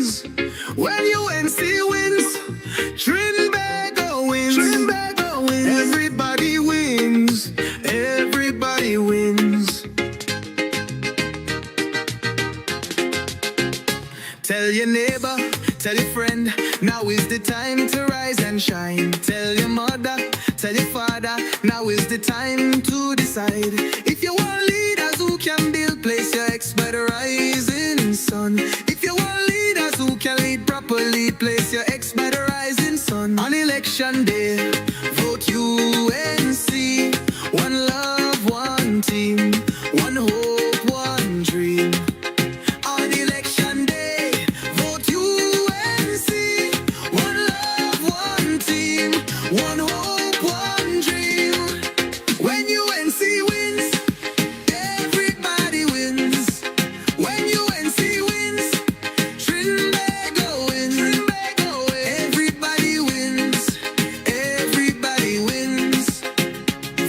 wins. When UNC wins, Trinbago wins. Trinbago wins. Everybody wins. Everybody wins. Tell your neighbor, tell your friend, now is the time to rise and shine. Tell your mother, tell your father, now is the time to decide. If you want leaders who can build, place your ex by the rising sun. If you want leaders who can lead properly, place your ex by the rising sun. On election day, vote UNC. One love, one team, one hope, one dream. On election day, vote UNC. One love, one team, one hope, one dream. When UNC wins, everybody wins. When UNC wins, Trinbago wins. Everybody wins. Everybody wins.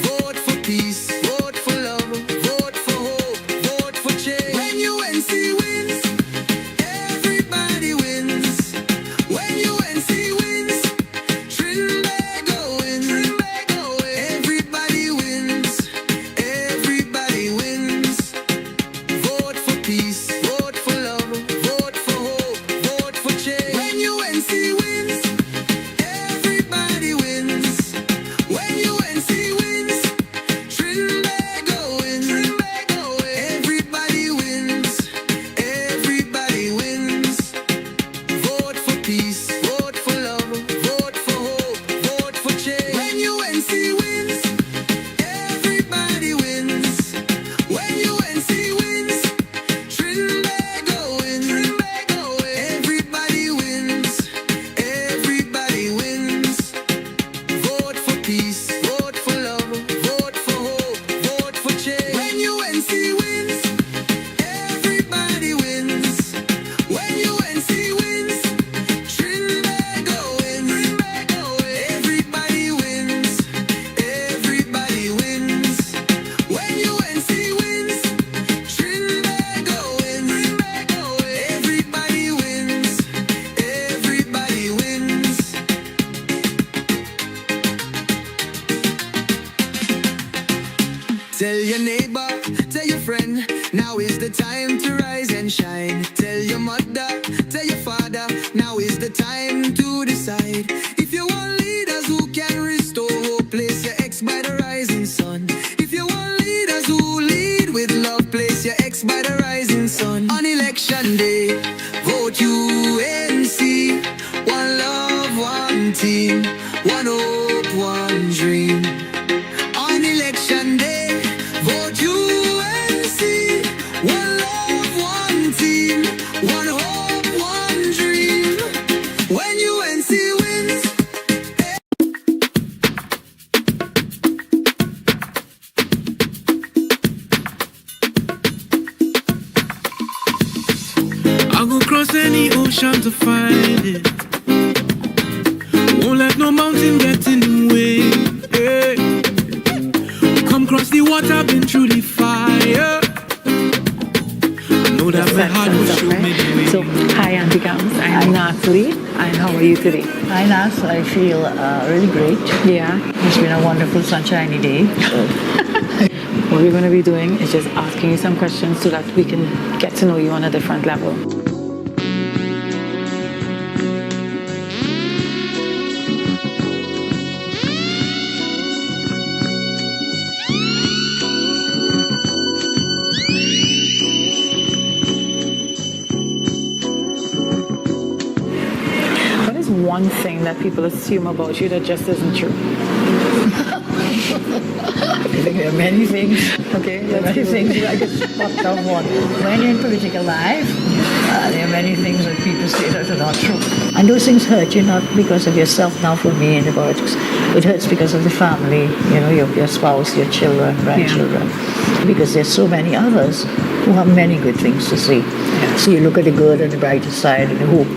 Vote for peace. Vote for love. Vote for hope. Vote for change. When UNC wins, everybody wins. When UNC wins, Trinbago wins. Everybody wins. Everybody wins. Vote for peace. Vote for love. Vote for hope. Vote for change. When UNC wins, everybody wins. When UNC wins, Trinbago wins. Everybody wins. Everybody wins. Vote for peace. Vote for love. Vote for hope. Vote for change. When UNC wins, everybody wins. When UNC wins, Trinbago wins. Everybody wins. Everybody wins. Vote for peace. Vote for love. Vote for hope. Vote for change. When UNC wins, everybody wins. When UNC wins, Trinbago wins. Everybody wins. Everybody wins. When UNC wins, Trinbago wins. Everybody wins. Everybody wins. Tell your neighbor, tell your friend, now is the time to rise and shine. Tell your mother, tell your father, now is the time to decide. If you want leaders who can restore hope, place your ex by the rising sun. If you want leaders who lead with love, place your ex by the rising sun. On election day, vote UNC. One love, one team, one hope, one dream. On election day, vote UNC. One love, one team, one hope, one dream. When UNC wins, I'll go cross any ocean to find it. Won't let no mountain get in the way. Hey. Come cross the water, been through the fire. I know that my heart will show me the way. So, hi Auntie Gams, I'm Natalie, and how are you today? Hi Nas, I feel really great. Yeah. It's been a wonderful sunshiny day. What we're going to be doing is just asking you some questions so that we can get to know you on a different level. What is one thing that people assume about you that just isn't true? I think there are many things. Okay, There are many things I could spot out one. When you're in political life, there are many things that people say that are not true. And those things hurt you not because of yourself. Now for me in the politics, it hurts because of the family, you know, your spouse, your children, grandchildren. Because there's so many others who have many good things to say. So you look at the good and the brighter side and the hope.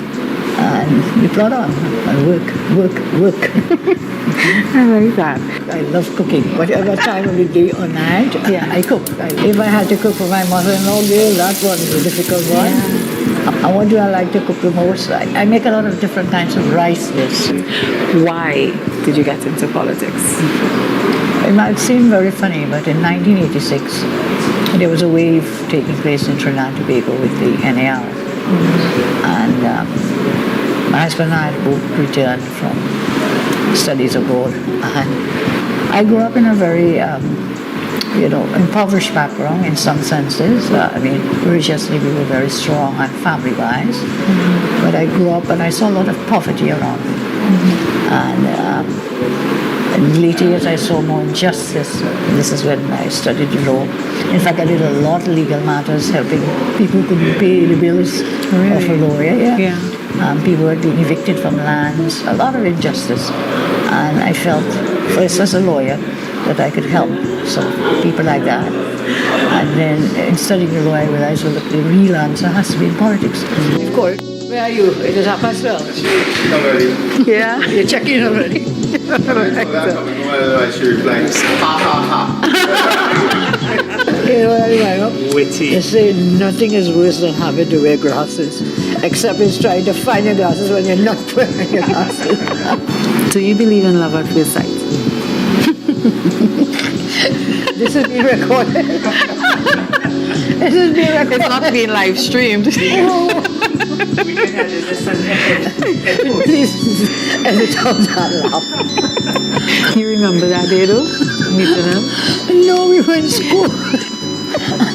And you plod on and work. I like that. I love cooking. Whatever time of the day or night, I cook. If I had to cook for my mother-in-law, girl, that one is a difficult one. What do I like to cook the most? I make a lot of different kinds of rices. Why did you get into politics? It might seem very funny, but in 1986, there was a wave taking place in Trinidad and Tobago with the NAR. And my husband and I had both returned from studies abroad. And I grew up in a very, impoverished background in some senses. Religiously we were very strong and family-wise. But I grew up and I saw a lot of poverty around me. And later years I saw more injustice. This is when I studied law. In fact, I did a lot of legal matters, helping people who couldn't pay the bills of a lawyer. People had been evicted from lands, a lot of injustice. And I felt, first as a lawyer, that I could help some people like that. And then in studying the law, I realized, well, the real answer has to be in politics. Of course. Where are you? It is 12:30. Yeah. You're checking already. Witty. They say nothing is worse than having to wear glasses, except it's trying to find your glasses when you're not wearing your glasses. Do you believe in love at first sight? This is being recorded. This is being recorded. It's not being live streamed. Please edit out that laugh. You remember that day though? Meeting him? No, we were in school.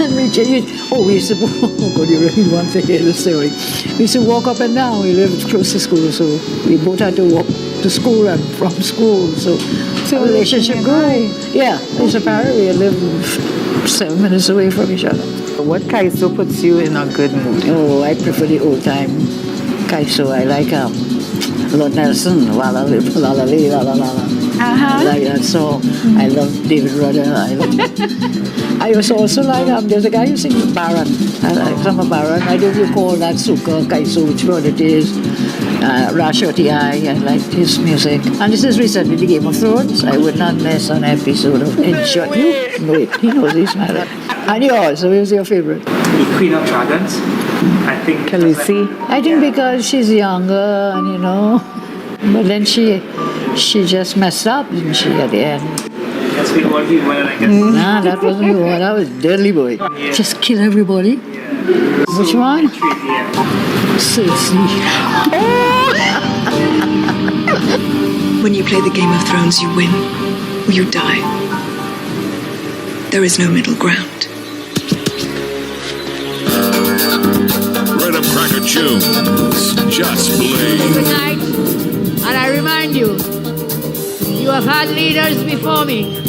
And we used to, oh God, you really want to hear the story. We used to walk up and down. We lived close to school, so we both had to walk to school and from school. So our relationship grew. Yeah, because apparently we lived 7 minutes away from each other. What kaiso puts you in a good mood? Oh, I prefer the old time kaiso. I like Lord Nelson, la la la la la la la la. I like that song. I love David Rudder. I also like there's a guy who sings Baron. I like some of Baron. I don't recall that Suka Kaiso, which one it is. Rashoti I like his music. And this is recently the Game of Thrones. I would not miss an episode of Enjoy. Wait, he knows he's my life. And yours, so who's your favorite? The Queen of Dragons. I think. Khaleesi. I think because she's younger and but then she just messed up, didn't she, at the end? That's been what he wanted, I guess. Nah, that wasn't the one. That was Deadly Boy. Yeah. Just kill everybody. Yeah. Which one? Yeah. Cersei. When you play the Game of Thrones, you win or you die. There is no middle ground. Red Up Cracker Tunes, just blaze. Good night, and I remind you, you have had leaders before me.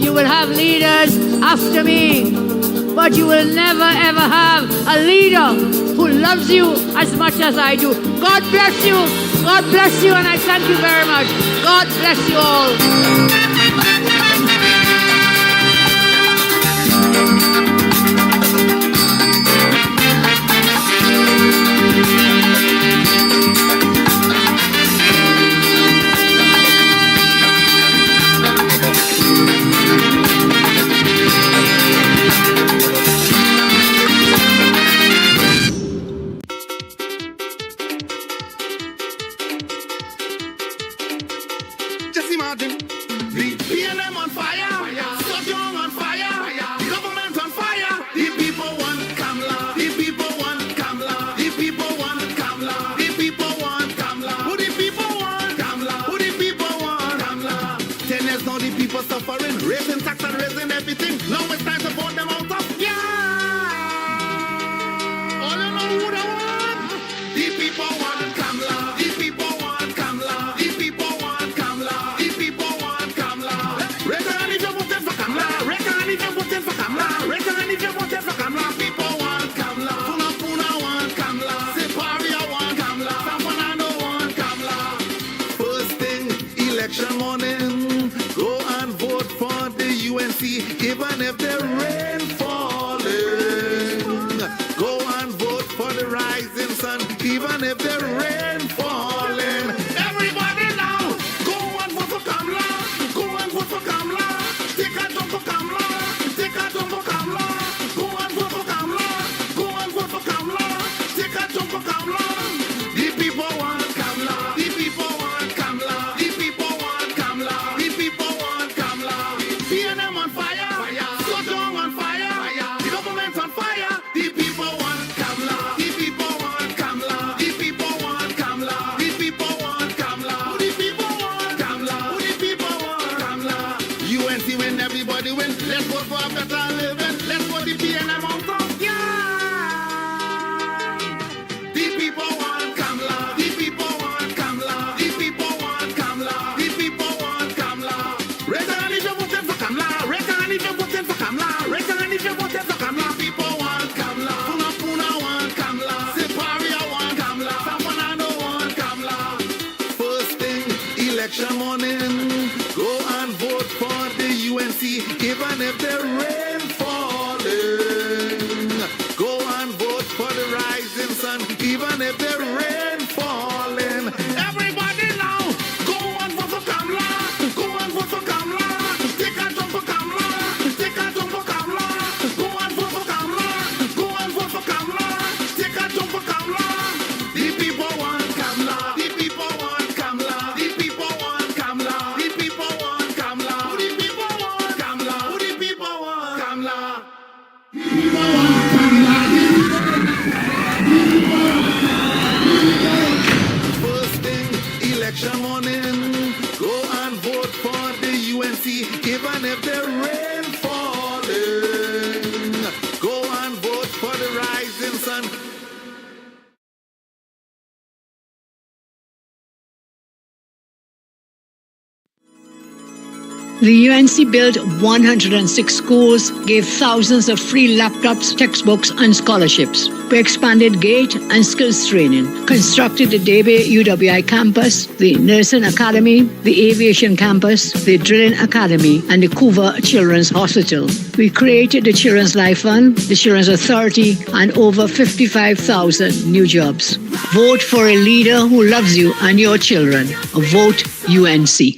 You will have leaders after me, but you will never ever have a leader who loves you as much as I do. God bless you. God bless you, and I thank you very much. God bless you all. Just imagine the PNM on fire, Sojong on fire, the government on fire. The people want Kamla, the people want Kamla, the people want Kamla, the people want Kamla. Who the people want Kamla? Who the people want Kamla? 10 years now the people suffering, raising tax and raising everything. Now it's time to vote them out of all you know who they want. The people want Kamla, the people want Kamla, the people want Kamla, the people want Kamla. Reckon if you're voting for Kamla, reckon if you're voting for Kamla, reckon if you're voting for Kamla. People want Kamla, Puna want Kamla, Siparia want Kamla, San Fernando want Kamla. First thing, election morning, go and vote for the UNC, even if the rain falling. Go and vote for the rising sun, even if the rain falling. Everybody now, go and vote for Kamla. Go and vote for Kamla. Take a jump for Kamla. Take a jump for Kamla. Go and vote for Kamla. Go and vote for Kamla. even if the rain falling. Go and vote for the rising sun, even if the rain falling. Everybody now, go and vote for Kamala. Go and vote for Kamala. Take a jump for Kamala. Take a jump for Kamala. Go and vote for Kamala. Go and vote for Kamala. Take a jump for Kamala. The people want Kamala. The people want Kamala. The people want Kamala. The people want Kamala. Who the people want Kamala? Who the people want Kamala? People want Kamala. First thing, election morning, go and vote for the UNC, even if the rain falling. Go and vote for the rising sun. The UNC built 106 schools, gave thousands of free laptops, textbooks, and scholarships. We expanded GATE and skills training, constructed the Debe UWI campus, the Nursing Academy, the Aviation campus, the Drilling Academy, and the Couva Children's Hospital. We created the Children's Life Fund, the Children's Authority, and over 55,000 new jobs. Vote for a leader who loves you and your children. Vote UNC.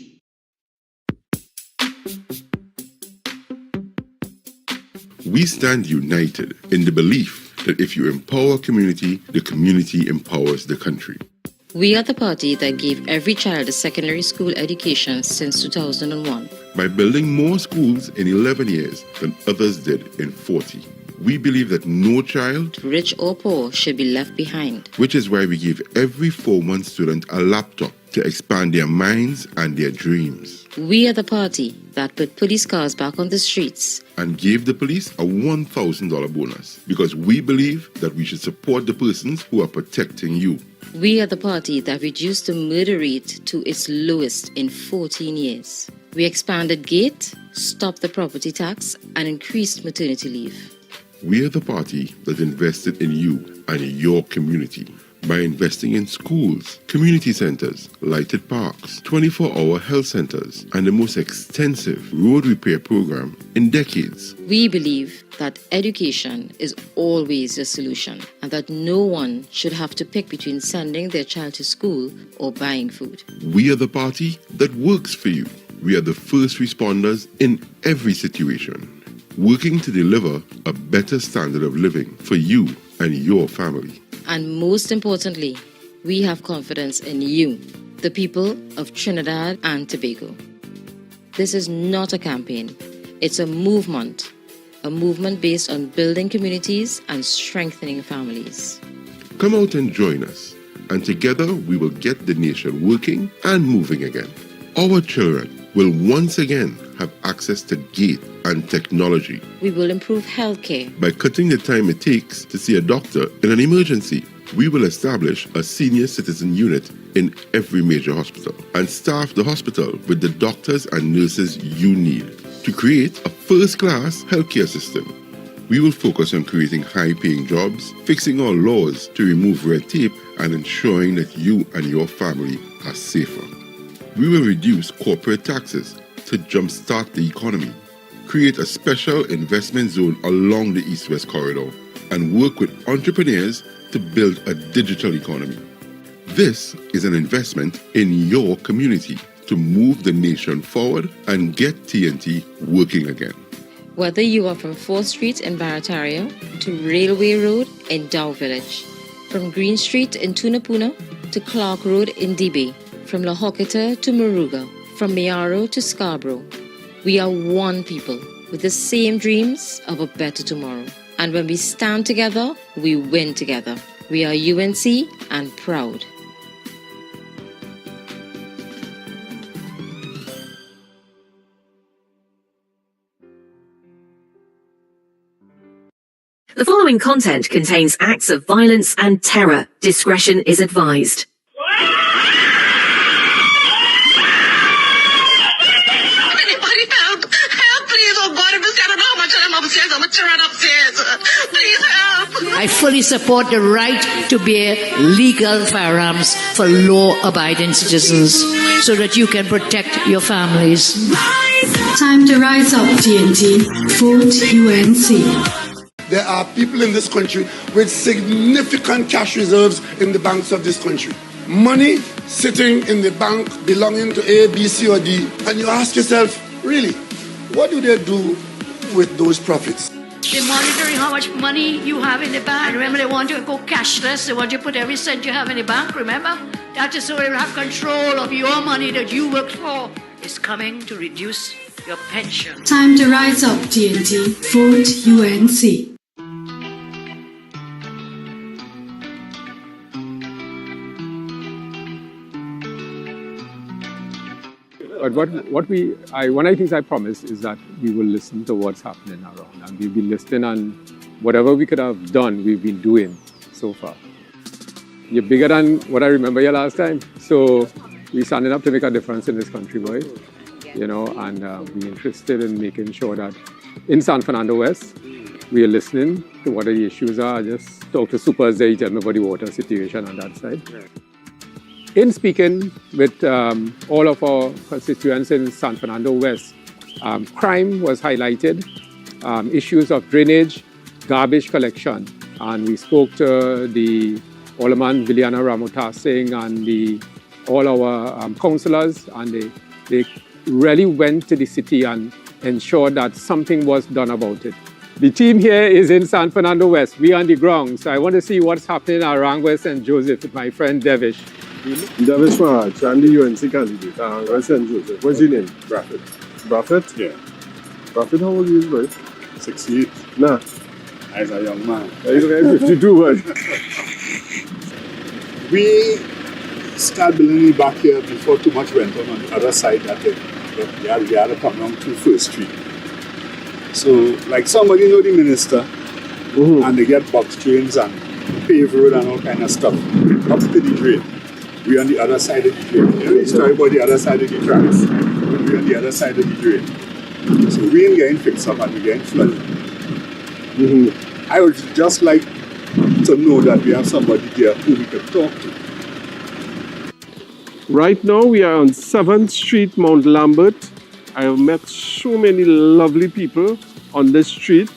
We stand united in the belief that if you empower community, the community empowers the country. We are the party that gave every child a secondary school education since 2001. By building more schools in 11 years than others did in 40. We believe that no child, rich or poor, should be left behind. Which is why we give every Form 1 student a laptop to expand their minds and their dreams. We are the party that put police cars back on the streets and gave the police a $1,000 bonus because we believe that we should support the persons who are protecting you. We are the party that reduced the murder rate to its lowest in 14 years. We expanded GATE, stopped the property tax, and increased maternity leave. We are the party that invested in you and your community by investing in schools, community centers, lighted parks, 24-hour health centers, and the most extensive road repair program in decades. We believe that education is always the solution and that no one should have to pick between sending their child to school or buying food. We are the party that works for you. We are the first responders in every situation, working to deliver a better standard of living for you and your family. And most importantly, we have confidence in you, the people of Trinidad and Tobago. This is not a campaign, it's a movement based on building communities and strengthening families. Come out and join us, and together we will get the nation working and moving again. Our children will once again have access to GATE and technology. We will improve healthcare by cutting the time it takes to see a doctor in an emergency. We will establish a senior citizen unit in every major hospital and staff the hospital with the doctors and nurses you need to create a first-class healthcare system. We will focus on creating high-paying jobs, fixing our laws to remove red tape, and ensuring that you and your family are safer. We will reduce corporate taxes to jumpstart the economy, create a special investment zone along the East-West corridor, and work with entrepreneurs to build a digital economy. This is an investment in your community to move the nation forward and get TNT working again. Whether you are from 4th Street in Barataria to Railway Road in Dow Village, from Green Street in Tunapuna to Clark Road in Debe, from La Hoqueta to Moruga, from Mayaro to Scarborough, we are one people with the same dreams of a better tomorrow. And when we stand together, we win together. We are UNC and proud. The following content contains acts of violence and terror. Discretion is advised. Anybody help! Help, please! Oh God, if I don't know how much I'm upstairs, I'm gonna run upstairs. Please help! I fully support the right to bear legal firearms for law-abiding citizens so that you can protect your families. Time to rise up, TNT. Vote UNC. There are people in this country with significant cash reserves in the banks of this country. Money sitting in the bank belonging to A, B, C, or D. And you ask yourself, really, what do they do with those profits? They're monitoring how much money you have in the bank. And remember, they want you to go cashless. They want you to put every cent you have in the bank, remember? That is so they will have control of your money that you worked for. It's coming to reduce your pension. Time to rise up, TNT. Vote UNC. But one of the things I promised is that we will listen to what's happening around, and we've been listening, and whatever we could have done, we've been doing so far. You're bigger than what I remember you last time, so we're standing up to make a difference in this country, boy. You know, and we're interested in making sure that in San Fernando West, we are listening to what the issues are. I just talk to supers, they tell me about the water situation on that side. In speaking with all of our constituents in San Fernando West, crime was highlighted, issues of drainage, garbage collection, and we spoke to the Alderman Viliana Ramota Singh and all our councillors, and they really went to the city and ensured that something was done about it. The team here is in San Fernando West. We are on the ground, so I want to see what's happening at Aranguez and Joseph with my friend Devish. Devish Maharaj, I'm the UNC candidate. Aranguez and Joseph. What's your name? Braffett. Braffett? Yeah. Braffett, how old are you, boy? 68. Nah. As a young man. He's okay, 52, boy. We started building the back here before too much went on the other side that we had to come down to First Street. So, like somebody know the minister, and they get box trains and pave road and all kind of stuff up to the drain. We on the other side of the drain. You know the story about the other side of the tracks. We on the other side of the drain. So we ain't getting fixed up and we getting flooded. I would just like to know that we have somebody there who we can talk to. Right now we are on 7th Street, Mount Lambert. I have met so many lovely people on this street.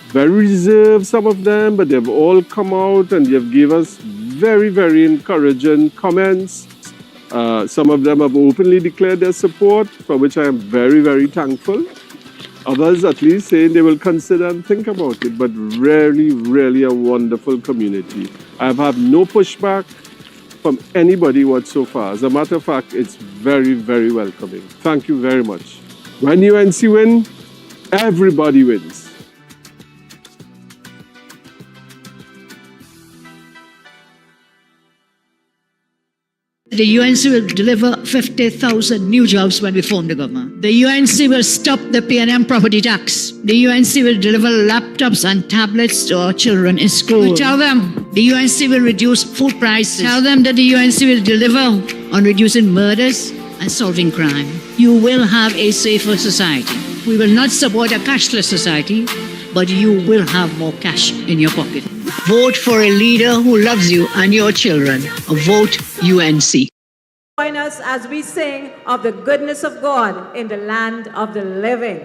Very reserved, some of them, but they've all come out and they've given us very, very encouraging comments. Some of them have openly declared their support, for which I am very, very thankful. Others at least saying they will consider and think about it, but really, really a wonderful community. I have had no pushback from anybody whatsoever. As a matter of fact, it's very, very welcoming. Thank you very much. When UNC win, everybody wins. The UNC will deliver 50,000 new jobs when we form the government. The UNC will stop the P&M property tax. The UNC will deliver laptops and tablets to our children in school. We tell them the UNC will reduce food prices. Tell them that the UNC will deliver on reducing murders and solving crime. You will have a safer society. We will not support a cashless society, but you will have more cash in your pocket. Vote for a leader who loves you and your children. Vote UNC. Join us as we sing of the goodness of God in the land of the living.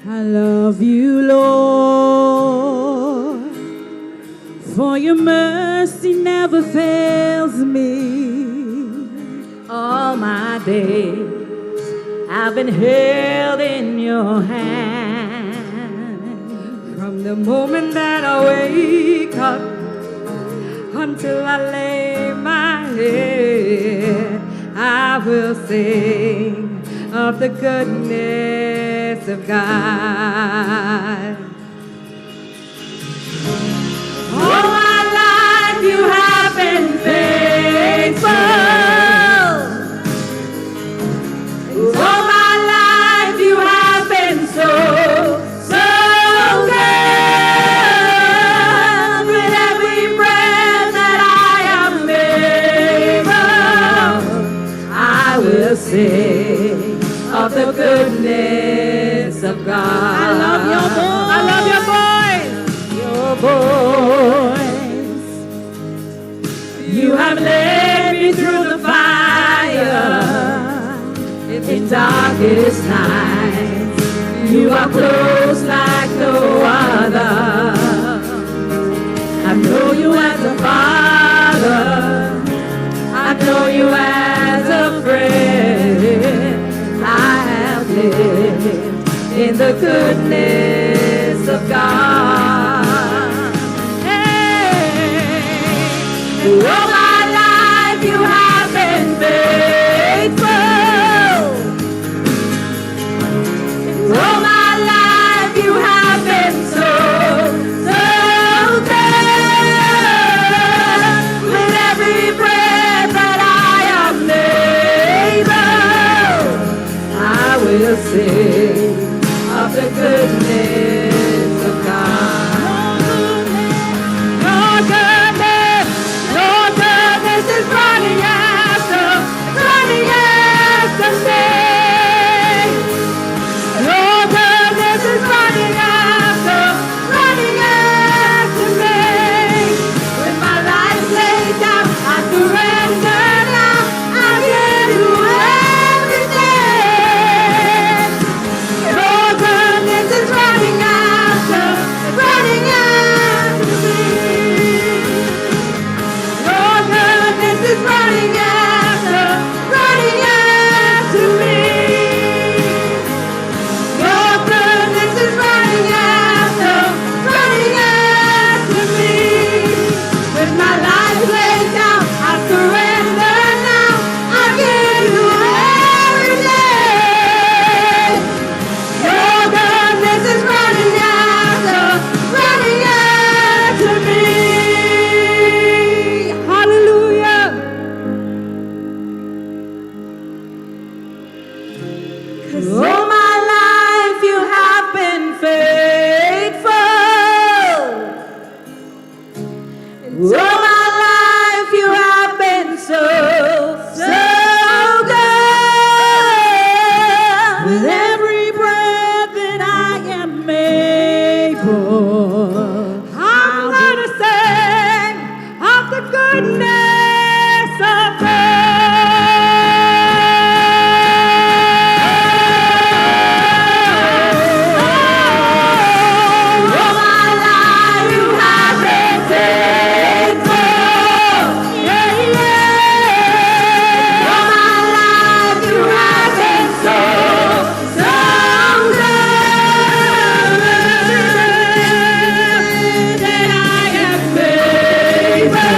I love you, Lord, for your mercy never fails me. All my days I've been held in your hand. From the moment that I wake up until I lay my head, I will sing of the goodness of God. All my life you have been faithful. All my life you have been so, so good. With every breath that I am able, I will sing You have led me through the fire in darkest nights. You are close like no other. I know you as a father. I know you as a friend. I have lived in the goodness of God. Hey, and all my life you have been faithful. And all my life you have been so good. With every breath that I am able, I will sing of the goodness of God. Your goodness is running after me. Your goodness is running after me. With my life laid down, I surrender now. I give you everything. Your goodness is running after me. Your goodness is running after me. Your goodness is running after me. With my life laid down, I surrender now. I give you everything. Your goodness is running after me. Hallelujah. 'Cause all my life you have been faithful. All my life you have been so good. With every breath that I am able, I'm gonna sing of the goodness of God. All my life you have been faithful. Yeah, yeah. All my life you have been so good. That I am able.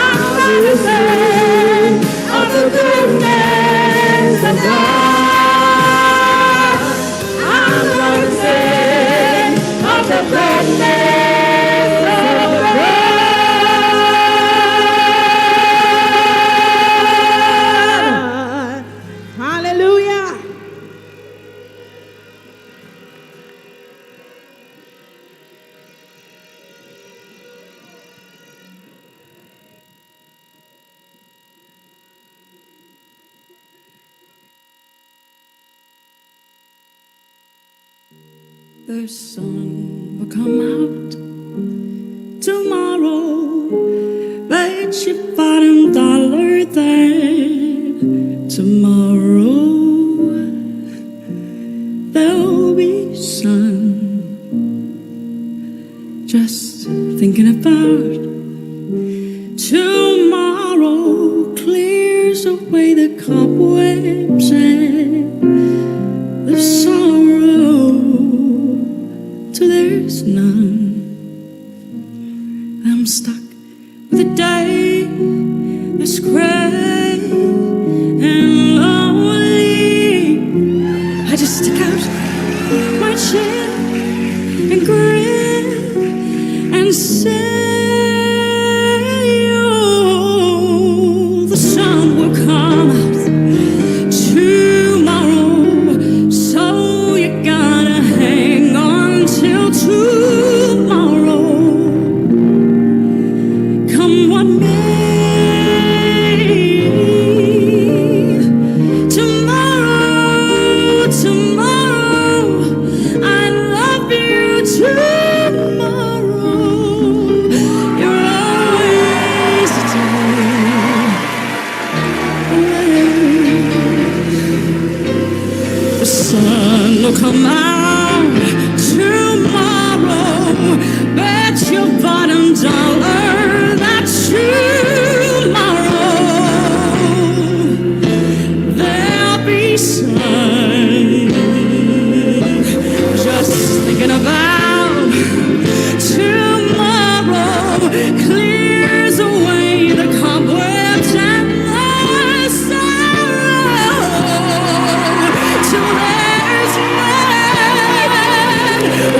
I'm gonna sing of the goodness of God. I'm gonna sing of the goodness of God. Hallelujah. The sun will come out tomorrow. Bet you $5 that tomorrow there'll be sun. Just thinking about tomorrow clears away the cobwebs and the sorrow till there's none. I'm stuck with a day that's gray and lonely. I just stick out my chin and grin and say, oh, the sun will come out tomorrow, so you gotta hang on till tomorrow. Come what may, blows away the cobwebs and the sorrow till there's none.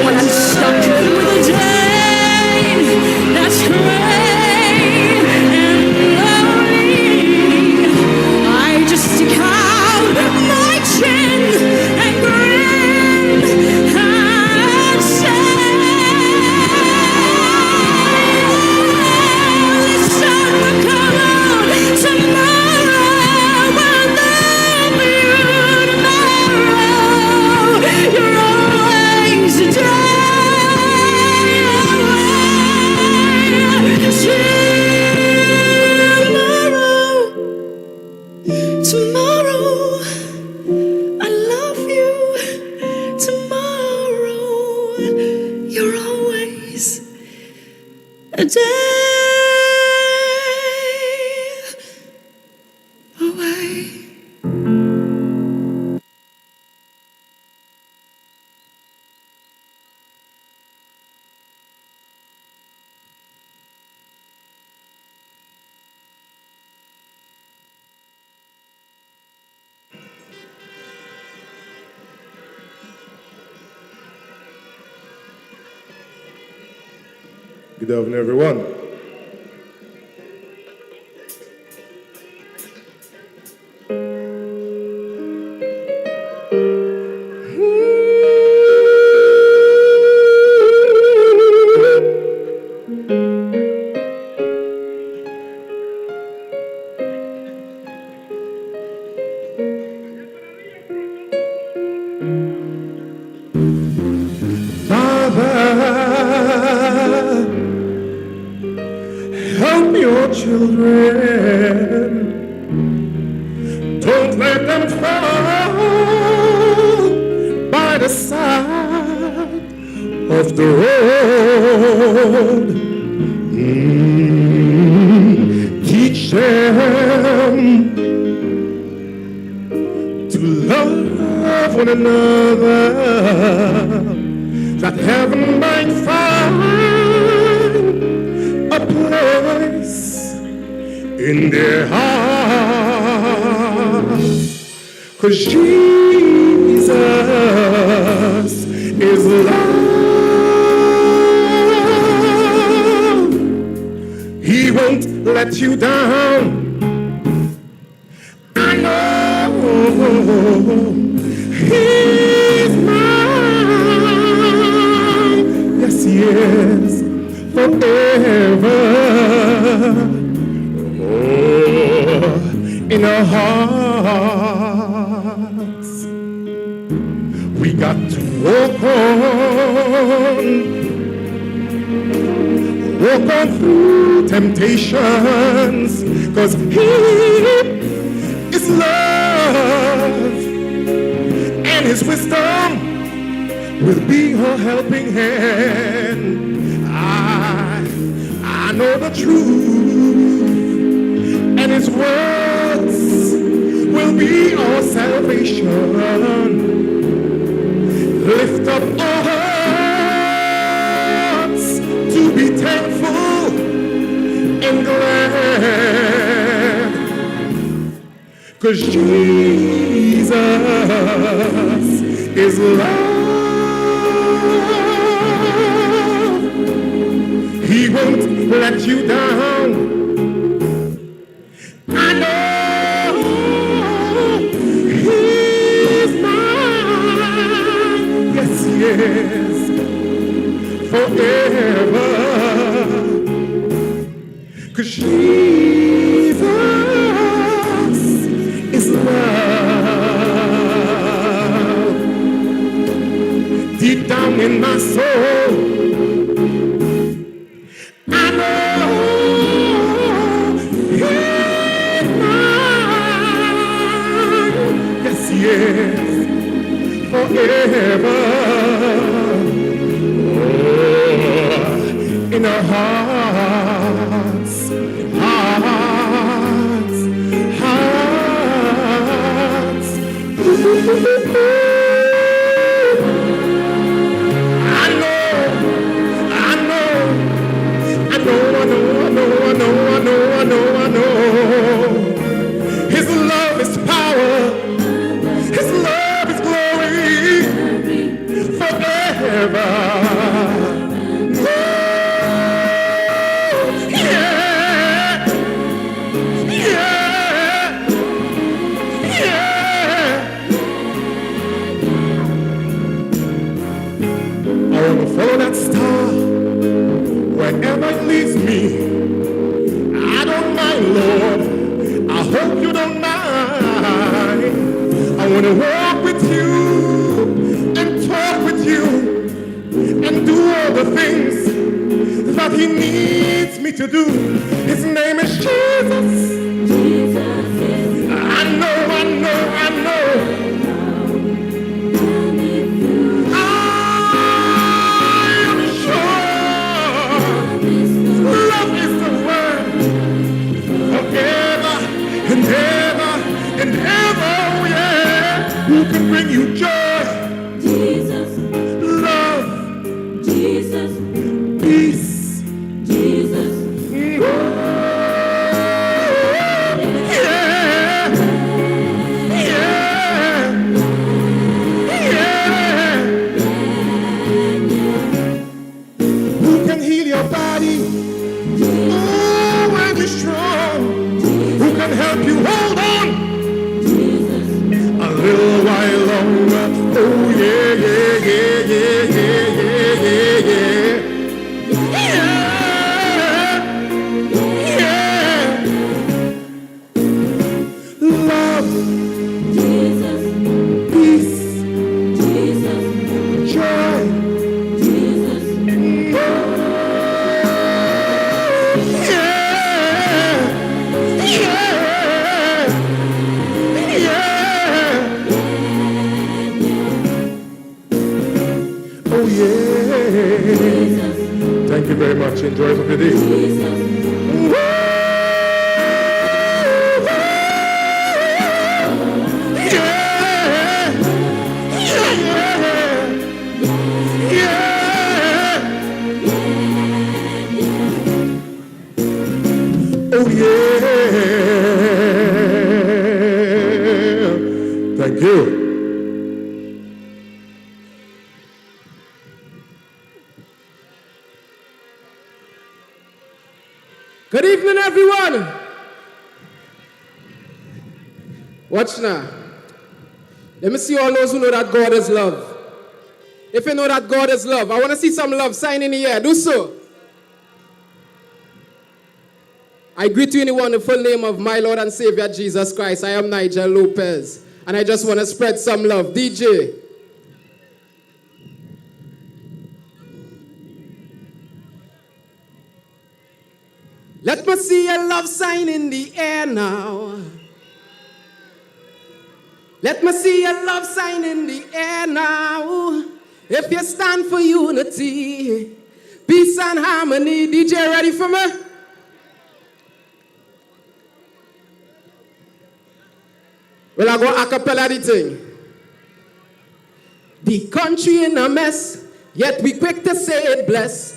When I'm stuck with a day that's gray and lonely, I just stick out my chin and grin and say, the sun will come out tomorrow, and there'll be tomorrow. You're always a day away. Tomorrow, I love you. Tomorrow, you're always a day away. Good afternoon, everyone. Father, help your children. Don't let them fall by the side of the road. Teach them to love one another, that heaven might find a place in their hearts. 'Cause Jesus is love. He won't let you down. I know He's mine. Yes, He is forever. In our hearts, we got to walk on through temptations, 'cause He is love, and His wisdom will be her helping hand. I know the truth, and His words will be our salvation. Lift up our hearts to be thankful and glad, 'cause Jesus is love. He won't let you down. I know He's mine. Yes, He is forever. 'Cause Jesus is love. Deep down in my soul, I know He's mine. Yes, He is forever. In our hearts, hearts, hearts. I know, I know, I know, I know, I know, I know. wanna walk with you and talk with you and do all the things that he needs me to do. His name is Jesus. I know, I know, I know. And ever, oh yeah, who can bring you joy? Jesus, love, Jesus, peace, Jesus. Yeah, who can heal your body? Oh, when you're strong. Who can help you hold on a little while longer? Oh yeah, yeah, yeah, yeah, yeah, yeah, yeah, yeah, yeah. Love, Jesus, peace, Jesus, joy, Jesus. Thank you very much. Enjoy the day. Oh yeah. Thank you. Good evening, everyone. Watch now. Let me see all those who know that God is love. If you know that God is love, I want to see some love sign in the air. Do so. I greet you in the wonderful name of my Lord and Savior Jesus Christ. I am Nigel Lopez, and I just want to spread some love. DJ. Let me see a love sign in the air now. Let me see a love sign in the air now. If you stand for unity, peace and harmony. DJ, ready for me? Well, I go a cappella the thing. The country in a mess, yet we quick to say it blessed.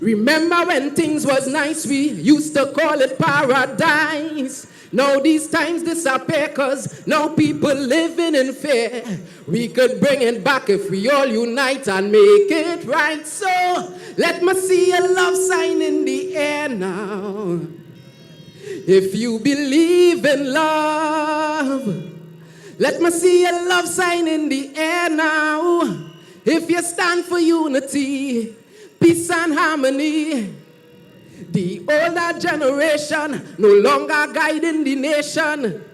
Remember when things was nice, we used to call it paradise. Now these times disappear, cause now people living in fear. We could bring it back if we all unite and make it right. So let me see a love sign in the air now. If you believe in love, let me see a love sign in the air now. If you stand for unity, peace and harmony. The older generation no longer guiding the nation.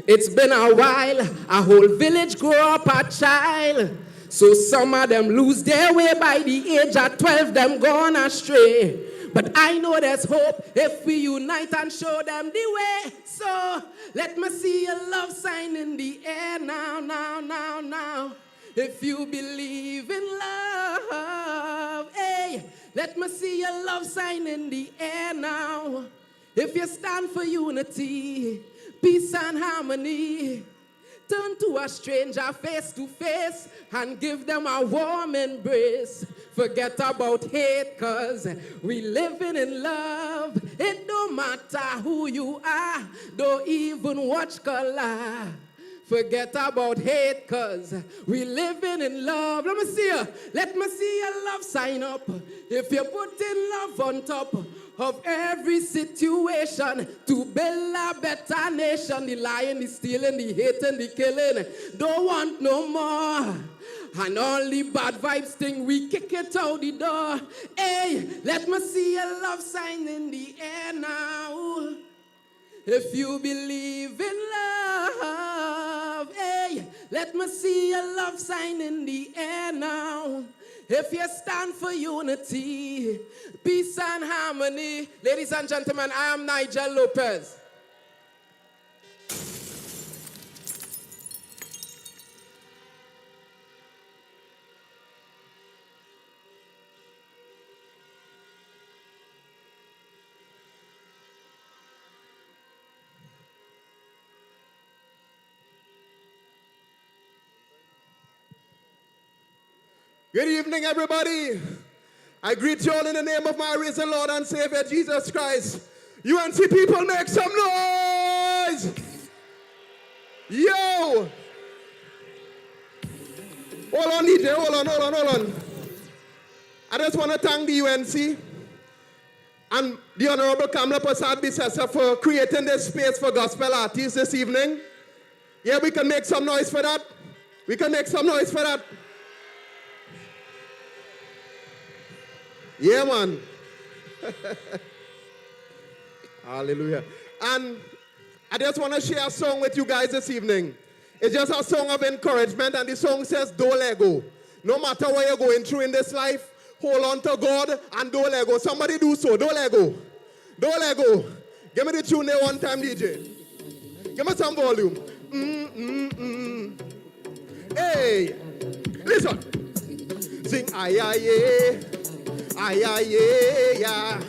It's been a while, a whole village grew up a child. So some of them lose their way by the age of 12, them gone astray. But I know there's hope if we unite and show them the way. So let me see a love sign in the air now, now, now, now. If you believe in love, hey, let me see a love sign in the air now. If you stand for unity, peace and harmony, turn to a stranger face to face and give them a warm embrace. Forget about hate, cause we living in love. It don't matter who you are, don't even watch color. Forget about hate, cause we living in love. Let me see you. Let me see your love sign up. If you put in love on top of every situation to build a better nation, the lying, the stealing, the hating, the killing, don't want no more. And only bad vibes thing, we kick it out the door. Hey, let me see a love sign in the air now. If you believe in love, hey, Let me see your love sign in the air now. If you stand for unity, peace and harmony. Ladies and gentlemen, I am Nigel Lopez. Good evening, everybody. I greet you all in the name of my risen Lord and Savior, Jesus Christ. UNC people, make some noise! Yo! Hold on, DJ, hold on. I just want to thank the UNC and the Honorable Kamala Prasad Bisesa for creating this space for gospel artists this evening. Yeah, we can make some noise for that. We can make some noise for that. Yeah, man. Hallelujah. And I just want to share a song with you guys this evening. It's just a song of encouragement, and the song says, don't let go. No matter what you're going through in this life, hold on to God and don't let go. Somebody do so. Don't let go. Don't let go. Give me the tune there one time, DJ. Give me some volume. Hey, listen. Sing, aye, aye, yeah. Aye, aye, yeah.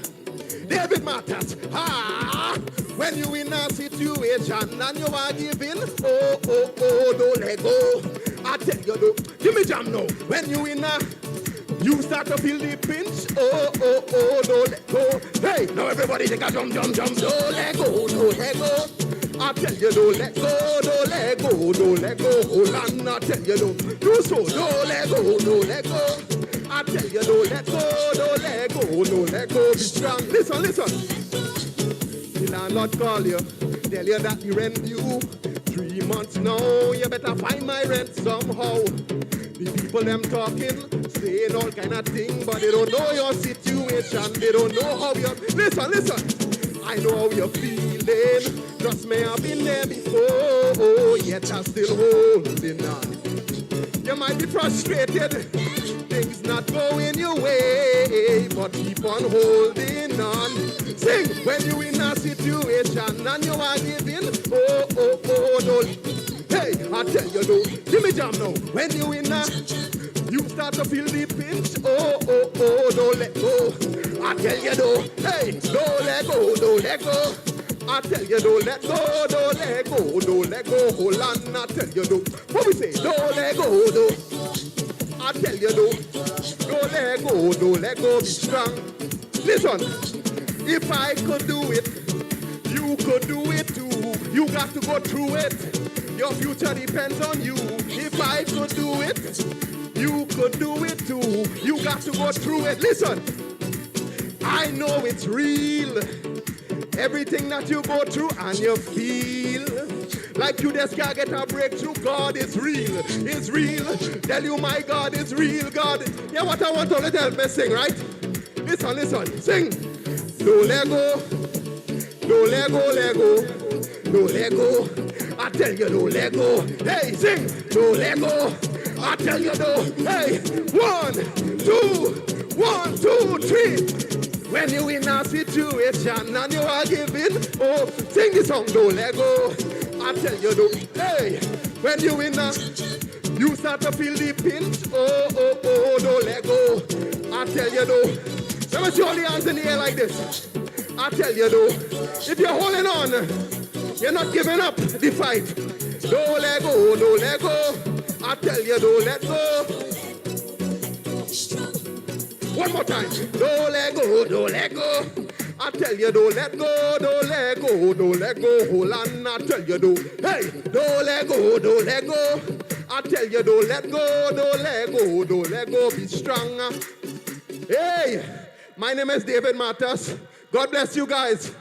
David Matters. When you in a situation and you are giving, don't let go. I tell you, though, give me jam now. When you in a, you start to feel the pinch, don't let go. Hey, now everybody take a jump. Don't let go. I tell you, don't let go. Hold on, I tell you, do so. Don't let go. I tell you, don't let go, be strong. Listen. The landlord call you, tell you that the rent due 3 months now. You better find my rent somehow. The people them talking, saying all kind of things, but they don't know your situation. They don't know how you. Listen. I know how you're feeling. Trust me, I've been there before. Yet I'm still holding on. You might be frustrated, things not going your way, but keep on holding on. Sing, when you in a situation and you are giving, don't. Hey, I tell you though, give me jam now. When you in a, you start to feel the pinch, don't let go. I tell you though, hey, don't let go. I tell you, don't let go. Hold on, I tell you, what we say? Don't let go, I tell you, don't let go, be strong. Listen, if I could do it, you could do it too. You got to go through it. Your future depends on you. If I could do it, you could do it too. You got to go through it. Listen, I know it's real. Everything that you go through and you feel like you just can't get a breakthrough. God is real. It's real. Tell you my God is real. God. Yeah, what I want to let help me sing, right? Listen. Sing. Don't let go. Let go. I tell you, don't let go. Hey, sing. Don't let go. I tell you, don't. Hey, 1, 2, 3. When you in a situation and you are giving, sing the song, don't let go. I tell you, don't. Hey, when you in a, you start to feel the pinch, don't let go. I tell you, don't. Let me see all the hands in the air like this. I tell you, though, if you're holding on, you're not giving up the fight. Don't let go. I tell you, don't let go. One more time. Don't let go. I tell you, don't let go. Hold on, I tell you, hey, don't let go. I tell you, don't let go. Be strong. Hey, my name is David Matters. God bless you guys.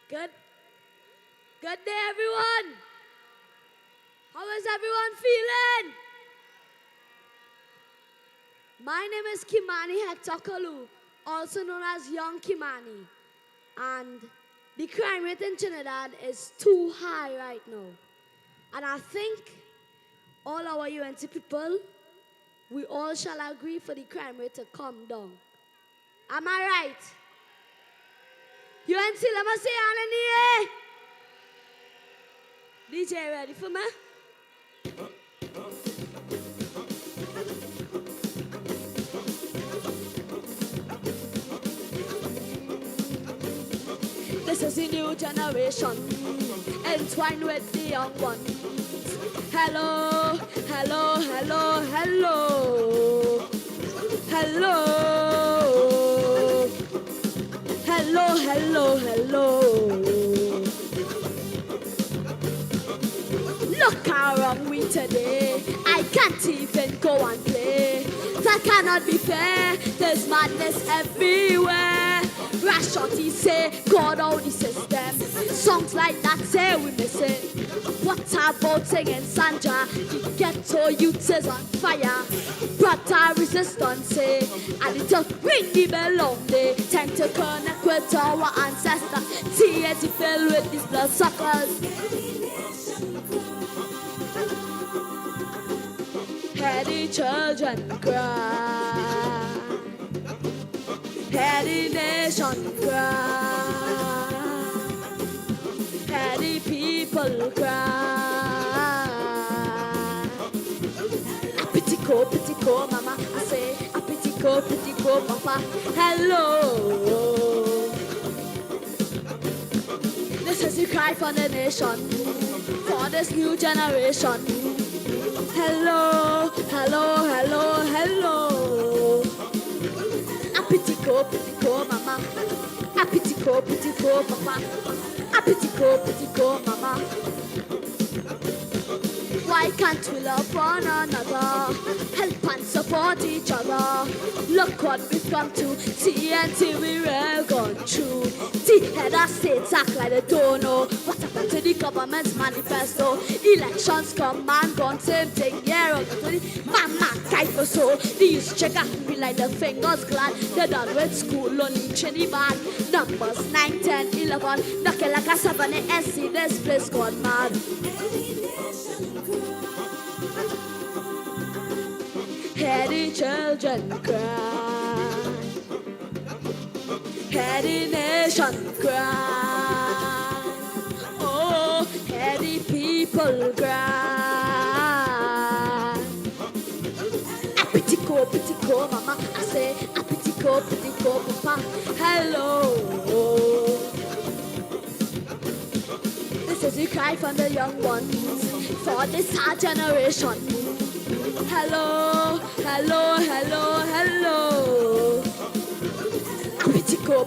Good. Good day, everyone. How is everyone feeling? My name is Kimani Hector, also known as Young Kimani. And the crime rate in Trinidad is too high right now. And I think all our UNC people, we all shall agree for the crime rate to come down. Am I right? UNC, let me see hand in the air. DJ, ready for me? This is the new generation, entwined with the young ones. Hello, hello, hello, hello. Hello. Hello, hello, hello. Look how wrong we today. I can't even go and play. That cannot be fair. There's madness everywhere. Rash shorty say, God out the system. Songs like that say we miss it. What about singing Sandra? The ghetto youth is on fire. Brother resistance say, and it just ring the bell on day. Time to connect with our ancestors. TNT filled with these blood suckers. Hear the children cry. Hear the nation cry. Hear the people cry. A pity ko, mama. I say, a pity ko, papa. Hello. This is the cry for the nation, for this new generation. Hello, hello, hello, hello. A pity ko, mama. A pity ko, papa. A pity ko, mama. Why can't we love one another? Help and support each other. Look what we've come to. TNT we're all gone through. The head of states act like they don't know what happened to the government's manifesto. Elections come and gone, same thing. Yeah, mama type for so. The youth check out me like the fingers glad. They're done with school, only Trinidad. Numbers 9, 10, 11. Knocking like a Savannah SC, this place gone mad. Hear the children cry. Hear the nation cry. Oh, hear the people cry. A pity ko, mama. I say, a pity ko, papa. Hello. This is the cry from the young ones for this hard generation. Hello, hello, hello, hello. A pity ko,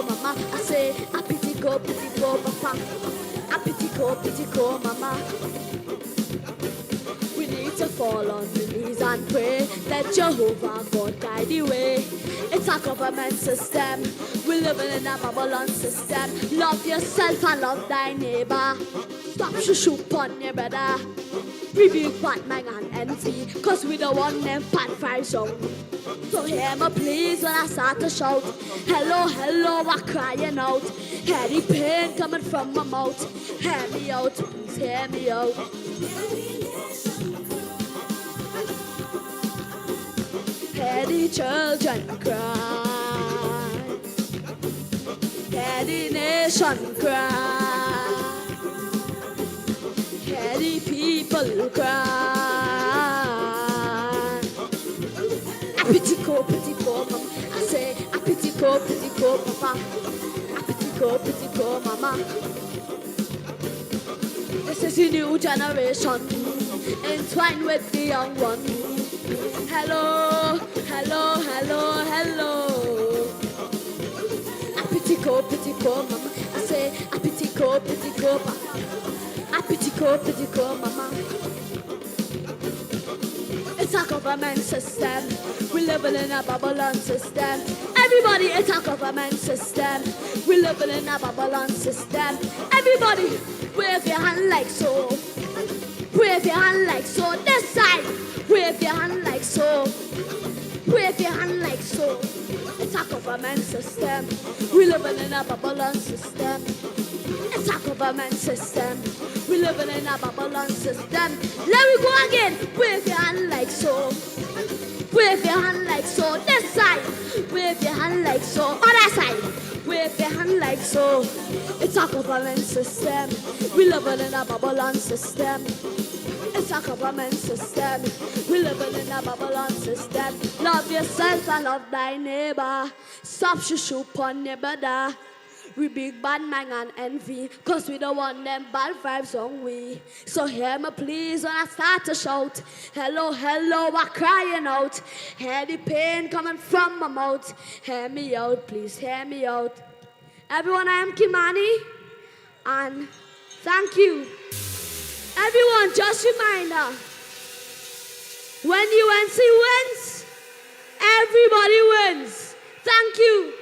mama. I say, a pity ko, papa. A pity ko, mama. We need to fall on the knees and pray. Let Jehovah God guide the way. It's a government system. We're living in a Babylon system. Love yourself and love thy neighbor. Stop shoot on your brother. Rebuke Batman and envy, cause we don't want them bad vibes out. So hear me please when I start to shout. Hello, hello, I'm crying out. Hear the pain coming from my mouth. Hear me out, please hear me out. Hear the children cry. Hear the nation cry. Hear the people cry. A pity ko, mama. I say, a pity ko, papa. A pity ko, mama. This is a new generation, entwined with the young one. Hello, hello, hello, hello. A pity ko, mama. I say, a pity ko, papa. A pity ko, mama. It's a government system. We living in a Babylon system. Everybody, it's a government system. We living in a Babylon system. Everybody. Wave your hand like so. Wave your hand like so. This side. Wave your hand like so. Wave your hand like so. It's a government system. We living in a Babylon system. It's a government system. We living in a Babylon system. Let me go again. Wave your hand like so. Wave your hand like so. This side. Wave your hand like so. Other side. Wave your hand like so. It's a government system. We living in a Babylon system. It's a government system. We living in a Babylon system. Love yourself and love thy neighbor. Stop shoot on your brother. We big bad man and envy, cause we don't want them bad vibes on we. So hear me please when I start to shout. Hello, hello, I'm crying out. Hear the pain coming from my mouth. Hear me out, please hear me out. Everyone, I am Kimani, and thank you. Everyone, just reminder, when UNC wins, everybody wins. Thank you.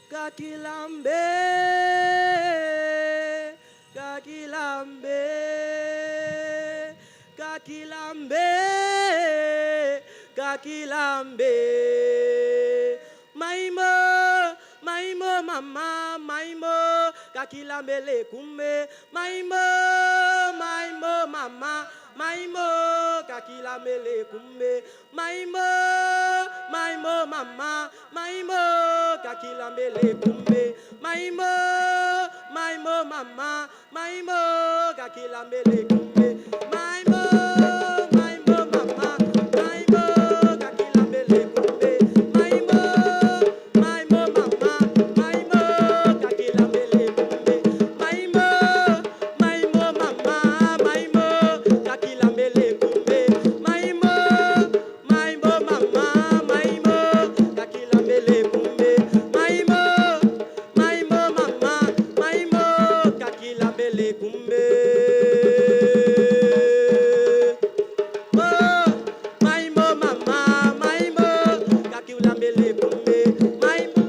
Kakilambe, kakilambe, kakilambe, kakilambe. Maimo, maimo mama, maimo, kakilambe le kumbe. Maimo, maimo mama, maimo, kakilambe le kumbe. Maimo, maimo mama, maimo, kakilambe le kumbe. Maimo, maimo mama, maimo, kakilambe le kumbe. Maimo, maimo mama, maimo, kakilambe le kumbe. Maimo, maimo mama, maimo, kakilambe le kumbe. Maimo, maimo mama, maimo, kakilambe le kumbe. Maimo, maimo mama, maimo, kakilambe le kumbe. Maimo, maimo mama, maimo, kakilambe le kumbe. Oh, maimo mama, maimo, kakilambe le kumbe. Maimo.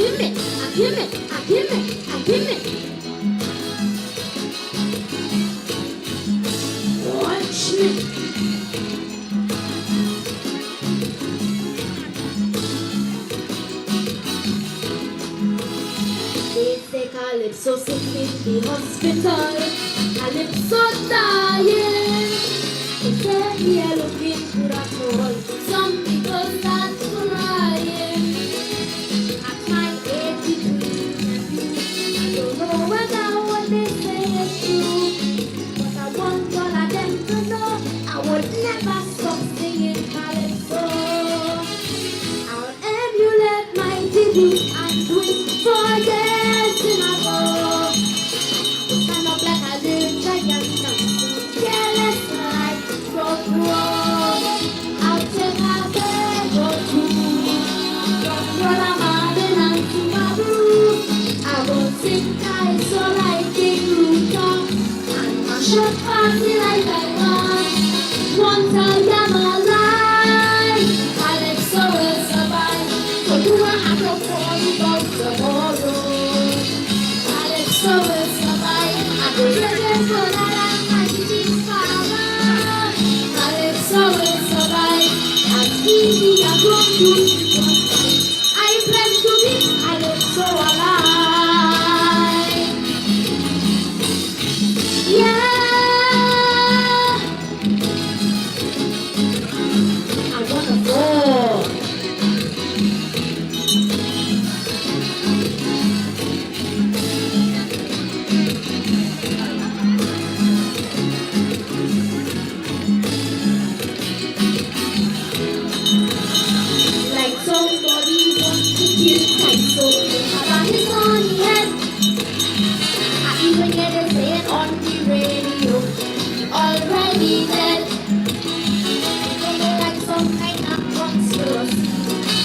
give me, I give me, I give me, I give me. Watch me. They say Calypso sick in the hospital. Calypso dying. They say he looking good at all. Some people start crying. At my 83, I don't know whether what they say is true, but I want all of them to know I would never stop singing Calypso. I'll emulate my debut and do it for years in a row. Stand up like a little giant and careless like rock roll. I'll take a bed or two from Brother Marvin and to my room. I will sing Calypso like King Luther and mash up party like I want. Once I am alive, Calypso will survive. So you will have to worry about tomorrow. Calypso will survive. I will ready for that and my team's power. Calypso will survive. As easy as one, two, three, 4, 5. I pledge to be Calypso alive. Yeah. I wanna go. Like somebody wants to kill Calypso, they have his on the head. I even hear them say it on the radio. He already dead. Don't know like some kind of conspiracy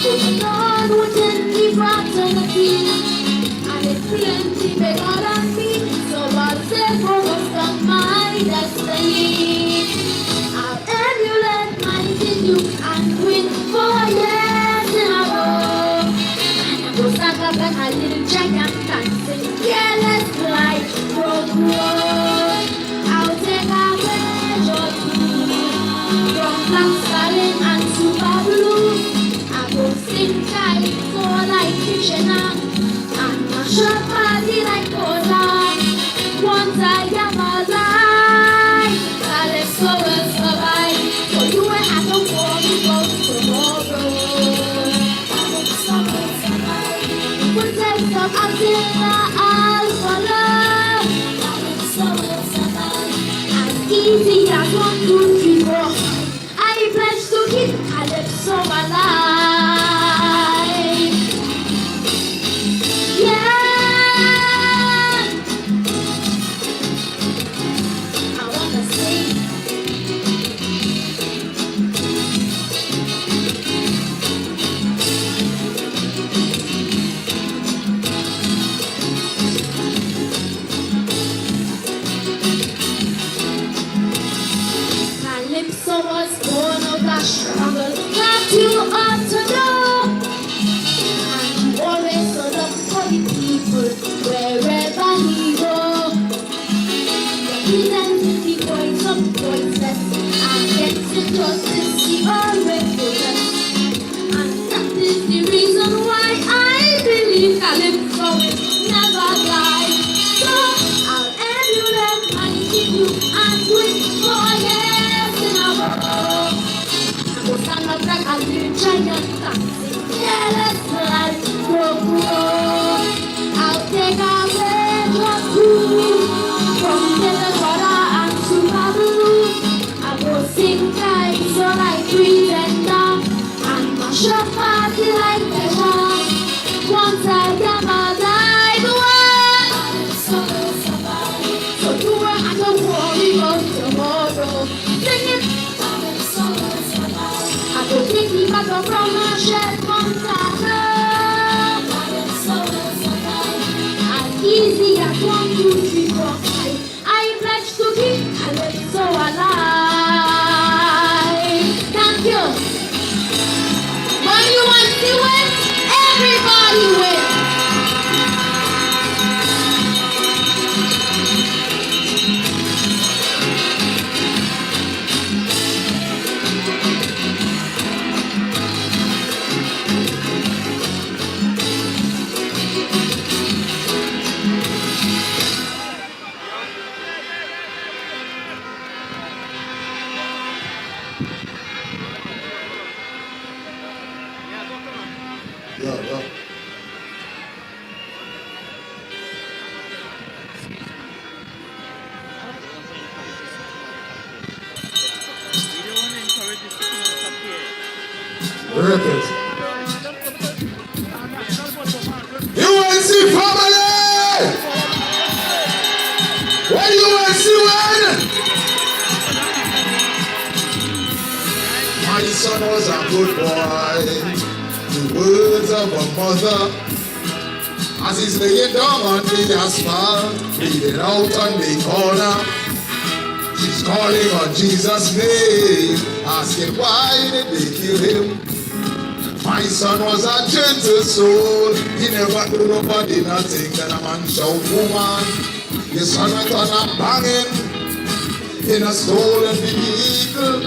going on within the fraternity, and it's plenty bigger than me. So I'll say focus on my destiny. I'll emulate my debut and win for years in a row. And I go stand up like a little giant dancing careless like rock roll. I'll take a page or two from Black Stallion and Super Blue. I go sing Calypso like Kitchener and mash up party like Cola. Once I am alive, Calypso will survive. So you will have to worry about tomorrow. Calypso will survive. We'll take some Attila for love. Calypso will survive. As easy as 1, 2, 3, 4. I pledge to keep Calypso alive. Yeah. I wanna sing. Calypso was born of a struggle that you ought to know. And he always stood up for the people wherever he go. Representing the voice of voiceless and getting justice he always possessed. And that is the reason why I believe Calypso will never die. So I'll emulate my debut and win for years in a row. I go stand up like a little giant dancing careless like rock roll. I'll take a page or two from Little Brother and Super Blue. I go sing Calypso like Pretender and mash up party like Pleasure. Once I am alive, Calypso will survive. So you won't have to worry about tomorrow. Sing it. Calypso will survive. I go take the battle from a shed Montana. Calypso will survive. As easy as 1, 2, 3, 4, 5. I pledge to keep Calypso alive. Thank you. When you want to win, everybody wins. Rip it. UNC family! Where UNC win? My son was a good boy. The words of a mother. As he's laying down on the asphalt, bleeding out on the corner. She's calling on Jesus' name, asking why did they kill him? My son was a gentle soul. He never do nobody nothing. Then a man shout, woman. His son went on a banging in a stolen vehicle.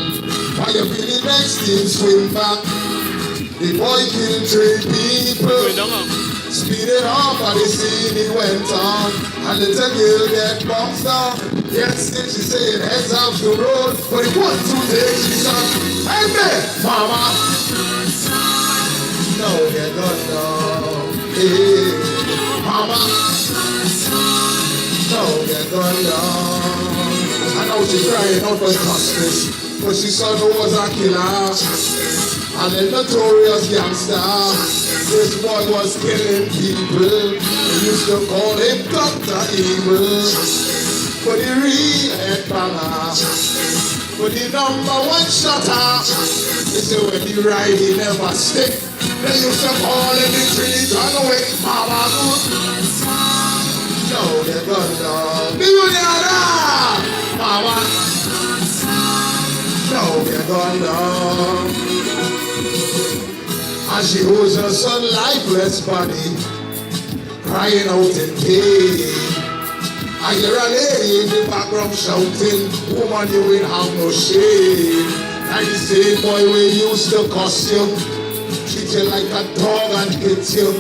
Why you really next him swim back? The boy killed 3 people. Speeding off at the scene he went on. And little girl get boxed down. Yes, then she said heads off the road. But it was too late, she said, hey man, mama. No, get gone down. Hey, mama. No, get gone down. I know she's crying out for justice, but she saw no was a killer. And a notorious gangster. This boy was killing people. They used to call him Dr. Evil. But the real headbanger, but the #1 shotter. They say when he ride, he never stick. They used to call him the Trinity away. Mama good. No, they're gone down. The Union, Mama. No, they're gone down. And she holds her son lifeless body, crying out in pain. I hear a lady in the background shouting, woman, you will have no shame. And the same boy we used to cuss you, treat you like a dog and hit you.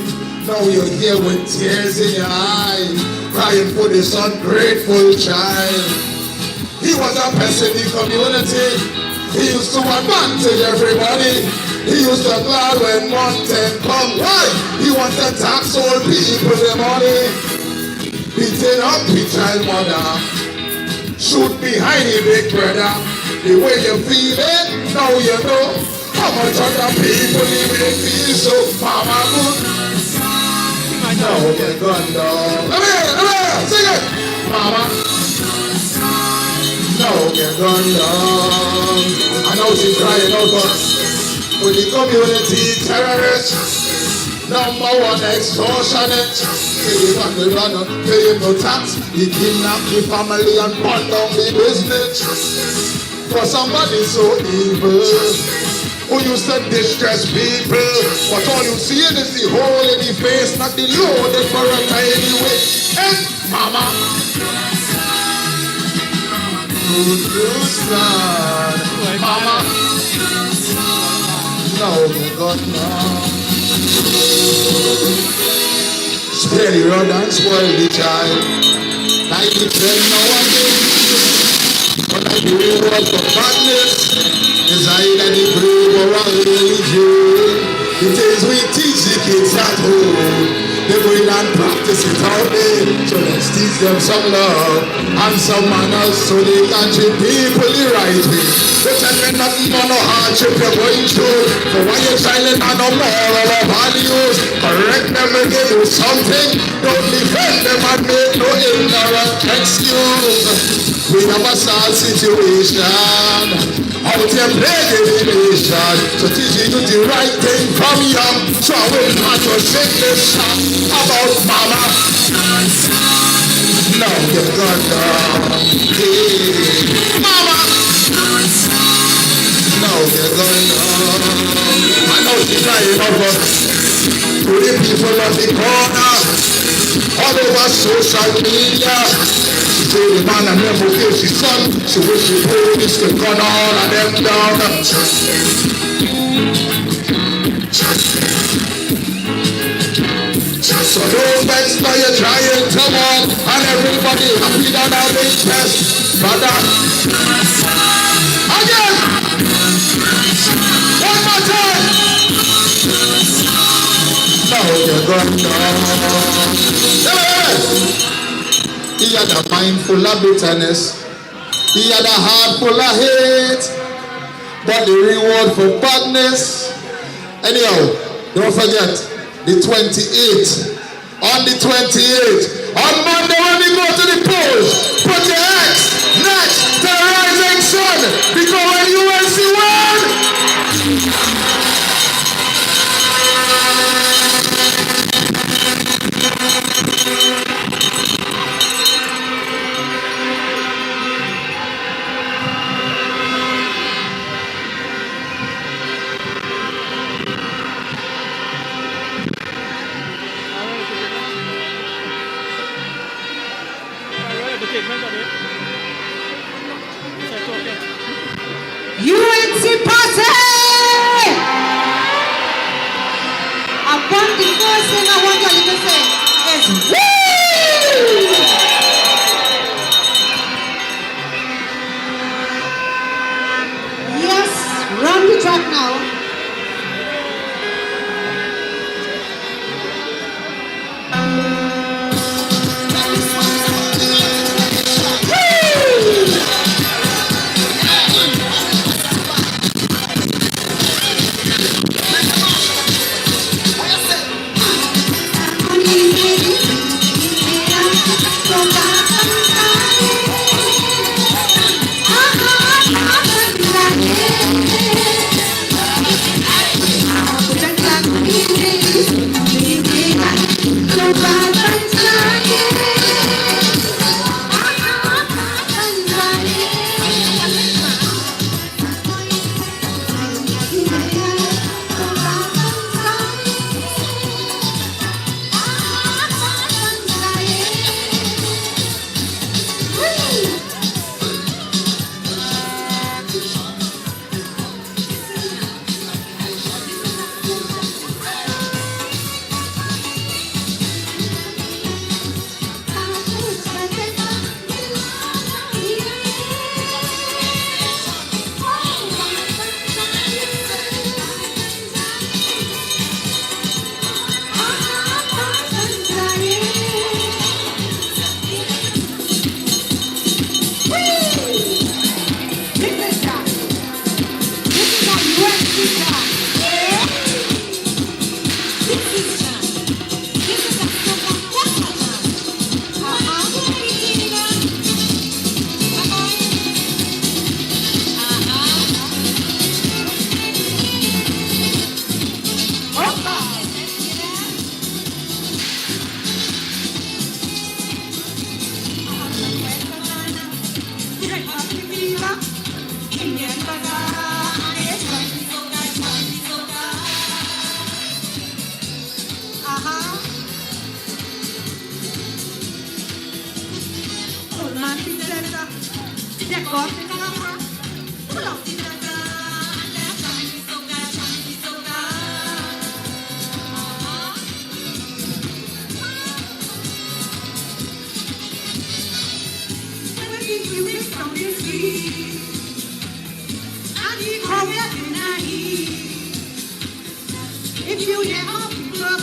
Now you're here with tears in your eyes, crying for this ungrateful child. He was a pest in the community. He used to advantage everybody. He used to glad when mountain come. Why? He wanted to tax all people the money. Beating up the child mother. Shoot behind the big brother. The way you feel it, now you know how much other people he make feel so mama good. Now get gone down. Come here, sing it. Mama. Now get gone down. I know she's crying out for with the community terrorists, #1 extortionate. Say you want to run, pay him no tax. He kidnap the family and burn down the business. For somebody so evil, who used to distress people, but all you see is the hole in the face, not the loaded for a tiny way. And mama, good son, mama. No, God, no. Spare the rod and spoil the child. Like the friend nowadays. But like the reward for badness is either the brave or a religion. It is we teach the kids at home. They go in and practice it out there. So let's teach them some love and some manners so they can treat people the right way. They tell me nothing on no hardship you're going through. For why you're silent on no moral or values. Correct them when they do something. Don't defend them and make no ignorant excuse. We have a sad situation. How to play the nation. So teach you to do the right thing from young. So I will not to sing this song about mama. No, you're gonna hey. Mama. No, you're gonna I know she's crying over to the people of the corner. All over social media. She say the man and never kill his son. She wish the police could gun all of them down. So don't vex now you're trying to walk. And everybody happy that I'm big test. Brother. Again. One more time. Now you're gone down. He had a mind full of bitterness. He had a heart full of hate. But the reward for badness Anyhow, don't forget, the 28th. On the 28th, on Monday when you go to the polls, put your X next to the rising sun, because when UNC win, UNC party! Upon the first thing I want you to say is woo! Yes, run the track now. If you hear up, you're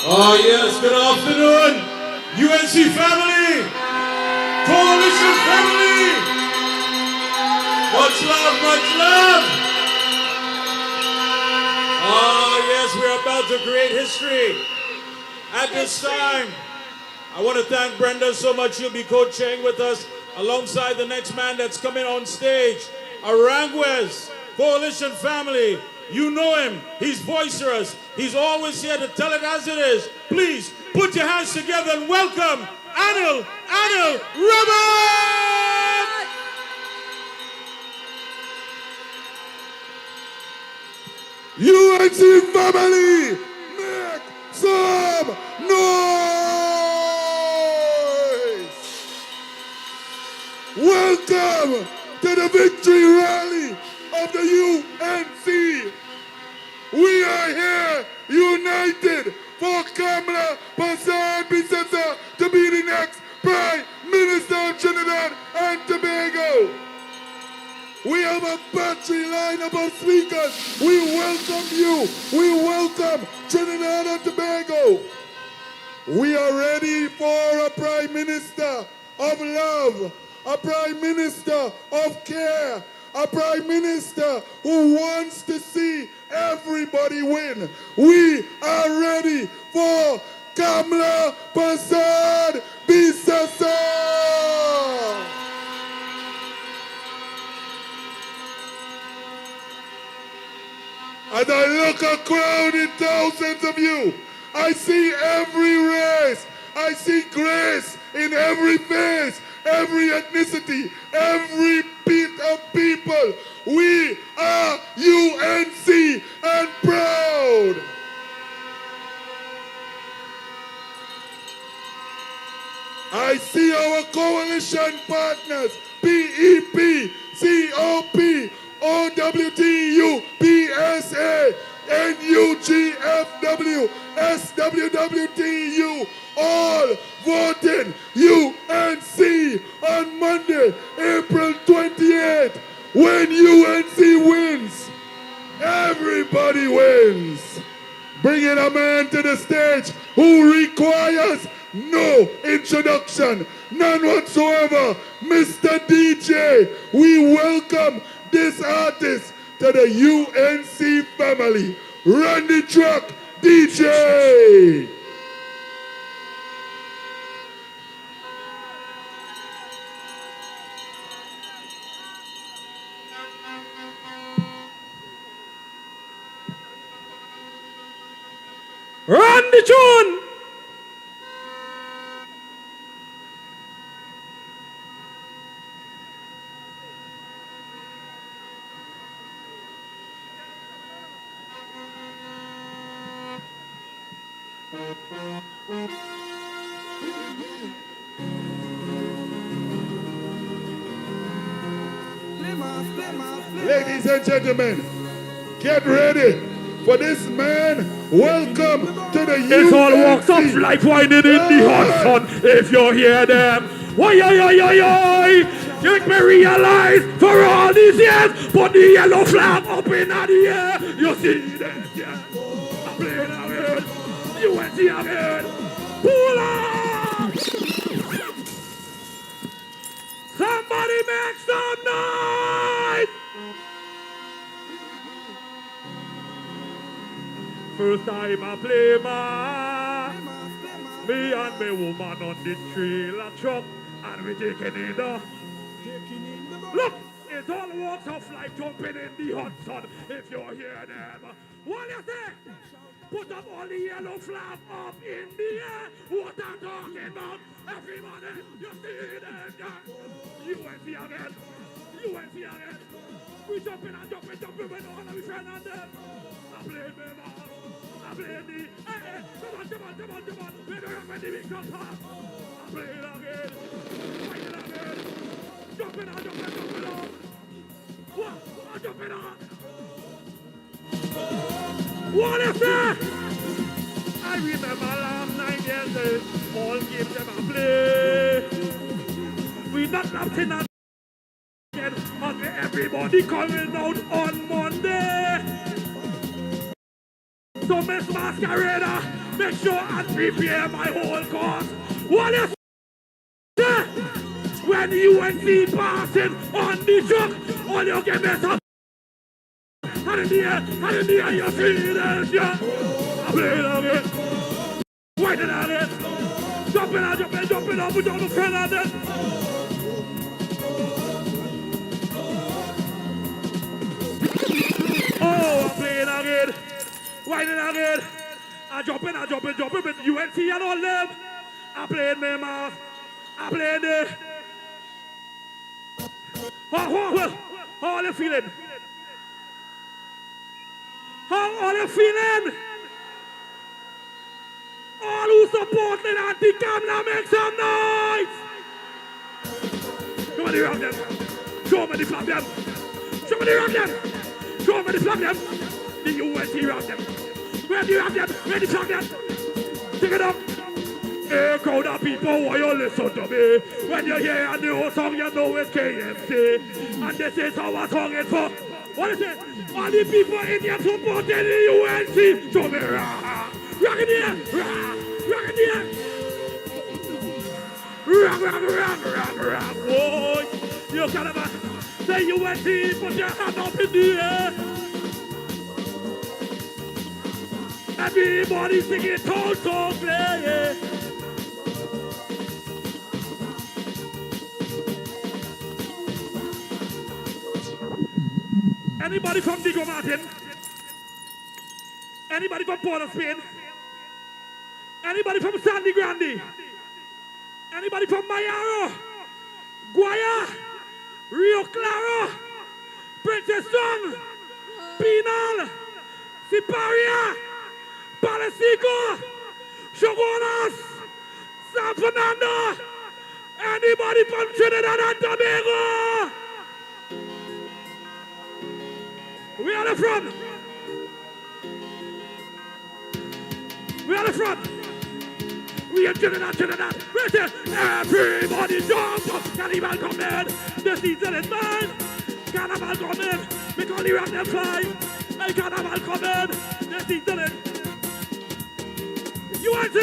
Oh yes, good afternoon, UNC family, Coalition family. Much love, much love. Oh yes, we're about to create history. At this time, I want to thank Brenda so much. She'll be co-chairing with us alongside the next man that's coming on stage, Aranguez, Coalition family. You know him. He's boisterous. He's always here to tell it as it is. Please put your hands together and welcome Anil Robert! UNC family, make some noise! Welcome to the victory rally of the UNC. We are here united for Kamala Persad-Bissessar to be the next Prime Minister of Trinidad and Tobago. We have a battery lineup of speakers. We welcome you. We welcome Trinidad and Tobago. We are ready for a Prime Minister of love, a Prime Minister of care, a Prime Minister who wants to see everybody win. We are ready for Kamala Persad-Bissessar. As I look around in thousands of you, I see every race. I see grace in every face, every ethnicity, every bit of people. We are UNC and proud. I see our coalition partners, PEP, COP, OWTU, PSA, NUGFW, SWWTU, all voted UNC on Monday, April 28th. When UNC wins, everybody wins. Bringing a man to the stage who requires no introduction, none whatsoever. Mr. DJ, we welcome this artist to the UNC family. Run the truck, DJ. Run the tune! Ladies and gentlemen, get ready for this man. Welcome to the It's all walks of UNC. life winding in the hot sun. If you hear them, why, you make me realize for all these years, put the yellow flag up in the air. You see them, yeah. I'm playing again. UNC again. Pull up! Somebody make some noise! First time I play me and me woman on the trailer truck, and we taking in the look, it's all walks of life jumping in the hot sun. If you hear them, what you say? Put up all the yellow flag up in the air. What I'm talking about? Everybody, you see them, yeah. UNC again. UNC again. We jumping and jumping with all of we Fernando. I play me man. I play the hey, come on. We don't have any big pass. I play it again. Fight it again. Jumping on. What? I'm jumping on. What is that? I remember last 9 years old, all games them I play. We not laughing at and everybody coming out on Monday. So Miss Masquerada, make sure I prepare my whole course. What is that? When UNC passing on the truck, all you get messed up. And in the air, you see this, yeah. I play it again. Wait it again. Jumping up with all the Fernandez. Oh, I'm playing again. Wait it again. I jumping with UNC and all them. I played my mouth. I played it. How are you feeling? How are you feeling? All who support the anti-cam now make some noise! Come on, you rock them. Show me the flag them. Show me the rock them. Show me the flag them. The UNC rock them. Where do you have them? Where the flag them? Take it up. Hey, crowd of people, why you listen to me? When you hear a new song, you know it's KMC. And this is how I song it for. What is it? All the people in here supporting the UNC. Show me rock. Rock in the air. Rock in the air. Rock. Boy. You gotta say UNC, put your hand up in the air. Everybody singing tall song, play. Anybody from Diego Martin? Anybody from Port of Spain? Anybody from Sandy Grande? Anybody from Mayaro? Guaya? Rio Claro? Princess Song? Pinal? Siparia? Palestico? Shogunas? San Fernando? Anybody from Trinidad and Tobago? Where are they from? Where are they from? We are Trinidad. Right there. Everybody jump up. Carnival come in. The season is mine. Carnival come in. Make all the rock them fly. Hey, Carnival come in. The season is. UNC.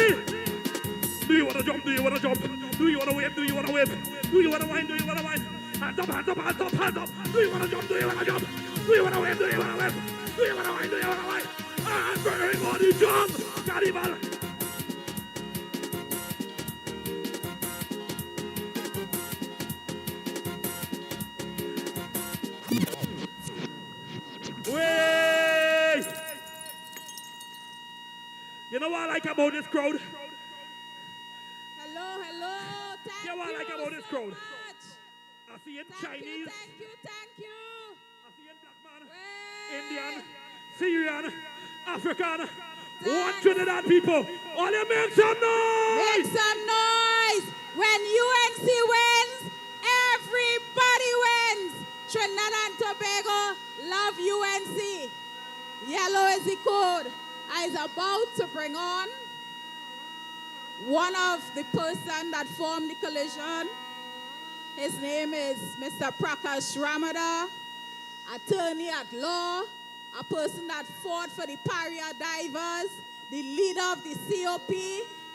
Do you want to jump? Do you want to jump? Do you want to whip? Do you want to whip? Do you want to whine? Do you want to whine? Hands up. Do you want to jump? Do you want to jump? Do you want to whip? Do you want to whip? Do you want to whine? Do you want to whine? And everybody jump! Carnival! Wait! You know what I like about this crowd? Hello, hello. Thank You know what I like you about this so crowd? much. I see in Thank Chinese. you, thank you, thank you. I see in black man, Indian, Syrian, African, one Trinidad people. All you make some noise! Make some noise! When UNC wins, everybody wins. Trinidad and Tobago love UNC. Yellow is the code. I is about to bring on one of the person that formed the collision. His name is Mr. Prakash Ramada, attorney at law, a person that fought for the Paria divers, the leader of the COP.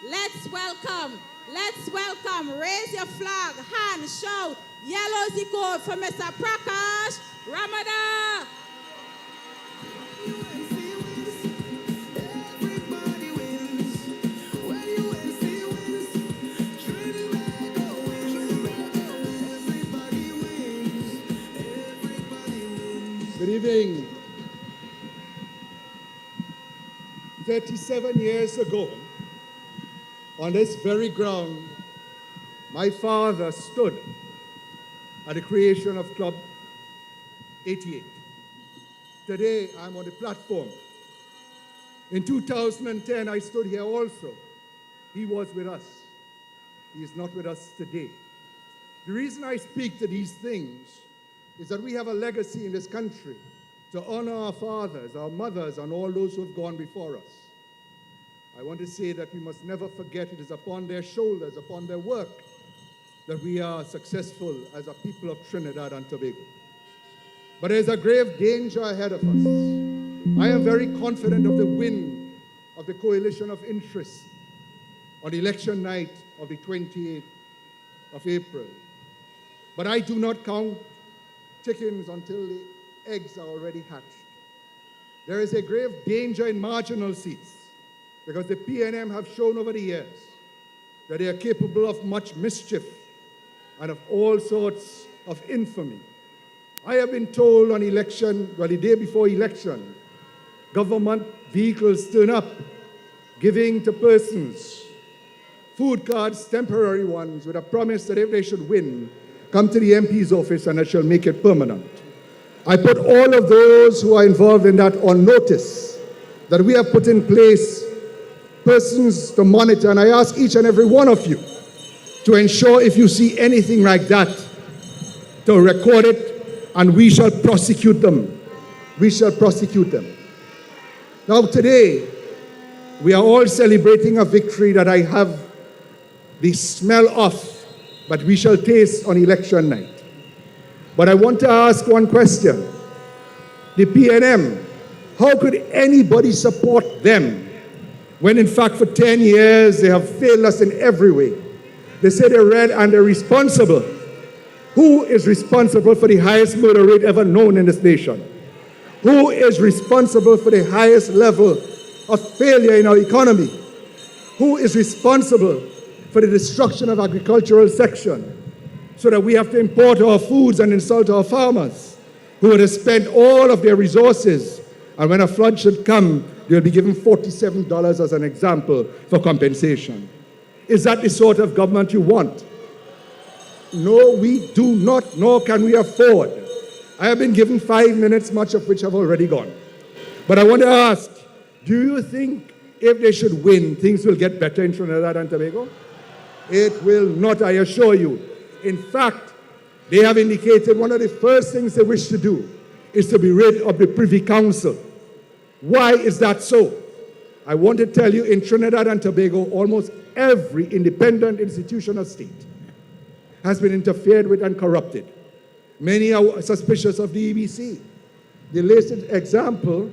Let's welcome, raise your flag, hand, shout, yellow is the code for Mr. Prakash Ramada. Good evening. 37 years ago, on this very ground, my father stood at the creation of Club 88. Today, I'm on the platform. In 2010, I stood here also. He was with us. He is not with us today. The reason I speak to these things is that we have a legacy in this country to honor our fathers, our mothers, and all those who have gone before us. I want to say that we must never forget it is upon their shoulders, upon their work, that we are successful as a people of Trinidad and Tobago. But there's a grave danger ahead of us. I am very confident of the win of the coalition of interest on election night of the 28th of April. But I do not count chickens until the eggs are already hatched. There is a grave danger in marginal seats because the PNM have shown over the years that they are capable of much mischief and of all sorts of infamy. I have been told on election, the day before election, government vehicles turn up giving to persons food cards, temporary ones, with a promise that if they should win, come to the MP's office and I shall make it permanent. I put all of those who are involved in that on notice that we have put in place persons to monitor, and I ask each and every one of you to ensure if you see anything like that, to record it, and we shall prosecute them. We shall prosecute them. Now today, we are all celebrating a victory that I have the smell of, but we shall taste on election night. But I want to ask one question. The PNM, how could anybody support them when in fact for 10 years they have failed us in every way? They say they're red and they're responsible. Who is responsible for the highest murder rate ever known in this nation? Who is responsible for the highest level of failure in our economy? Who is responsible for the destruction of agricultural section so that we have to import our foods and insult our farmers who would have spent all of their resources, and when a flood should come, they'll be given $47 as an example for compensation. Is that the sort of government you want? No, we do not, nor can we afford. I have been given 5 minutes, much of which have already gone. But I want to ask, do you think if they should win, things will get better in Trinidad and Tobago? It will not, I assure you. In fact, they have indicated one of the first things they wish to do is to be rid of the Privy Council. Why is that so? I want to tell you, in Trinidad and Tobago, almost every independent institution of state has been interfered with and corrupted. Many are suspicious of the EBC. The latest example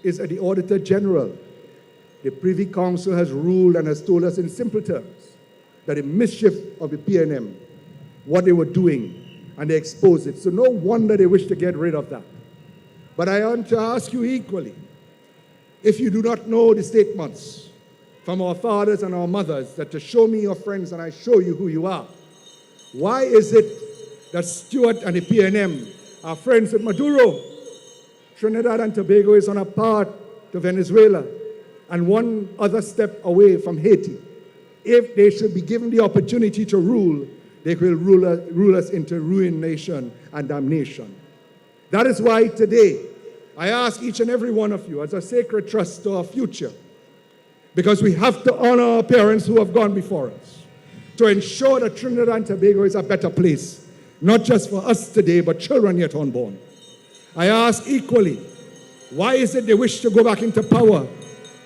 is at the Auditor General. The Privy Council has ruled and has told us in simple terms that the mischief of the PNM, what they were doing, and they exposed it. So no wonder they wish to get rid of that. But I want to ask you equally, if you do not know the statements from our fathers and our mothers that to show me your friends and I show you who you are, why is it that Stuart and the PNM are friends with Maduro? Trinidad and Tobago is on a path to Venezuela. and one other step away from Haiti. If they should be given the opportunity to rule, they will rule us into ruination and damnation. That is why today, I ask each and every one of you as a sacred trust to our future, because we have to honor our parents who have gone before us, to ensure that Trinidad and Tobago is a better place, not just for us today, but children yet unborn. I ask equally, why is it they wish to go back into power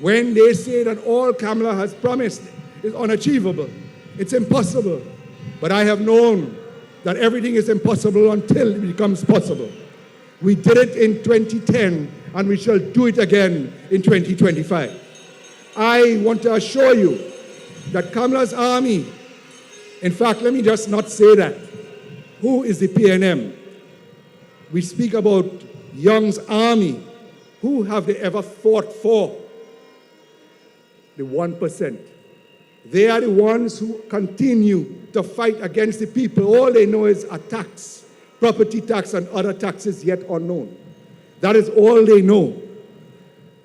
when they say that all Kamala has promised is unachievable? It's impossible. But I have known that everything is impossible until it becomes possible. We did it in 2010, and we shall do it again in 2025. I want to assure you that Kamala's army, in fact, let me just not say that. Who is the PNM? We speak about Young's army. Who have they ever fought for? The 1%. They are the ones who continue to fight against the people. All they know is a tax, property tax and other taxes yet unknown. That is all they know.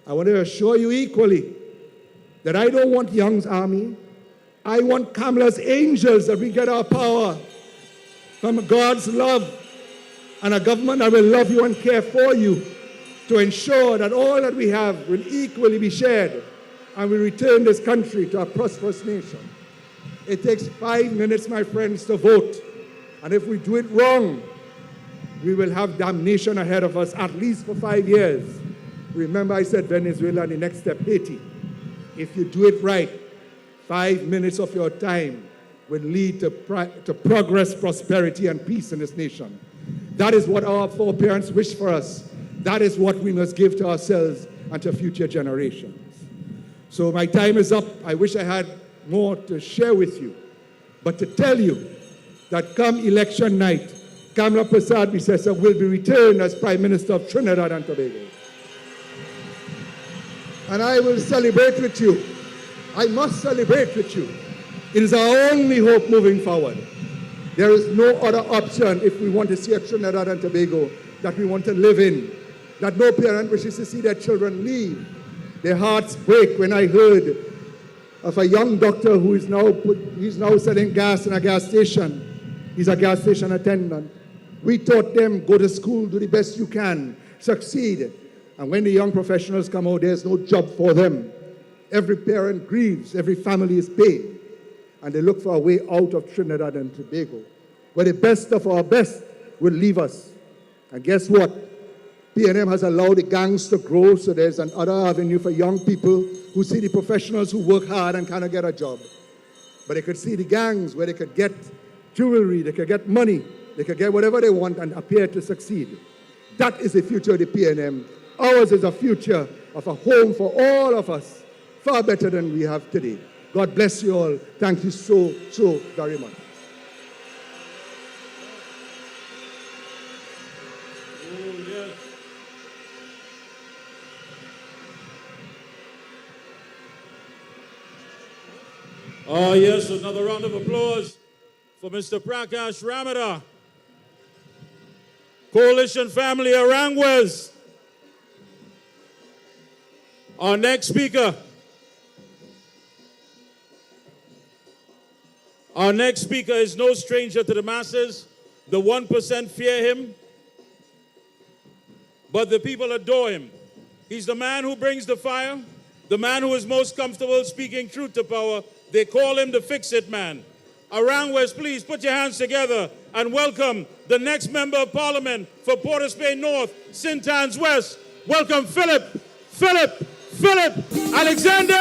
I want to assure you equally that I don't want Young's army. I want Kamala's angels, that we get our power from God's love and a government that will love you and care for you, to ensure that all that we have will equally be shared and we return this country to a prosperous nation. It takes 5 minutes, my friends, to vote. And if we do it wrong, we will have damnation ahead of us, at least for 5 years. Remember, I said Venezuela, and the next step, Haiti. If you do it right, 5 minutes of your time will lead to progress, prosperity, and peace in this nation. That is what our foreparents wish for us. That is what we must give to ourselves and to future generations. So my time is up. I wish I had more to share with you, but to tell you that come election night, Kamala Persad-Bissessar will be returned as Prime Minister of Trinidad and Tobago. And I will celebrate with you. I must celebrate with you. It is our only hope moving forward. There is no other option if we want to see a Trinidad and Tobago that we want to live in, that no parent wishes to see their children leave. Their hearts break when I heard of a young doctor who is now selling gas in a gas station. He's a gas station attendant. We taught them, go to school, do the best you can, succeed. And when the young professionals come out, there's no job for them. Every parent grieves, every family is paid, and they look for a way out of Trinidad and Tobago, where the best of our best will leave us. And guess what? PNM has allowed the gangs to grow, so there's another avenue for young people who see the professionals who work hard and cannot get a job. But they could see the gangs where they could get jewelry, they could get money, they could get whatever they want and appear to succeed. That is the future of the PNM. Ours is a future of a home for all of us, far better than we have today. God bless you all. Thank you so, so very much. Oh, yes, another round of applause for Mr. Prakash Ramada. Coalition family Aranguez. Our next speaker. Our next speaker is no stranger to the masses. The 1% fear him, but the people adore him. He's the man who brings the fire, the man who is most comfortable speaking truth to power. They call him the fix-it man. Aranguez, please put your hands together and welcome the next member of parliament for Port of Spain North, Sintans West. Welcome Philip Alexander!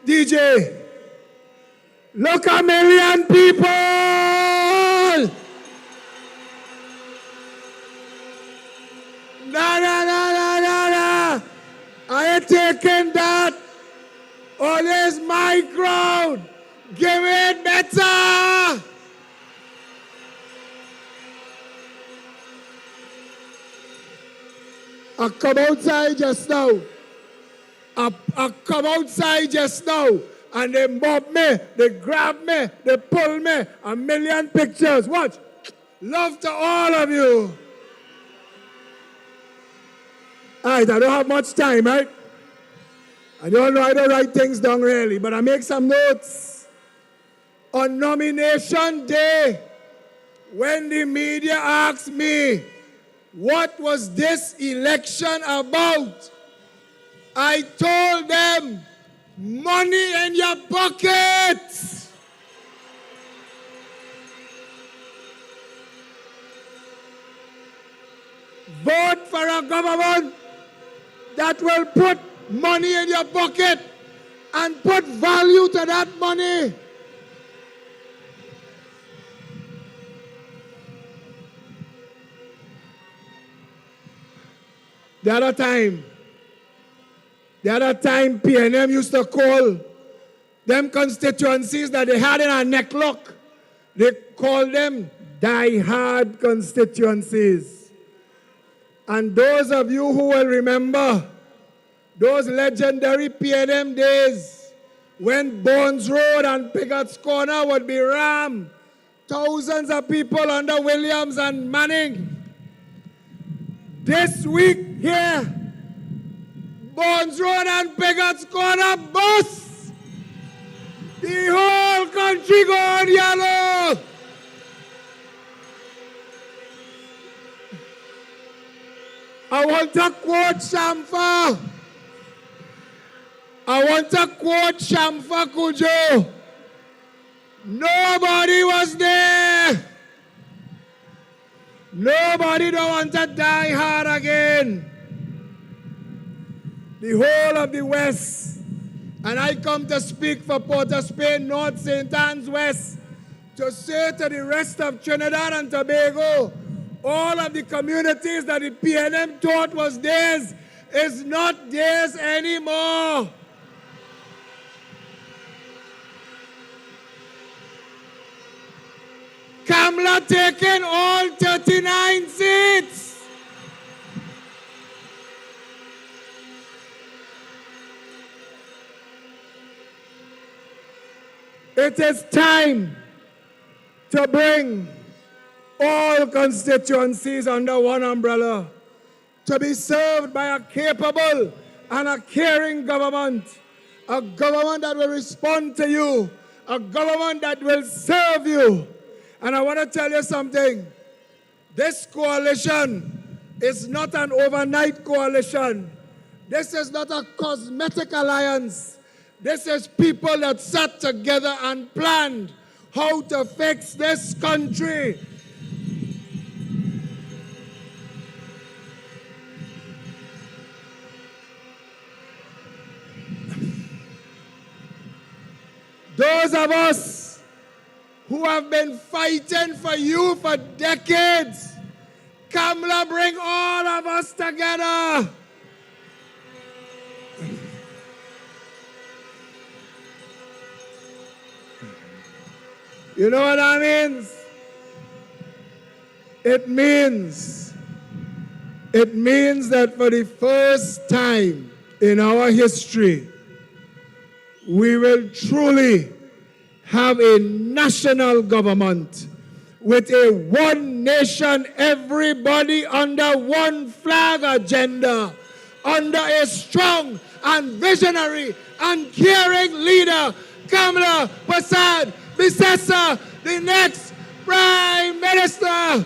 DJ, look a million people. taking that? Or is my crowd? Give it better! I come outside just now. I come outside just now. And they mob me, they grab me, they pull me. A million pictures. Watch. Love to all of you. All right, I don't have much time, right? I don't write things down really, but I make some notes. On nomination day, when the media asked me, what was this election about? I told them, money in your pockets. Vote for a government that will put money in your pocket and put value to that money. The other time PNM used to call them constituencies that they had in a necklock, they called them die-hard constituencies. And those of you who will remember those legendary PNM days when Bones Road and Pigot's Corner would be rammed, thousands of people under Williams and Manning. This week here, Bones Road and Pigot's Corner bus. The whole country gone yellow. I want to quote Shamfa. I want to quote Shamfa Kujo. Nobody was there. Nobody don't want to die hard again. The whole of the West, and I come to speak for Port of Spain, North St. Anne's West, to say to the rest of Trinidad and Tobago, all of the communities that the PNM thought was theirs is not theirs anymore. Kamla taking all 39 seats. It is time to bring all constituencies under one umbrella, to be served by a capable and a caring government, a government that will respond to you, a government that will serve you. And I want to tell you something. This coalition is not an overnight coalition. This is not a cosmetic alliance. This is people that sat together and planned how to fix this country. Those of us who have been fighting for you for decades, Kamla, bring all of us together. You know what that means? It means that for the first time in our history, we will truly have a national government with a one nation, everybody under one flag agenda, under a strong and visionary and caring leader, Kamla Prasad Bisesa, the next Prime Minister.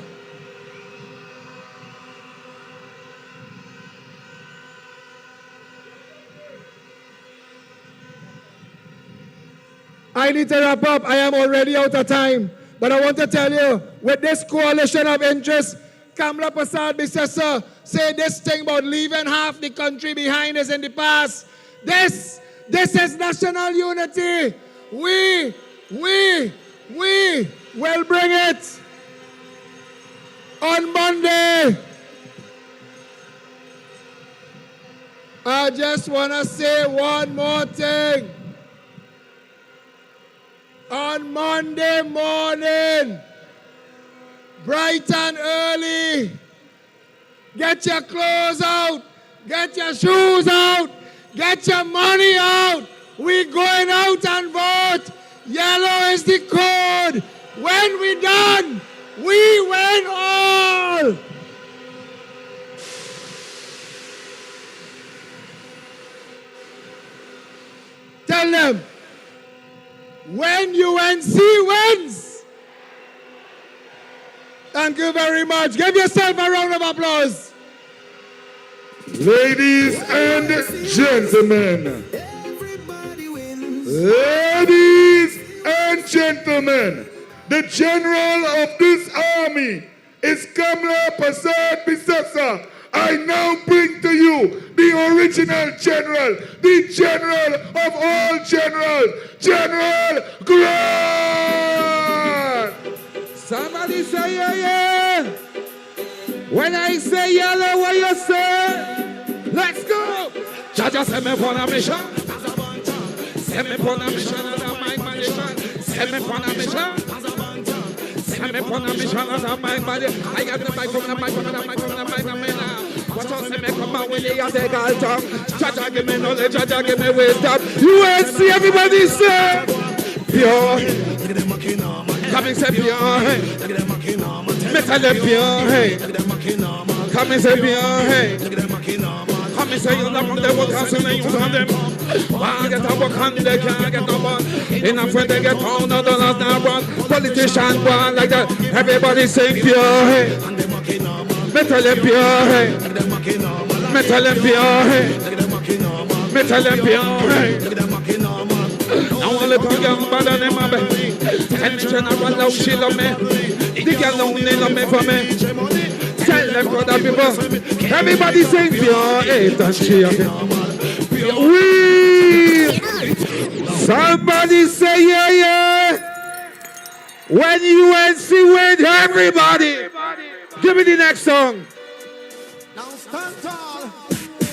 I need to wrap up. I am already out of time. But I want to tell you, with this coalition of interests, Kamla Prasad Bisesa say this thing about leaving half the country behind us in the past. This is national unity. We will bring it on Monday. I just want to say one more thing. On Monday morning, bright and early, get your clothes out, get your shoes out, get your money out. We're going out and vote. Yellow is the code. When we done, we win all. Tell them, when UNC wins. Thank you very much. Give yourself a round of applause. Ladies and gentlemen. Ladies and gentlemen, the general of this army is Kamla Prasad Bisasa. I now bring to you the original general, the general of all generals, General Grant. Somebody say yeah. When I say yellow, what you say? Let's go. Jaja send me for a mission. Send me for a mission under my condition. Send me for a mission. Send me for a mission under my body. I got the mic from the mic from the mic from the mic from the mic. Watch out, say me come out with the take all tongue. Jaja give me knowledge, Jaja give me wisdom. UNC, everybody say pure. Come and say pure. Me tell them pure. Come and say pure. Come and say you love them, what can say you love them. Why get a book and they can't get no one. Enough when they get pound of dollars now run. Politicians one like that. Everybody say pure. Me tell them pure. Me tell them pure. Me tell them pure. I want to talk about them, my baby. And general love, she love me. The girl only love me for me. Tell them to other people. Everybody sing pure hate and cheer. We. Somebody say yeah, yeah. When UNC win, everybody. Give me the next song. Now stand tall.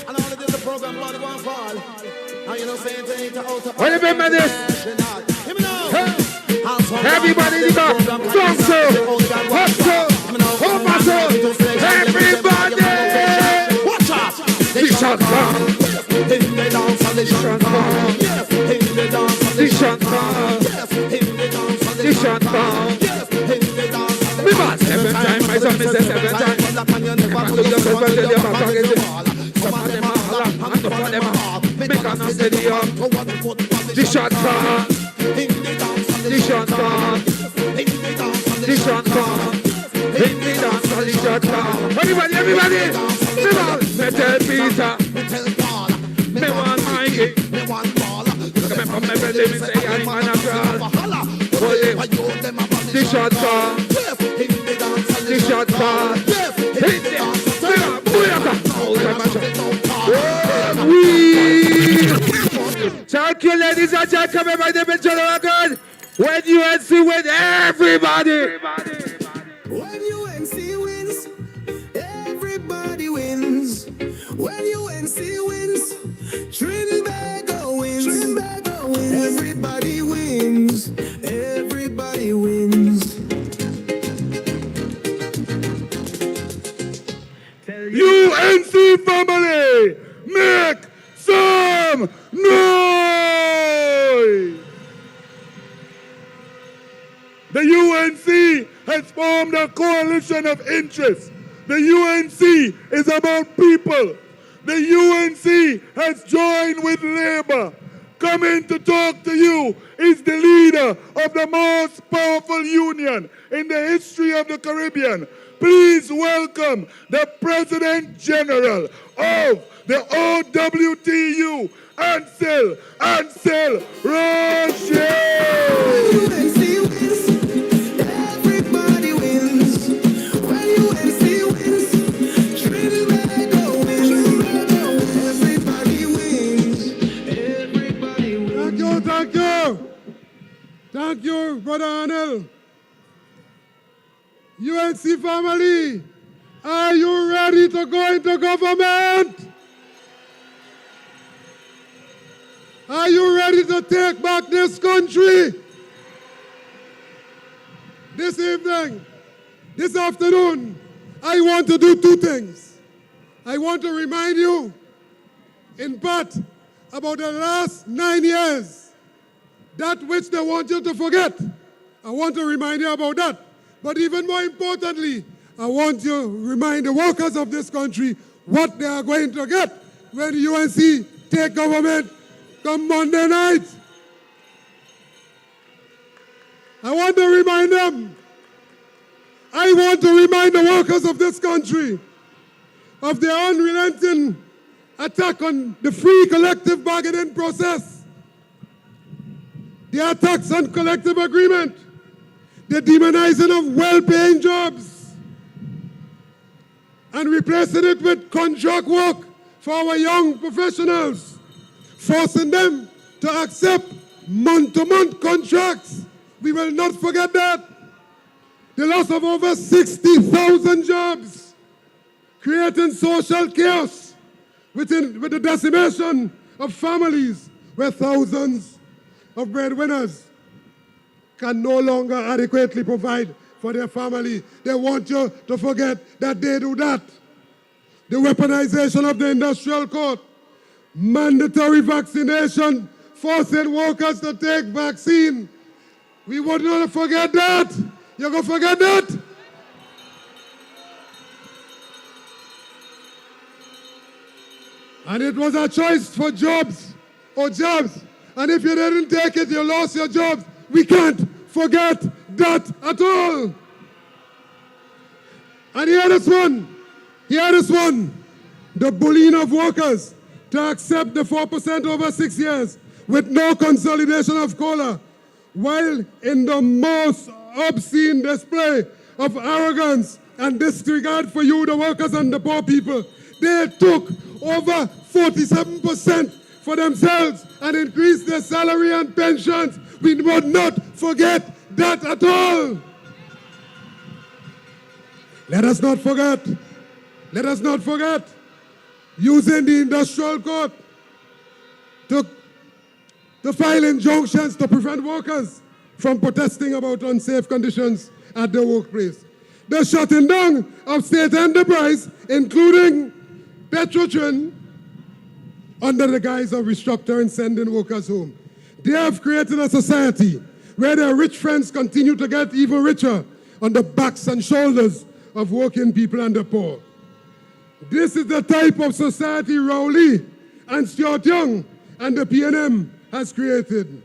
And all of this program body going fall. Now you know saying to eat out of. Remember this. Everybody in the back. Dance so. Hop so. Hop so. Everybody. Watch out. The shot bomb. In the dance, the shot bomb. Yes. In the dance, the shot bomb. Yes. In the dance, the shot bomb. Yes. In the dance. Me boss 7 times. My son me say 7 times. Never look yourself until your back against it. Some of them are holla, and some of them are hard. Make a steady up. The shot bomb. The shot bomb. The shot bomb. In the dance, the shot bomb. Everybody, everybody. Me want me tell Peter. Me want Mikey. Me want Paul. Look at me from my belly. Me say I'm on a crawl. The shot bomb. The shot bomb. Hit it. Thank you, ladies and gentlemen. My name is General Grant. When UNC win, everybody. When UNC wins, everybody wins. When UNC wins, Trinbago wins. Trinbago wins. Everybody wins. Everybody wins. UNC family, make some noise! The UNC has formed a coalition of interests. The UNC is about people. The UNC has joined with Labour. Coming to talk to you is the leader of the most powerful union in the history of the Caribbean. Please welcome the President General of the OWTU, Ansel Roche. UNC wins, everybody wins. When UNC wins, Trinbago wins. Everybody wins. Everybody wins. Thank you. Thank you, Brother Arnold. UNC family, are you ready to go into government? Are you ready to take back this country? This evening, this afternoon, I want to do two things. I want to remind you, in part, about the last 9 years, that which they want you to forget. I want to remind you about that. But even more importantly, I want to remind the workers of this country what they are going to get when UNC take government come Monday night. I want to remind them. I want to remind the workers of this country of their unrelenting attack on the free collective bargaining process, the attacks on collective agreement, the demonizing of well-paying jobs, and replacing it with contract work for our young professionals, forcing them to accept month-to-month contracts. We will not forget that. The loss of over 60,000 jobs, creating social chaos with the decimation of families where thousands of breadwinners can no longer adequately provide for their family. They want you to forget that they do that. The weaponization of the industrial court, mandatory vaccination, forcing workers to take vaccine. We want you to forget that. You're going to forget that? And it was a choice for jobs or jobs. And if you didn't take it, you lost your jobs. We can't forget that at all. And hear this one. Hear this one. The bullying of workers to accept the 4% over 6 years with no consolidation of COLA, while in the most obscene display of arrogance and disregard for you, the workers and the poor people, they took over 47% for themselves and increased their salary and pensions. We will not forget that at all. Let us not forget. Let us not forget using the industrial court to file injunctions to prevent workers from protesting about unsafe conditions at the workplace. The shutting down of state enterprise, including Petrotrin, under the guise of restructuring, sending workers home. They have created a society where their rich friends continue to get even richer on the backs and shoulders of working people and the poor. This is the type of society Rowley and Stuart Young and the PNM has created.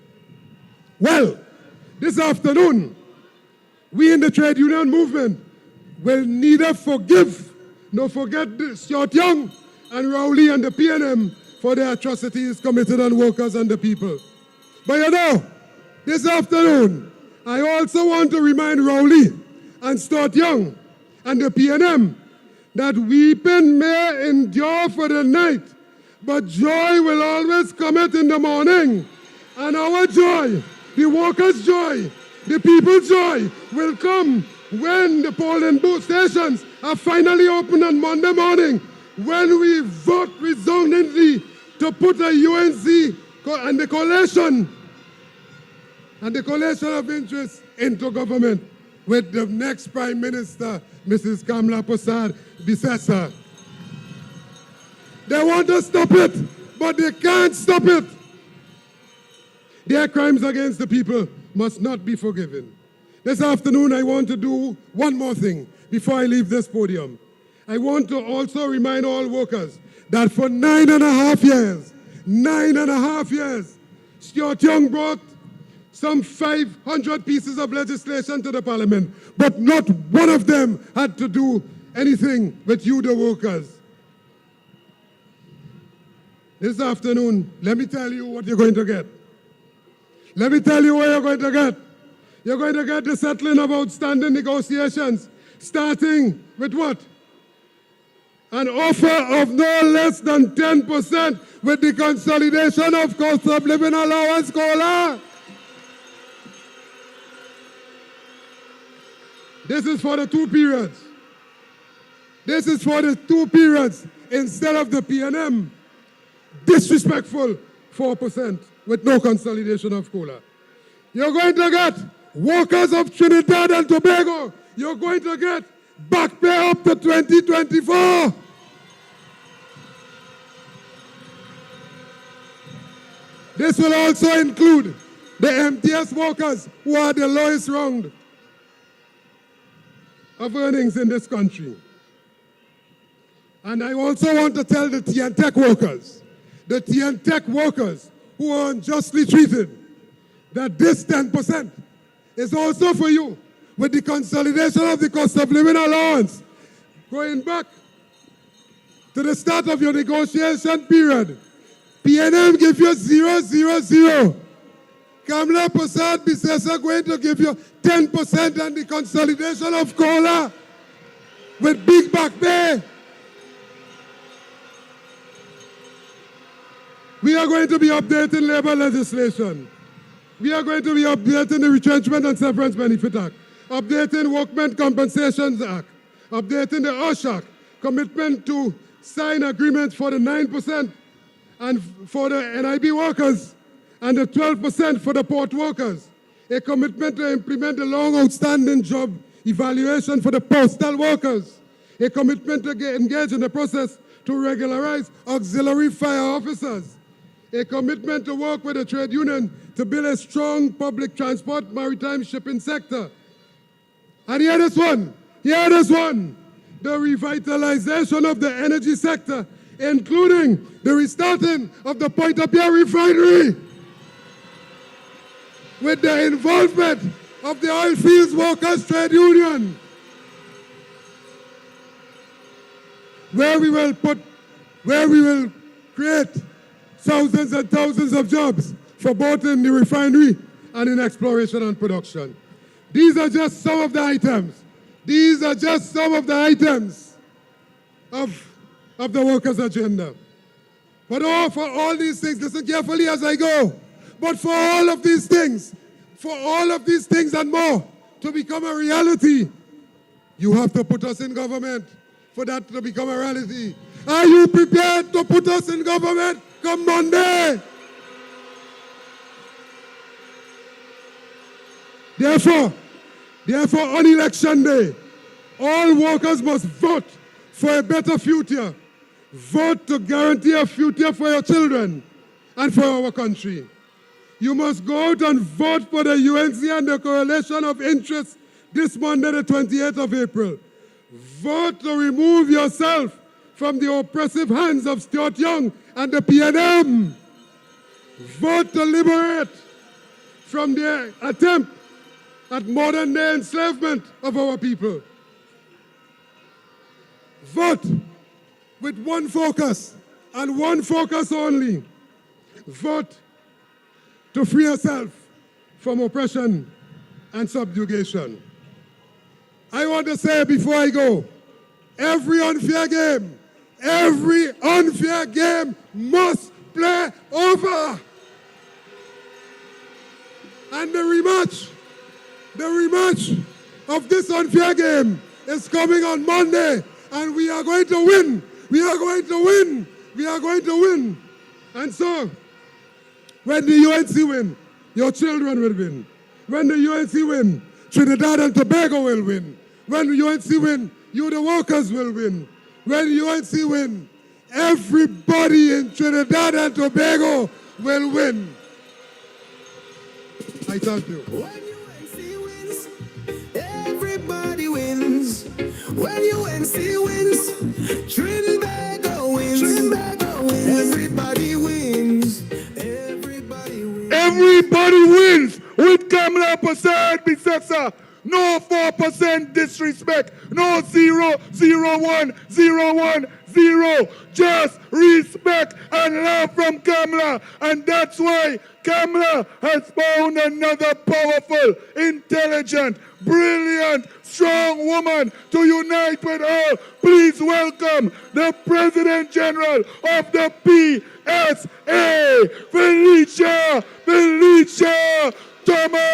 Well, this afternoon, we in the trade union movement will neither forgive nor forget Stuart Young and Rowley and the PNM for their atrocities committed on workers and the people. But you know, this afternoon, I also want to remind Rowley and Stuart Young and the PNM that weeping may endure for the night, but joy will always cometh in the morning. And our joy, the workers' joy, the people's joy will come when the polling booth stations are finally open on Monday morning, when we vote resoundingly to put a UNC and the coalition of interest into government with the next Prime Minister, Mrs. Kamla Prasad Bisesa. They want to stop it, but they can't stop it. Their crimes against the people must not be forgiven. This afternoon, I want to do one more thing before I leave this podium. I want to also remind all workers that for 9.5 years, Stuart Young brought some 500 pieces of legislation to the parliament, but not one of them had to do anything with you, the workers. This afternoon, let me tell you what you're going to get. Let me tell you what you're going to get. You're going to get the settling of outstanding negotiations, starting with what? An offer of no less than 10% with the consolidation of cost of living allowance COLA. This is for the 2 periods. This is for the 2 periods instead of the PNM disrespectful 4%. with no consolidation of cola. You're going to get workers of Trinidad and Tobago. You're going to get back pay up to 2024. This will also include the MTS workers who are the lowest round of earnings in this country. And I also want to tell the TN Tech workers who are unjustly treated, that this 10% is also for you with the consolidation of the cost of living allowance. Going back to the start of your negotiation period, PNM give you 0.00. Kamla Prasad Bisesa going to give you 10% and the consolidation of cola with big back pay. We are going to be updating labor legislation. We are going to be updating the Retrenchment and Severance Benefit Act, updating Workmen Compensations Act, updating the OSH Act, commitment to sign agreements for the 9% and for the NIB workers and the 12% for the port workers, a commitment to implement the long outstanding job evaluation for the postal workers, a commitment to engage in the process to regularize auxiliary fire officers, a commitment to work with the trade union to build a strong public transport maritime shipping sector. And hear this one, the revitalization of the energy sector, including the restarting of the Point-a-Pierre refinery with the involvement of the oil fields workers trade union, where we will create thousands and thousands of jobs for both in the refinery and in exploration and production. These are just some of the items. These are just some of the items of the workers' agenda. But for all these things, listen carefully as I go, but for all of these things and more to become a reality, you have to put us in government for that to become a reality. Are you prepared to put us in government come Monday? Therefore, on election day, all workers must vote for a better future. Vote to guarantee a future for your children and for our country. You must go out and vote for the UNC and the Coalition of Interest this Monday, the 28th of April. Vote to remove yourself from the oppressive hands of Stuart Young and the PNM. Vote to liberate from their attempt at modern-day enslavement of our people. Vote with one focus and one focus only. Vote to free yourself from oppression and subjugation. I want to say before I go, every unfair game must play over. And the rematch of this unfair game is coming on Monday, and we are going to win. We are going to win. We are going to win. And so, when the UNC win, your children will win. When the UNC win, Trinidad and Tobago will win. When the UNC win, you the workers will win. When UNC win, everybody in Trinidad and Tobago will win. I thank you. When UNC wins, everybody wins. When UNC wins, Trinidad wins. Everybody wins. Everybody wins. Everybody wins with Kamala Prasad Bisesa. No 4% disrespect. No 0, just respect and love from Kamala. And that's why Kamala has found another powerful, intelligent, brilliant, strong woman to unite with her. Please welcome the President General of the PSA, Felicia Thomas.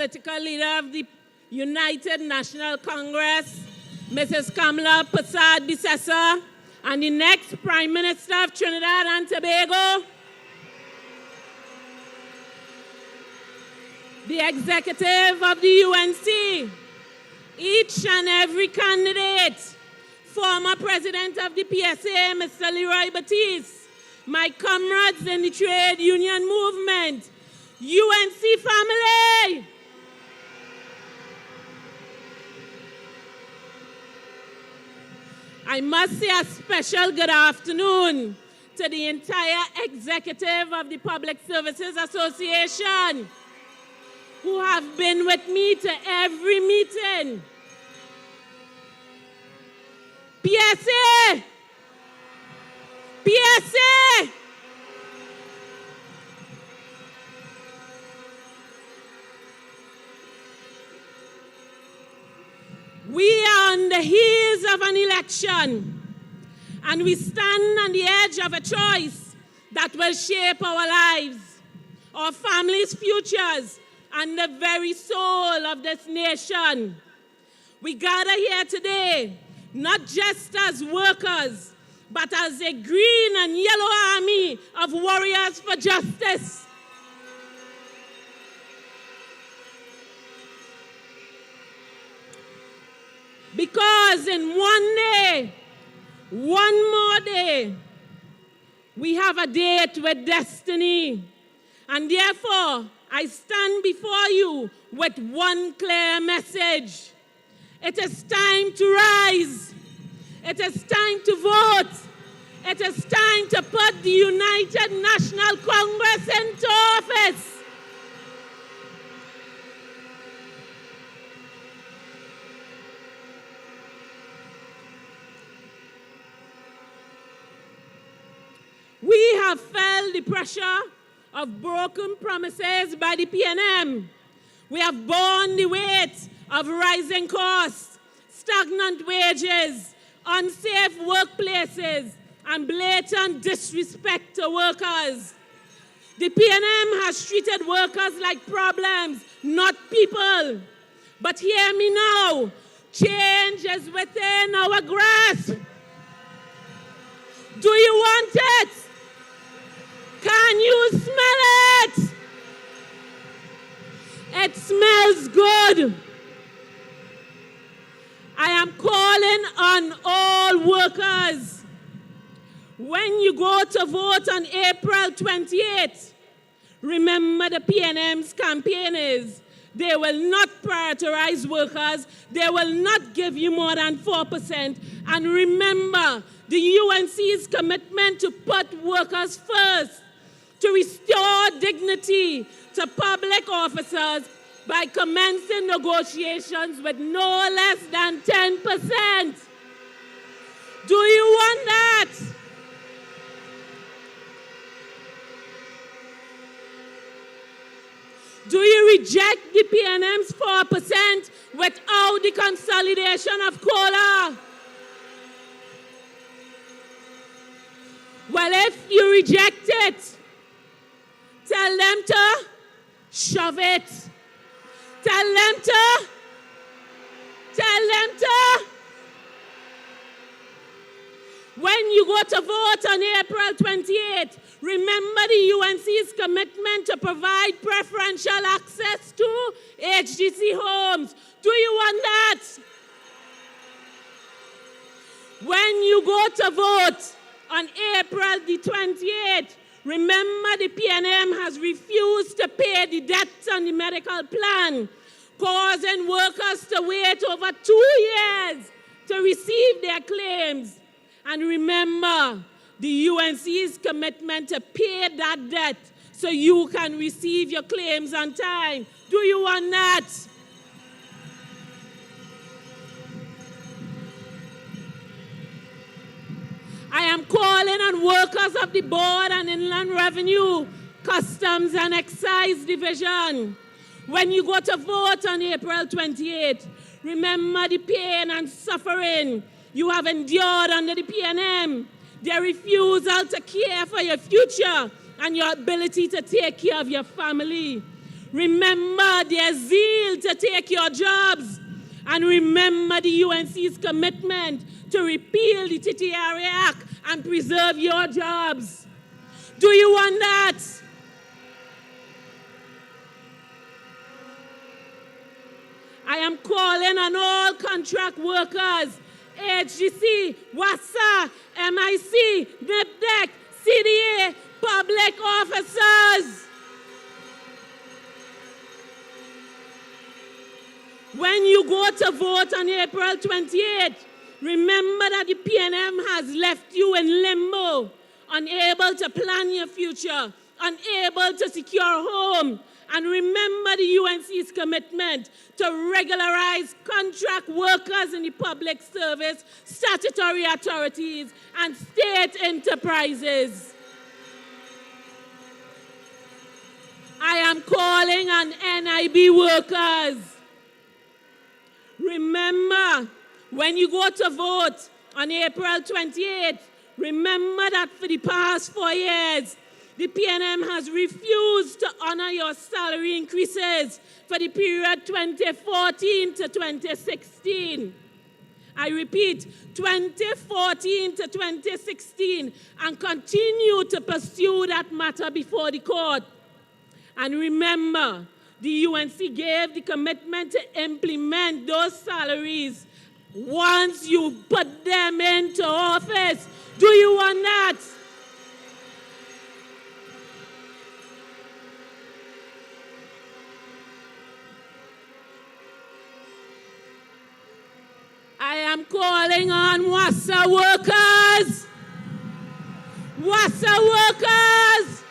political leader of the United National Congress, Mrs. Kamala Persad-Bissessar, and the next Prime Minister of Trinidad and Tobago, the executive of the UNC, each and every candidate, former president of the PSA, Mr. Leroy Batiste, my comrades in the trade union movement, UNC family. I must say a special good afternoon to the entire executive of the Public Services Association, who have been with me to every meeting. PSA! PSA! We are on the heels of an election, and we stand on the edge of a choice that will shape our lives, our families' futures, and the very soul of this nation. We gather here today, not just as workers, but as a green and yellow army of warriors for justice. Because in one day, one more day, we have a date with destiny. And therefore, I stand before you with one clear message. It is time to rise. It is time to vote. It is time to put the United National Congress into office. We have felt the pressure of broken promises by the PNM. We have borne the weight of rising costs, stagnant wages, unsafe workplaces, and blatant disrespect to workers. The PNM has treated workers like problems, not people. But hear me now, change is within our grasp. Do you want it? Can you smell it? It smells good. I am calling on all workers. When you go to vote on April 28th, remember the PNM's campaign is, they will not prioritize workers, they will not give you more than 4%, and remember the UNC's commitment to put workers first, to restore dignity to public officers by commencing negotiations with no less than 10%. Do you want that? Do you reject the PNM's 4% without the consolidation of COLA? Well, if you reject it, tell them to shove it. Tell them to. When you go to vote on April 28th, remember the UNC's commitment to provide preferential access to HGC homes. Do you want that? When you go to vote on April the 28th, remember the PNM has refused to pay the debts on the medical plan, causing workers to wait over 2 years to receive their claims. And remember the UNC's commitment to pay that debt so you can receive your claims on time. Do you want that? I am calling on workers of the Board and Inland Revenue, Customs and Excise Division. When you go to vote on April 28th, remember the pain and suffering you have endured under the PNM, their refusal to care for your future and your ability to take care of your family. Remember their zeal to take your jobs. And remember the UNC's commitment to repeal the TTRA Act and preserve your jobs. Do you want that? I am calling on all contract workers, HGC, WASA, MIC, NIPDEC, CDA, public officers. When you go to vote on April 28th, remember that the PNM has left you in limbo, unable to plan your future, unable to secure a home. And remember the UNC's commitment to regularize contract workers in the public service, statutory authorities, and state enterprises. I am calling on NIB workers. Remember, when you go to vote on April 28th, remember that for the past 4 years, the PNM has refused to honor your salary increases for the period 2014 to 2016. I repeat, 2014 to 2016, and continue to pursue that matter before the court. And remember, the UNC gave the commitment to implement those salaries once you put them into office. Do you want that? I am calling on WASA workers. WASA workers.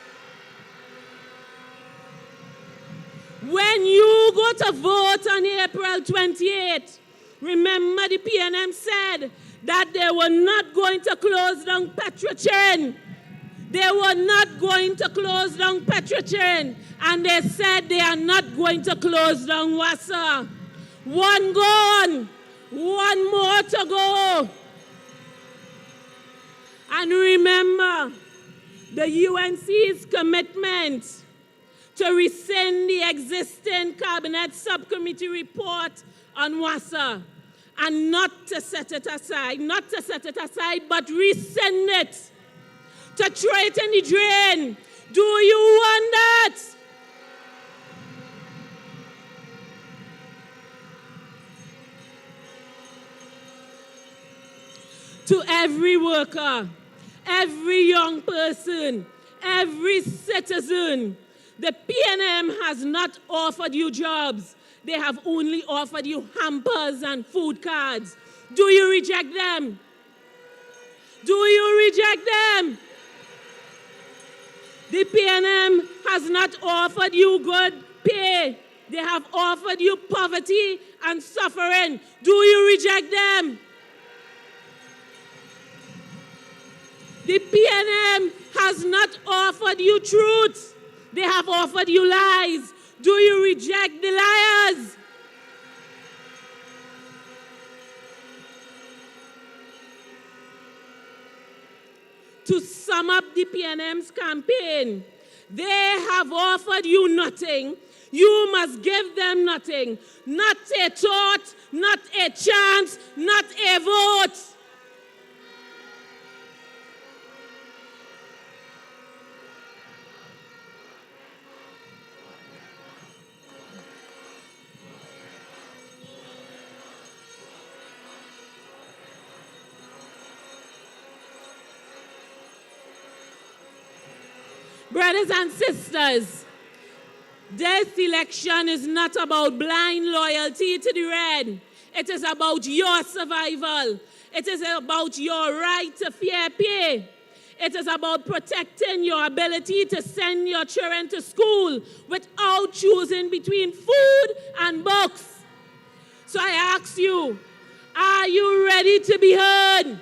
When you go to vote on April 28th, remember the PNM said that they were not going to close down Petrochin. They were not going to close down Petrochin. And they said they are not going to close down WASA. One gone. One more to go. And remember the UNC's commitment to rescind the existing cabinet subcommittee report on WASA and not to set it aside, but rescind it, to throw it in the drain. Do you want that? To every worker, every young person, every citizen, the PNM has not offered you jobs. They have only offered you hampers and food cards. Do you reject them? Do you reject them? The PNM has not offered you good pay. They have offered you poverty and suffering. Do you reject them? The PNM has not offered you truth. They have offered you lies. Do you reject the liars? To sum up the PNM's campaign, they have offered you nothing. You must give them nothing. Not a thought, not a chance, not a vote. Brothers and sisters, this election is not about blind loyalty to the red. It is about your survival. It is about your right to fair pay. It is about protecting your ability to send your children to school without choosing between food and books. So I ask you, are you ready to be heard?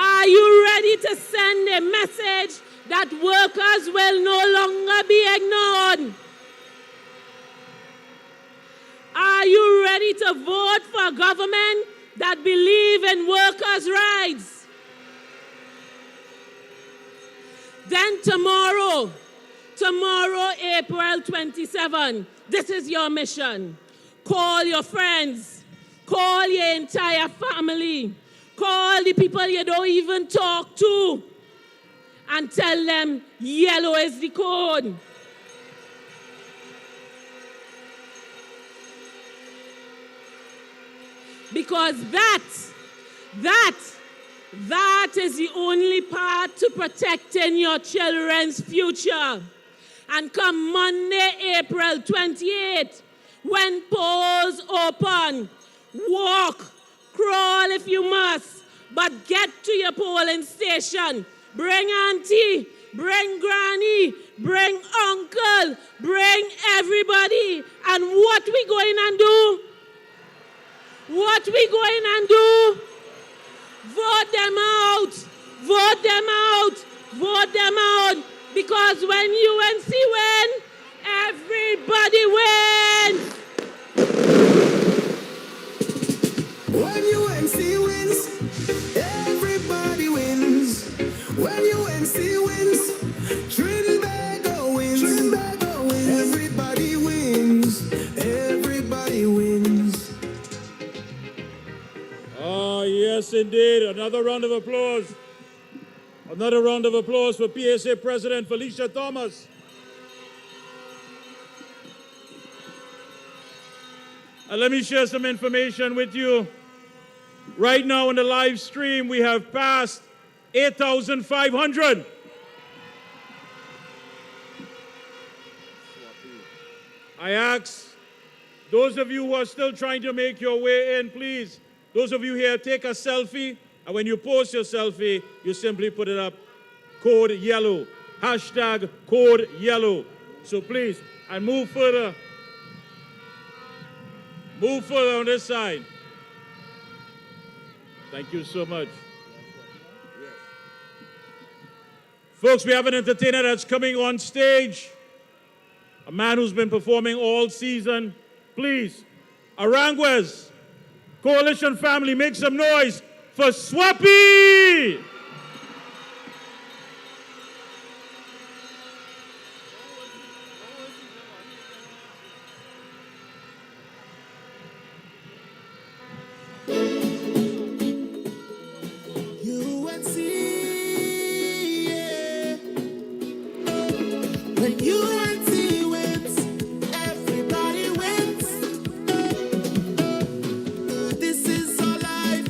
Are you ready to send a message that workers will no longer be ignored? Are you ready to vote for a government that believes in workers' rights? Then tomorrow, Tomorrow, April 27, this is your mission. Call your friends. Call your entire family. Call the people you don't even talk to. And tell them yellow is the code. Because that is the only path to protecting your children's future. And come Monday, April 28th, when polls open, walk, crawl if you must, but get to your polling station. Bring auntie, bring granny, bring uncle, bring everybody. And what we going and do? What we going and do? Vote them out. Vote them out. Vote them out. Because when UNC win, everybody wins. When UNC wins, everybody wins. When UNC wins, Trinbago wins. Trinbago wins. Everybody wins. Everybody wins. Ah, yes, indeed. Another round of applause. Another round of applause for PSA President Felicia Thomas. And let me share some information with you. Right now on the live stream, we have passed 8,500. I ask those of you who are still trying to make your way in, please, those of you here, take a selfie. And when you post your selfie, you simply put it up, code yellow, hashtag code yellow. So please, and move further. Move further on this side. Thank you so much. Folks, we have an entertainer that's coming on stage. A man who's been performing all season. Please, Aranguez, Coalition family, make some noise for Swappy! UNC, yeah. When UNC wins, everybody wins. This is our life,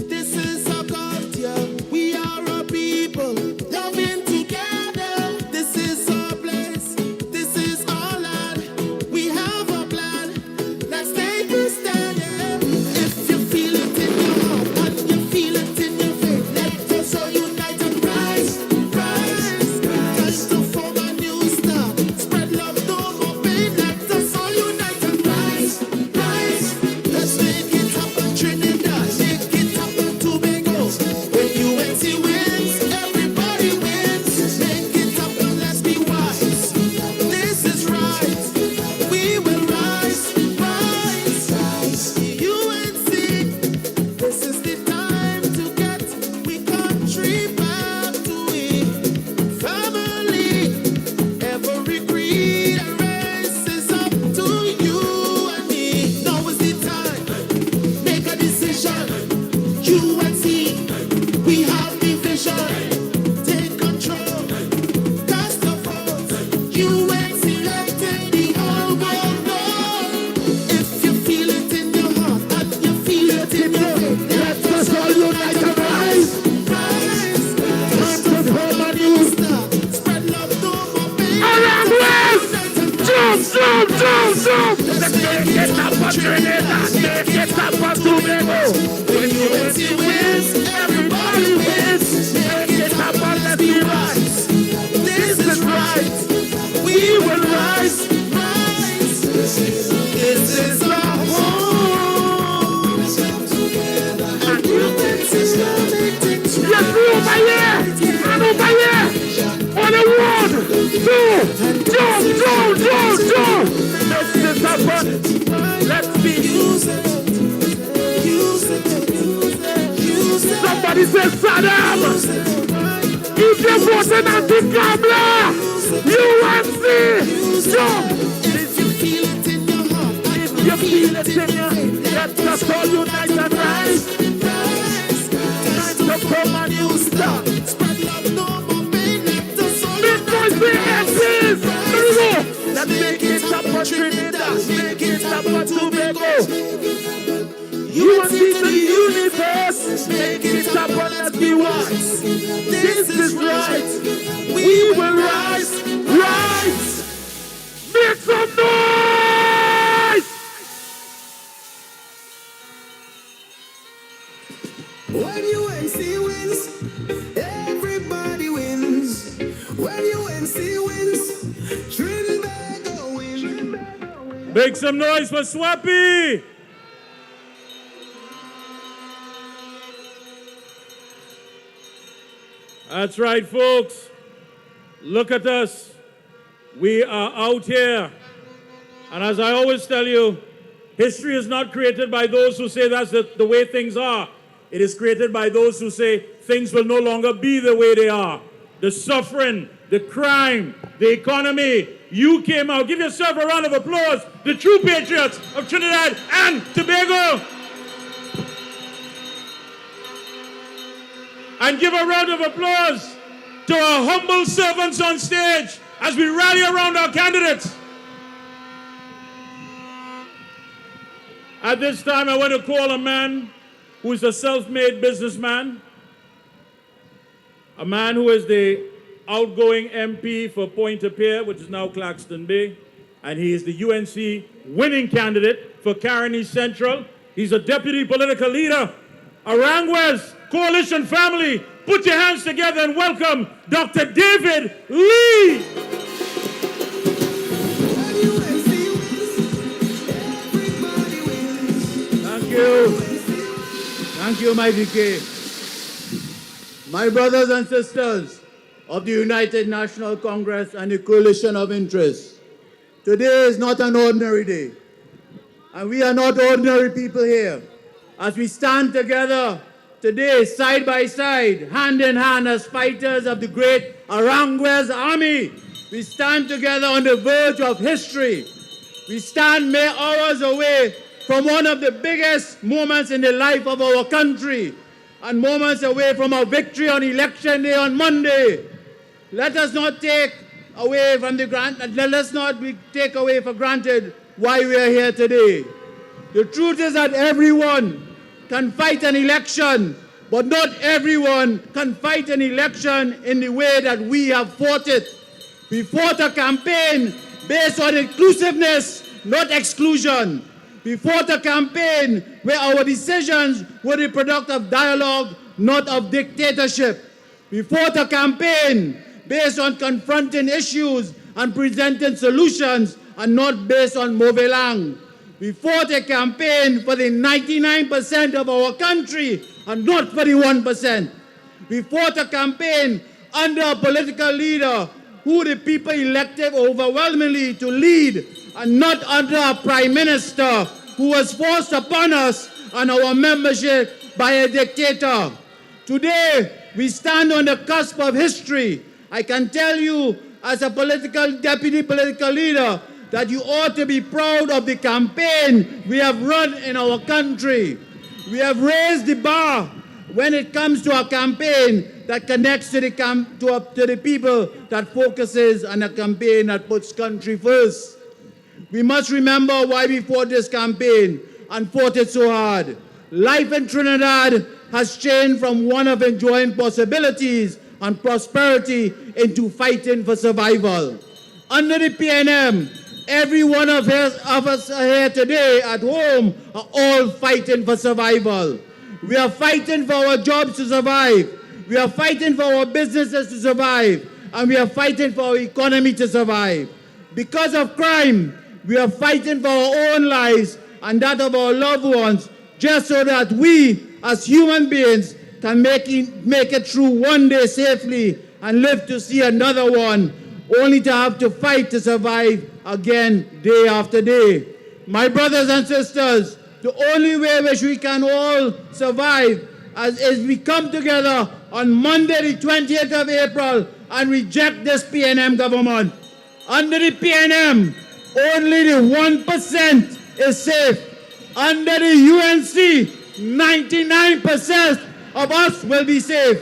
this is our culture. We are a people loving together. This is our place, this is our land. We have a plan, let's take a stand. Yeah. If you feel it in your heart and you feel it in your faith, let us all unite and rise, rise, rise to form a new start. Spread love, no more pain. Let us all unite and rise, rise. Let's make it happen, Trinidad. Make it happen, Tobago. When UNC wins, everybody wins. Make it happen, let's be wise. This is right. We will rise, rise, rise. UNC, this is the time to get we country back to it. Family, every creed and race is up to you and me. Now is the time, make a decision. UNC, we have the vision. Take control, cast the vote. UNC, letting the whole world know. If you feel it in your heart and you feel it in your faith, let us all unite and rise, rise. Time to form a new start. Spread love, no more pain. Aranguez! Jump, jump, jump, jump! Let's make it happen, Trinidad. Make it happen, Tobago. When UNC wins, everybody wins. Make it happen, let's be rise. This is right. We will rise, rise. This is our home. And UNC is coming to Yes, over here! And over here! On the 1, 2, jump, jump, jump, jump! Make this happen. Let's be. Somebody say Saddam! If you're voting anti-Kabla, UNC, jump! If you feel it in your heart, if you feel it in your head, let us all unite and rise. Time to come and you start. Spread love, no more pain, let us all unite. Let's make it up for Trinidad, make it up for Tobago. UNC to the universe, make it up and let's be wise. This is right, we will rise, rise. Make some noise! When UNC wins, everybody wins. When UNC wins, Trinidad wins. Make some noise for Swappy! That's right, folks. Look at us. We are out here. And as I always tell you, history is not created by those who say that's the way things are. It is created by those who say things will no longer be the way they are. The suffering, the crime, the economy. You came out. Give yourself a round of applause. The true patriots of Trinidad and Tobago. And give a round of applause to our humble servants on stage as we rally around our candidates. At this time, I want to call a man who is a self-made businessman, a man who is the outgoing MP for Pointe-a-Pierre, which is now Claxton Bay, and he is the UNC winning candidate for Caroni Central. He's a deputy political leader. Aranguez Coalition family, put your hands together and welcome Dr. David Lee. Thank you. Thank you, my DK. My brothers and sisters of the United National Congress and the Coalition of Interests, today is not an ordinary day. And we are not ordinary people here. As we stand together today, side by side, hand in hand as fighters of the great Aranguez army, we stand together on the verge of history. We stand mere hours away from one of the biggest moments in the life of our country and moments away from our victory on Election Day on Monday. Let us not take away from the let us not take away for granted why we are here today. The truth is that everyone can fight an election, but not everyone can fight an election in the way that we have fought it. We fought a campaign based on inclusiveness, not exclusion. We fought a campaign where our decisions were the product of dialogue, not of dictatorship. We fought a campaign based on confronting issues and presenting solutions and not based on mauvais langue. We fought a campaign for the 99% of our country and not for the 1%. We fought a campaign under a political leader who the people elected overwhelmingly to lead and not under a prime minister who was forced upon us and our membership by a dictator. Today, we stand on the cusp of history. I can tell you as a deputy political leader that you ought to be proud of the campaign we have run in our country. We have raised the bar when it comes to a campaign that connects to the people, that focuses on a campaign that puts country first. We must remember why we fought this campaign and fought it so hard. Life in Trinidad has changed from one of enjoying possibilities and prosperity into fighting for survival. Under the PNM, every one of us here today at home are all fighting for survival. We are fighting for our jobs to survive. We are fighting for our businesses to survive. And we are fighting for our economy to survive. Because of crime, we are fighting for our own lives and that of our loved ones, just so that we, as human beings, can make it through one day safely and live to see another one, only to have to fight to survive again day after day. My brothers and sisters, the only way which we can all survive is we come together on Monday the 20th of April and reject this PNM government. Under the PNM, only the 1% is safe. Under the UNC, 99% of us will be safe.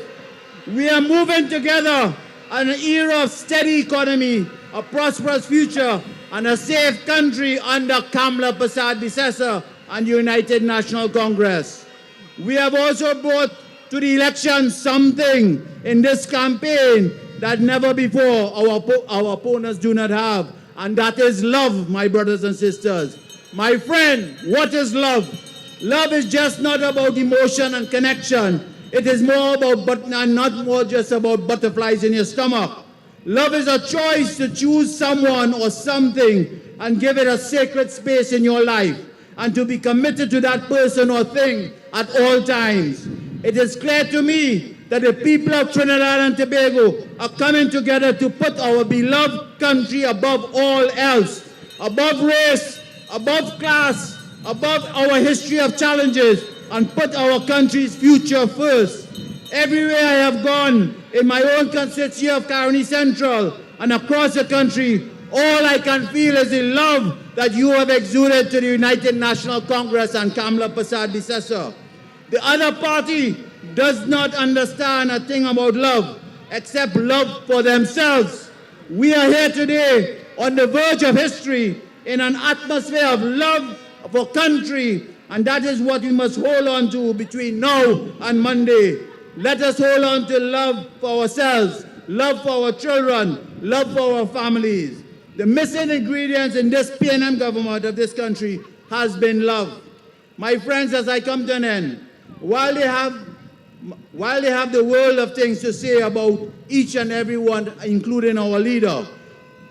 We are moving together in an era of steady economy, a prosperous future, and a safe country under Kamla Persad-Bissessar and United National Congress. We have also brought to the election something in this campaign that never before our opponents do not have, and that is love, my brothers and sisters. My friend, what is love? Love is just not about emotion and connection. It is more about, not more just about butterflies in your stomach. Love is a choice to choose someone or something and give it a sacred space in your life, and to be committed to that person or thing at all times. It is clear to me that the people of Trinidad and Tobago are coming together to put our beloved country above all else, above race, above class, above our history of challenges, and put our country's future first. Everywhere I have gone, in my own constituency of Caroni Central and across the country, all I can feel is the love that you have exuded to the United National Congress and Kamla Persad-Bissessar. The other party does not understand a thing about love, except love for themselves. We are here today on the verge of history in an atmosphere of love for country, and that is what we must hold on to between now and Monday. Let us hold on to love for ourselves, love for our children, love for our families. The missing ingredients in this PNM government of this country has been love. My friends, as I come to an end, while they have the world of things to say about each and every one, including our leader,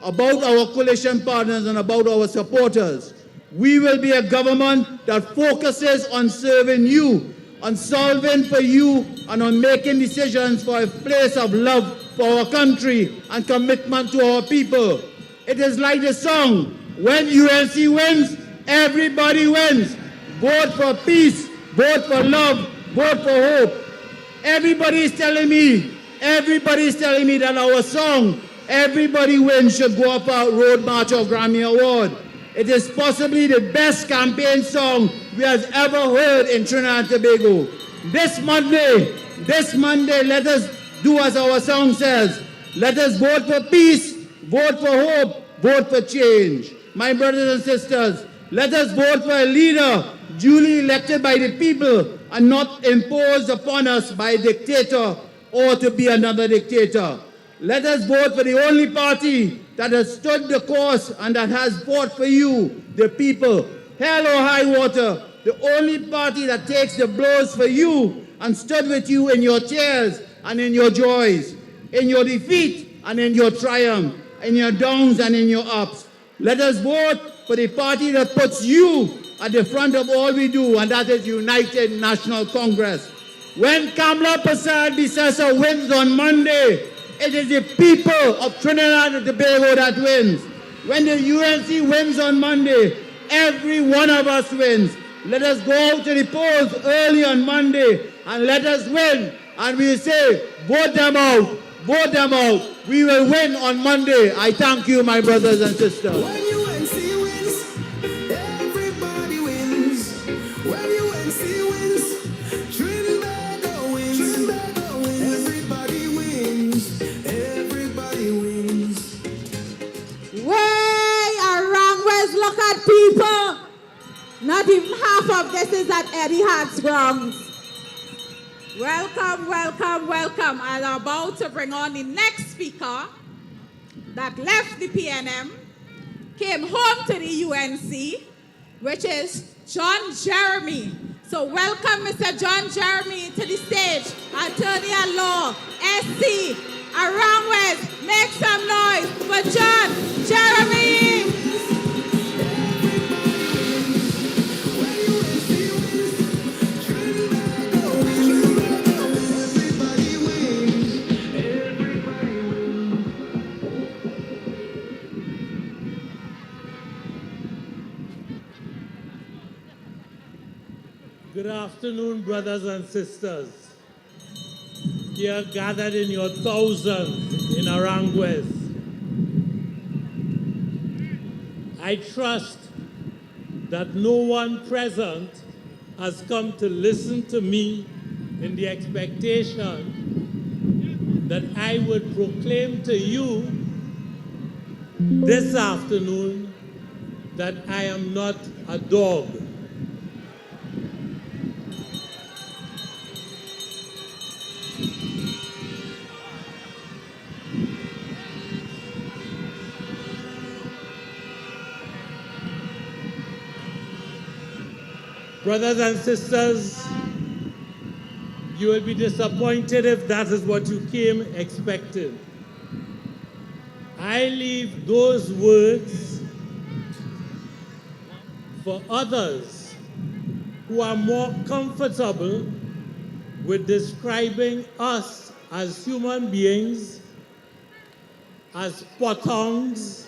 about our coalition partners and about our supporters, we will be a government that focuses on serving you, on solving for you, and on making decisions for a place of love for our country and commitment to our people. It is like the song, when UNC wins, everybody wins. Vote for peace, vote for love, vote for hope. Everybody is telling me that our song, Everybody Wins, should go up our Road March or Grammy Award. It is possibly the best campaign song we have ever heard in Trinidad and Tobago. This Monday, let us do as our song says. Let us vote for peace, vote for hope, vote for change. My brothers and sisters, let us vote for a leader duly elected by the people and not imposed upon us by a dictator or to be another dictator. Let us vote for the only party that has stood the course and that has fought for you, the people. Hell or high water, the only party that takes the blows for you and stood with you in your tears and in your joys, in your defeat and in your triumph, in your downs and in your ups. Let us vote for the party that puts you at the front of all we do, and that is United National Congress. When Kamla Persad-Bissessar wins on Monday, it is the people of Trinidad and Tobago that wins. When the UNC wins on Monday, every one of us wins. Let us go out to the polls early on Monday and let us win. And we say, vote them out, vote them out. We will win on Monday. I thank you, my brothers and sisters. When UNC wins, everybody wins. When UNC wins, Trinidad wins. Everybody wins. Everybody wins. Way Aranguez, look at people. Not even half of this is at Eddie Hart's grounds. Welcome, welcome, welcome. I'm about to bring on the next speaker that left the PNM, came home to the UNC, which is John Jeremy. So welcome Mr. John Jeremy to the stage. Attorney at Law, SC, Aranguez, make some noise for John Jeremy. Good afternoon, brothers and sisters. here gathered in your thousands in Aranguez, I trust that no one present has come to listen to me in the expectation that I would proclaim to you this afternoon that I am not a dog. Brothers and sisters, you will be disappointed if that is what you came expecting. I leave those words for others who are more comfortable with describing us as human beings, as potongs,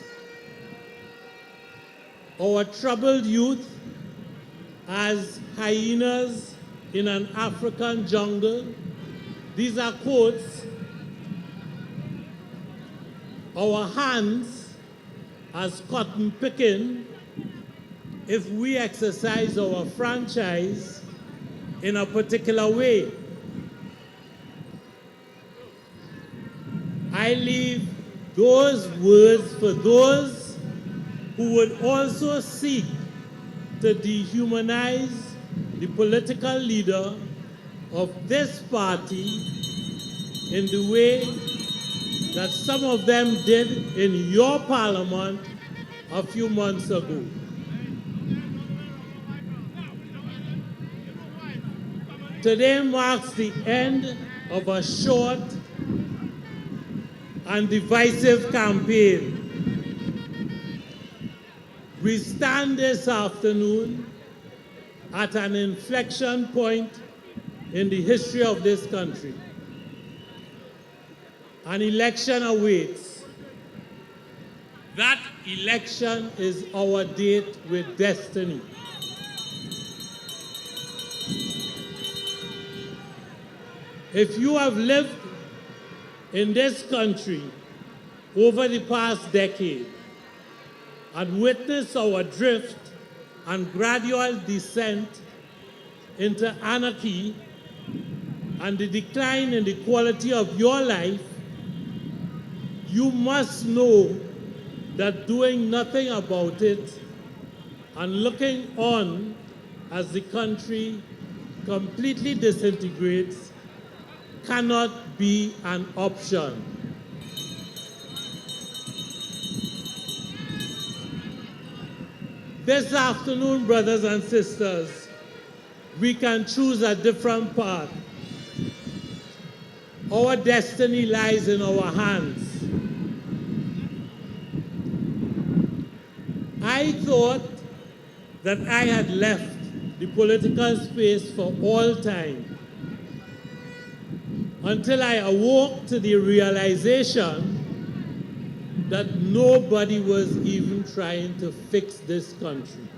our troubled youth as hyenas in an African jungle. These are quotes. Our hands as cotton picking if we exercise our franchise in a particular way. I leave those words for those who would also seek to dehumanize the political leader of this party in the way that some of them did in your parliament a few months ago. Today marks the end of a short and divisive campaign. We stand this afternoon at an inflection point in the history of this country. An election awaits. That election is our date with destiny. If you have lived in this country over the past decade and witnessed our drift and gradual descent into anarchy and the decline in the quality of your life, you must know that doing nothing about it and looking on as the country completely disintegrates cannot be an option. This afternoon, brothers and sisters, we can choose a different path. Our destiny lies in our hands. I thought that I had left the political space for all time until I awoke to the realization that nobody was even trying to fix this country.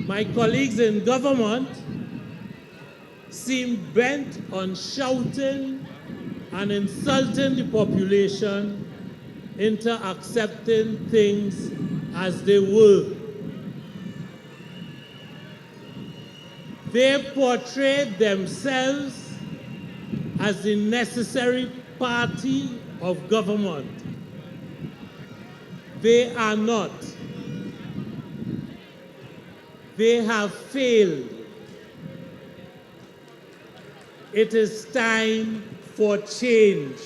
My colleagues in government seem bent on shouting and insulting the population into accepting things as they were. They portrayed themselves as the necessary party of government. They are not. They have failed. It is time for change.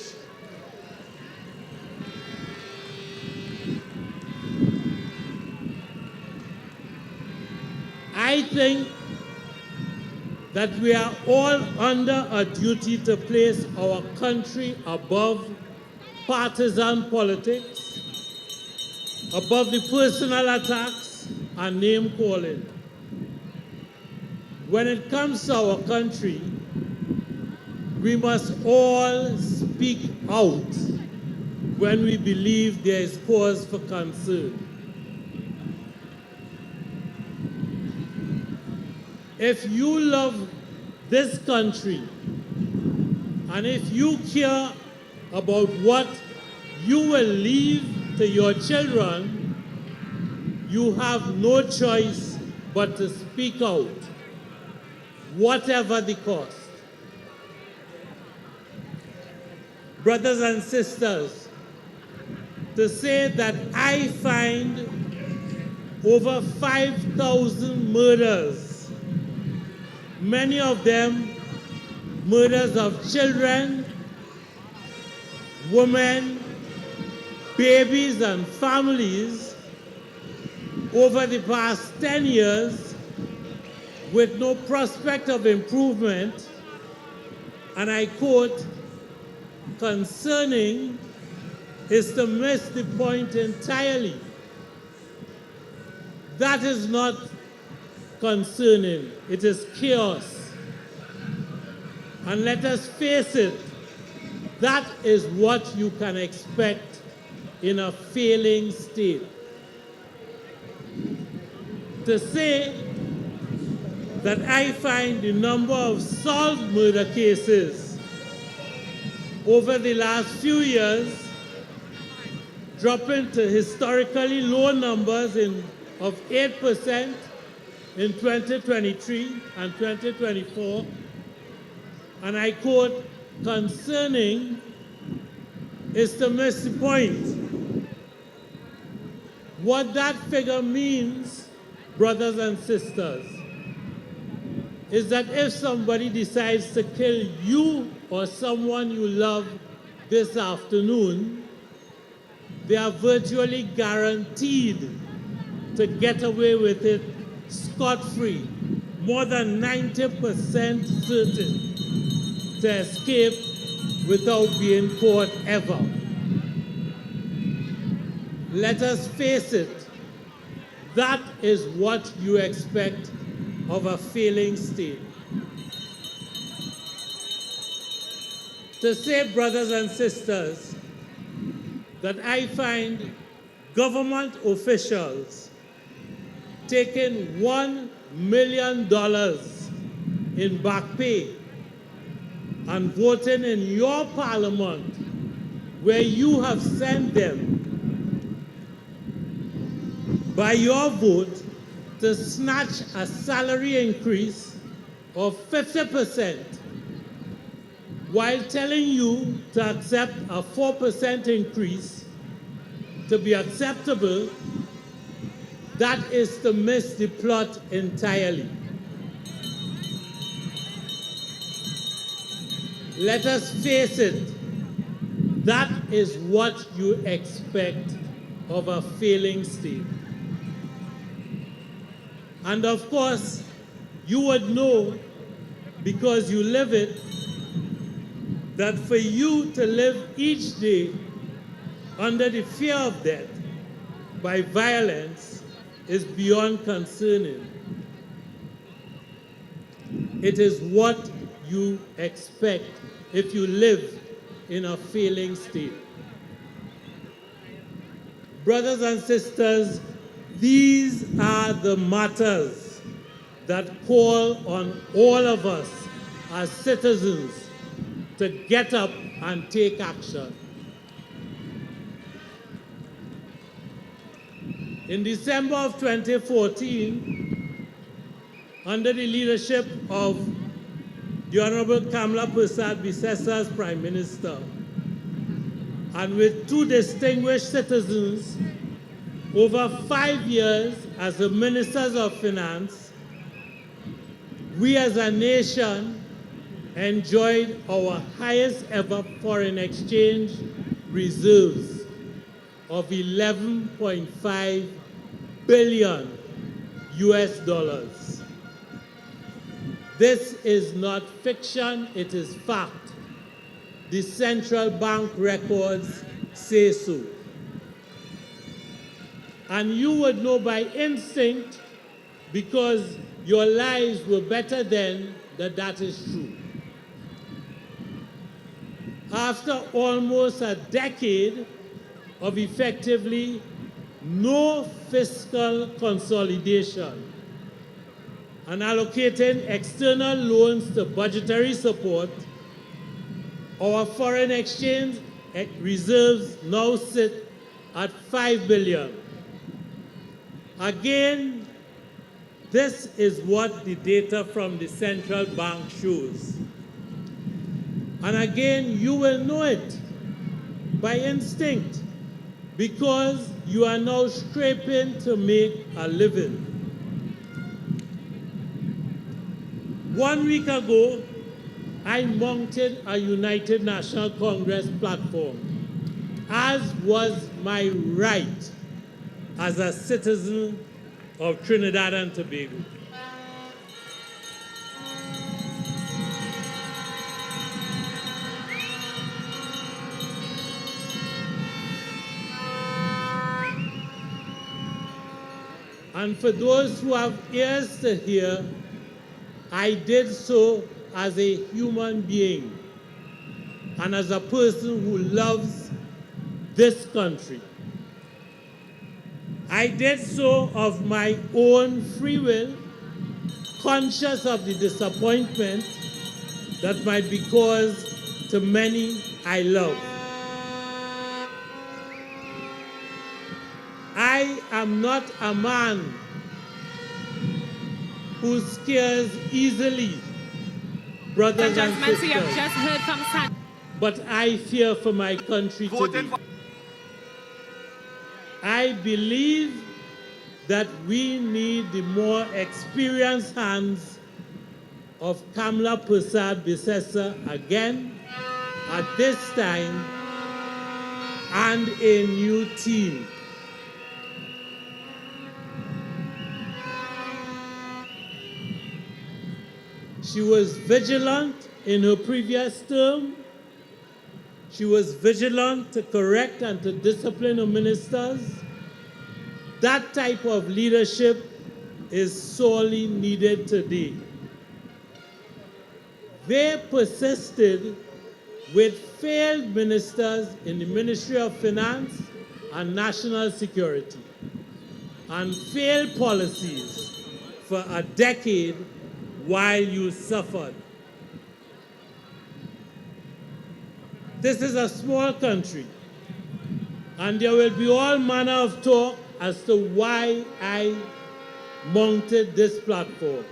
I think that we are all under a duty to place our country above partisan politics, above the personal attacks and name calling. When it comes to our country, we must all speak out when we believe there is cause for concern. If you love this country. And if you care about what you will leave to your children, you have no choice but to speak out, whatever the cost. Brothers and sisters, to say that I find over 5,000 murders, many of them murders of children, women, babies, and families over the past 10 years with no prospect of improvement, and I quote, concerning, is to miss the point entirely. That is not concerning, it is chaos. And let us face it, that is what you can expect in a failing state. To say that I find the number of solved murder cases over the last few years dropping to historically low numbers of 8% in 2023 and 2024, and I quote, concerning, is to miss the point. What that figure means, brothers and sisters, is that if somebody decides to kill you or someone you love this afternoon, they are virtually guaranteed to get away with it scot-free, more than 90% certain to escape without being caught ever. Let us face it, that is what you expect of a failing state. To say, brothers and sisters, that I find government officials taking $1 million in back pay and voting in your parliament where you have sent them by your vote to snatch a salary increase of 50% while telling you to accept a 4% increase to be acceptable, that is to miss the plot entirely. Let us face it, that is what you expect of a failing state. And of course, you would know, because you live it, that for you to live each day under the fear of death by violence is beyond concerning. It is what you expect if you live in a failing state. Brothers and sisters, these are the matters that call on all of us as citizens to get up and take action. In December of 2014, under the leadership of the Honorable Kamla Persad-Bissessar as Prime Minister, and with two distinguished citizens over 5 years as the Ministers of Finance, we as a nation enjoyed our highest ever foreign exchange reserves of $11.5 billion US dollars. This is not fiction, it is fact. The central bank records say so. And you would know by instinct, because your lives were better then, that that is true. After almost a decade of effectively no fiscal consolidation, and allocating external loans to budgetary support, our foreign exchange reserves now sit at $5 billion. Again, this is what the data from the central bank shows. And again, you will know it by instinct because you are now scraping to make a living. 1 week ago, I mounted a United National Congress platform, as was my right as a citizen of Trinidad and Tobago. And for those who have ears to hear, I did so as a human being and as a person who loves this country. I did so of my own free will, conscious of the disappointment that might be caused to many I love. I am not a man who scares easily, brothers and sisters. But I fear for my country today. I believe that we need the more experienced hands of Kamla Prasad Bisesa again at this time and a new team. She was vigilant in her previous term. She was vigilant to correct and to discipline her ministers. That type of leadership is sorely needed today. They persisted with failed ministers in the Ministry of Finance and National Security and failed policies for a decade while you suffered. This is a small country, and there will be all manner of talk as to why I mounted this platform.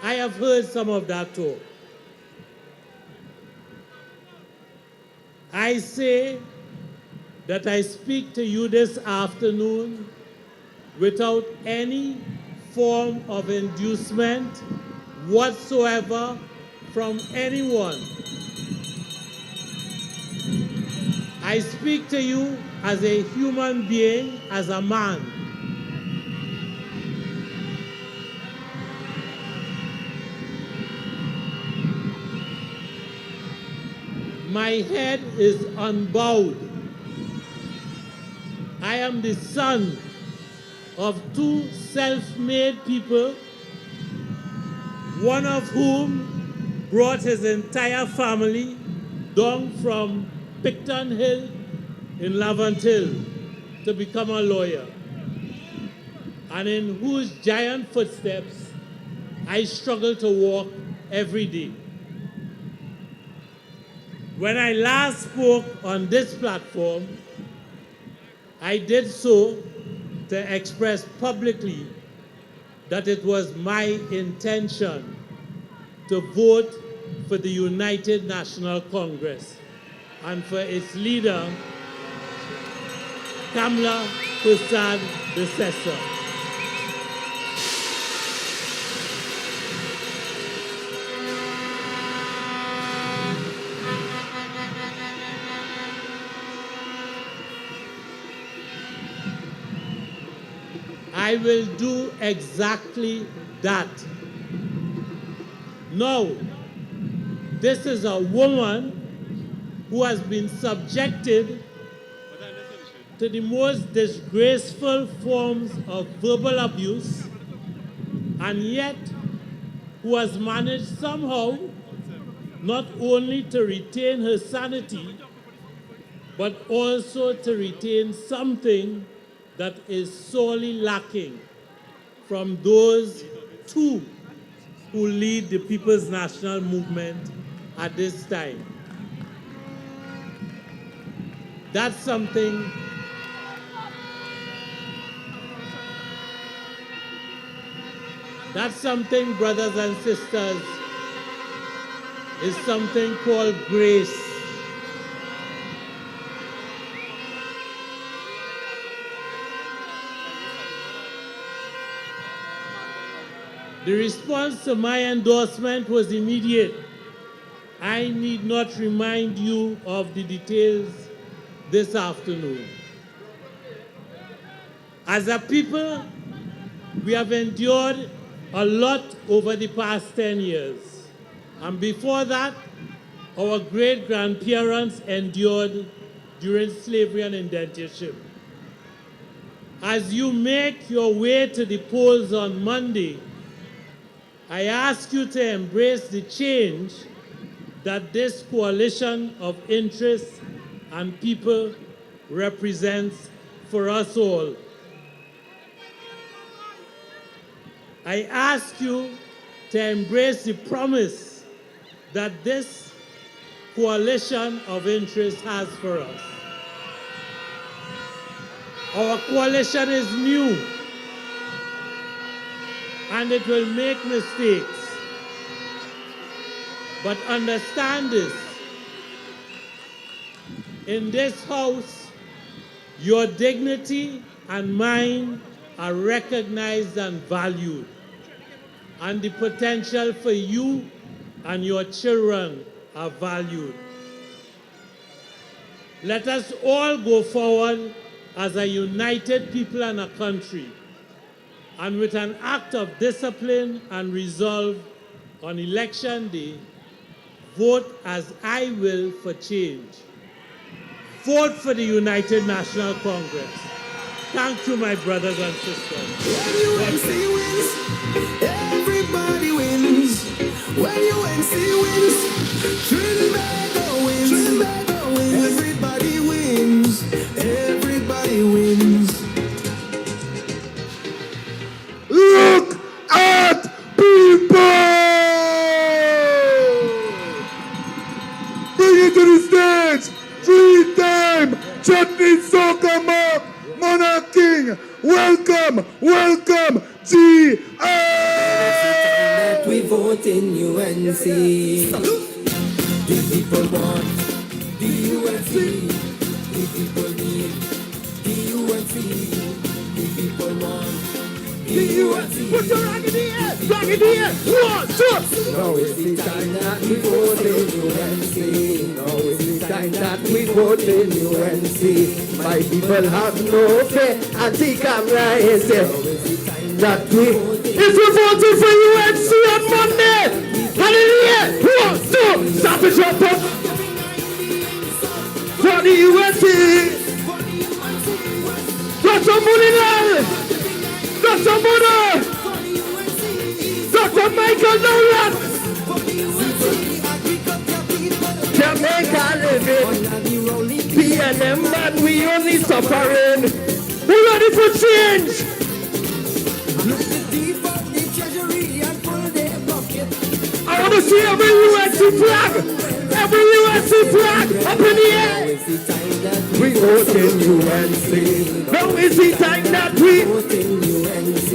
I have heard some of that talk. I say that I speak to you this afternoon without any form of inducement whatsoever from anyone. I speak to you as a human being, as a man. My head is unbowed. I am the son of two self-made people, one of whom brought his entire family down from Picton Hill in Lavant Hill to become a lawyer, and in whose giant footsteps I struggle to walk every day. When I last spoke on this platform, I did so to express publicly that it was my intention to vote for the United National Congress and for its leader, Kamla Prasad Bisesa. I will do exactly that. Now, this is a woman who has been subjected to the most disgraceful forms of verbal abuse, and yet who has managed somehow not only to retain her sanity, but also to retain something that is sorely lacking from those two who lead the People's National Movement at this time. That's something brothers and sisters, is something called grace. The response to my endorsement was immediate. I need not remind you of the details this afternoon. As a people, we have endured a lot over the past 10 years. And before that, our great-grandparents endured during slavery and indentureship. As you make your way to the polls on Monday, I ask you to embrace the change that this coalition of interests and people represents for us all. I ask you to embrace the promise that this coalition of interests has for us. Our coalition is new, and it will make mistakes. But understand this, in this house, your dignity and mine are recognized and valued, and the potential for you and your children are valued. Let us all go forward as a united people and a country, and with an act of discipline and resolve on election day, vote as I will for change. Vote for the United National Congress. Thank you, my brothers and sisters. When UNC wins, everybody wins. When UNC wins, Trinbago wins. Trinbago wins. Everybody wins. Everybody wins. Look at people! Bring it to the stage! 3-time Chutney Soca Mark Monarch King! Welcome, welcome, G.I. We vote in UNC. The people want the UNC. The people need the UNC. The people want the UNC. Put your rock in the air! Rock in the air! 1, 2! Now is the time that we vote in UNC. Now is the time that we vote in UNC. My people have no fear. Anti-camera is there. That we... If you voted for UNC on Monday, hallelujah! 1, 2! Stop it, drop up! For the UNC! Dr. Munilal! Dr. Muda! Dr. Michael Nolan! Jamaica living! PNM man, we only suffering! We ready for change! I want to see every UNC flag! Every UNC flag up in the air! We vote in UNC. Now is the time that we vote in UNC.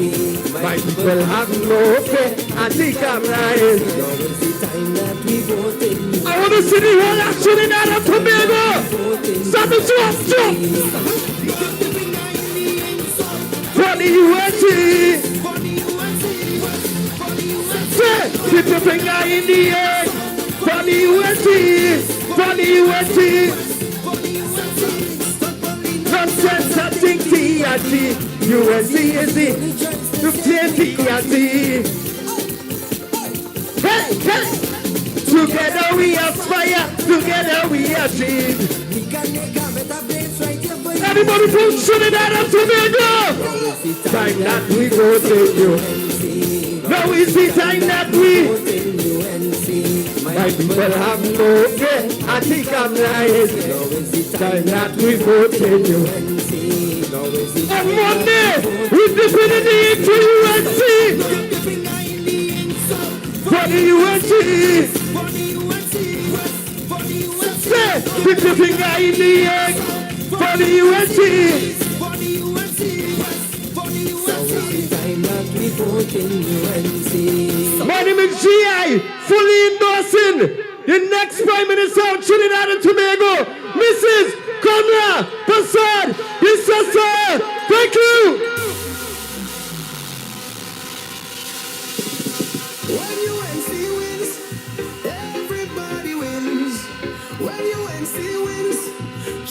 My people have no fear. Anti-camera is. Now is the time that we vote in UNC. I want to see the whole action in Adam Tobago! Start the jump! For the UNC! Keep your finger in the air! For the UNC! For the UNC! Nonsense, I think TRT. UNC is the TRT. Hey, hey! Together we aspire, together we achieve. Everybody from Trinidad and Tobago! Time that we vote in UNC. Now is the time that we vote in UNC. My people have no fear. I think I'm lying. Now is the time that we vote in UNC. On Monday, we defeated the UNC. For the UNC. For the UNC. Say, put your finger in the air. For the UNC. For the UNC. For the UNC. Time that we vote in UNC. My name is G.I. fully endorsing the next Prime Minister of Trinidad and Tobago, Mrs. Kamla Prasad Bissassa. Thank you. When UNC wins, everybody wins. When UNC wins,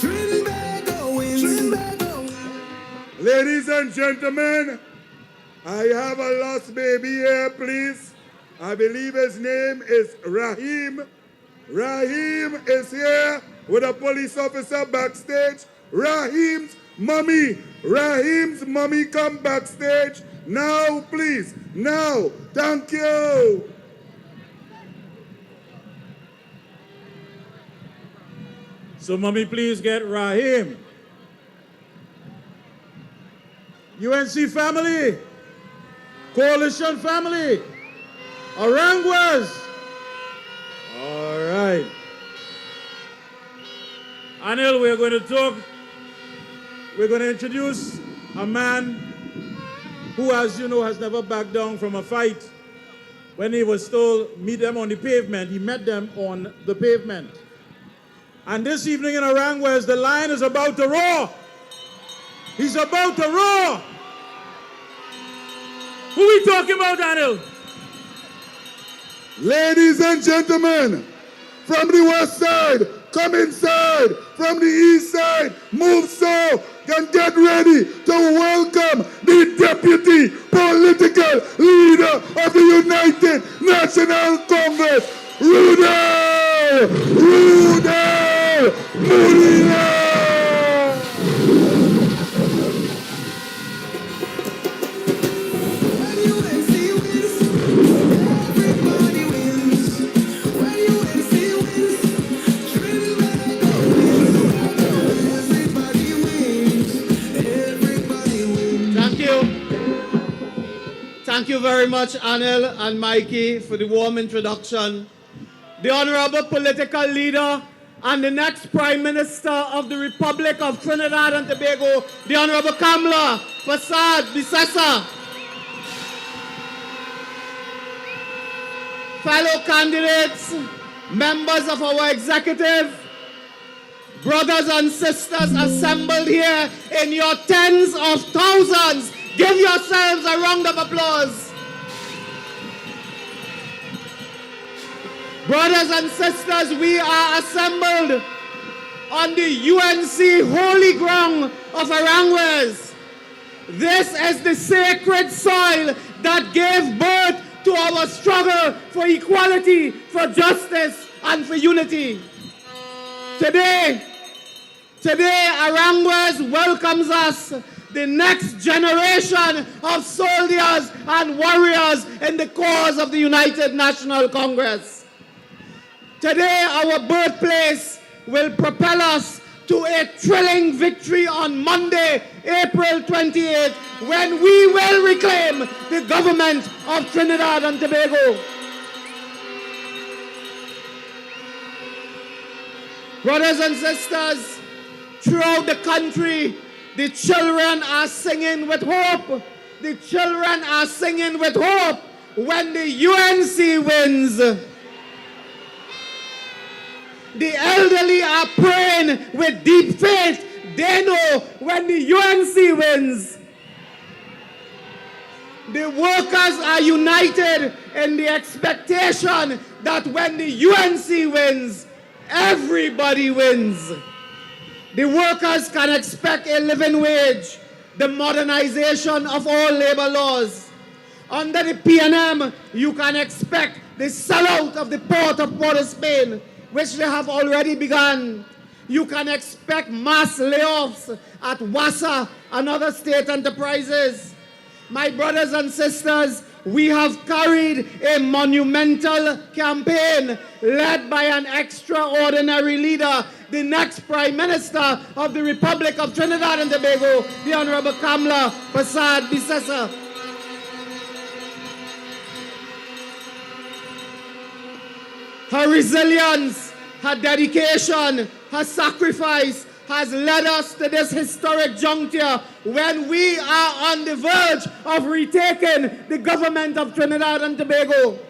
Trinbago wins. Ladies and gentlemen, I have a lost baby here, please. I believe his name is Rahim. Rahim is here with a police officer backstage. Rahim's mommy come backstage. Now, please. Now. Thank you. So, mommy, please get Rahim. UNC family, coalition family, Aranguez. All right. Anil, we're going to introduce a man who, as you know, has never backed down from a fight. When he was told, meet them on the pavement, he met them on the pavement. And this evening in Aranguez, the lion is about to roar. He's about to roar. Who we talking about, Daniel? Ladies and gentlemen, from the west side, come inside. From the east side, move south and get ready to welcome the deputy political leader of the United National Congress, Rudolph Mulina. Thank you very much, Anil and Mikey, for the warm introduction. The honorable political leader and the next Prime Minister of the Republic of Trinidad and Tobago, the Honorable Kamla Prasad Bissassa. Fellow candidates, members of our executive, brothers and sisters assembled here in your tens of thousands, give yourselves a round of applause. Brothers and sisters, we are assembled on the UNC holy ground of Aranguez. This is the sacred soil that gave birth to our struggle for equality, for justice, and for unity. Today, Aranguez welcomes us, the next generation of soldiers and warriors in the cause of the United National Congress. Today, our birthplace will propel us to a thrilling victory on Monday, April 28th, when we will reclaim the government of Trinidad and Tobago. Brothers and sisters, throughout the country, the children are singing with hope. The children are singing with hope when the UNC wins. The elderly are praying with deep faith. They know when the UNC wins. The workers are united in the expectation that when the UNC wins, everybody wins. The workers can expect a living wage, the modernization of all labor laws. Under the PNM, you can expect the sellout of the port of Port of Spain, which they have already begun. You can expect mass layoffs at WASA and other state enterprises. My brothers and sisters, we have carried a monumental campaign led by an extraordinary leader, the next Prime Minister of the Republic of Trinidad and Tobago, the Honorable Kamla Prasad Bissassa. Her resilience, her dedication, her sacrifice has led us to this historic juncture when we are on the verge of retaking the government of Trinidad and Tobago.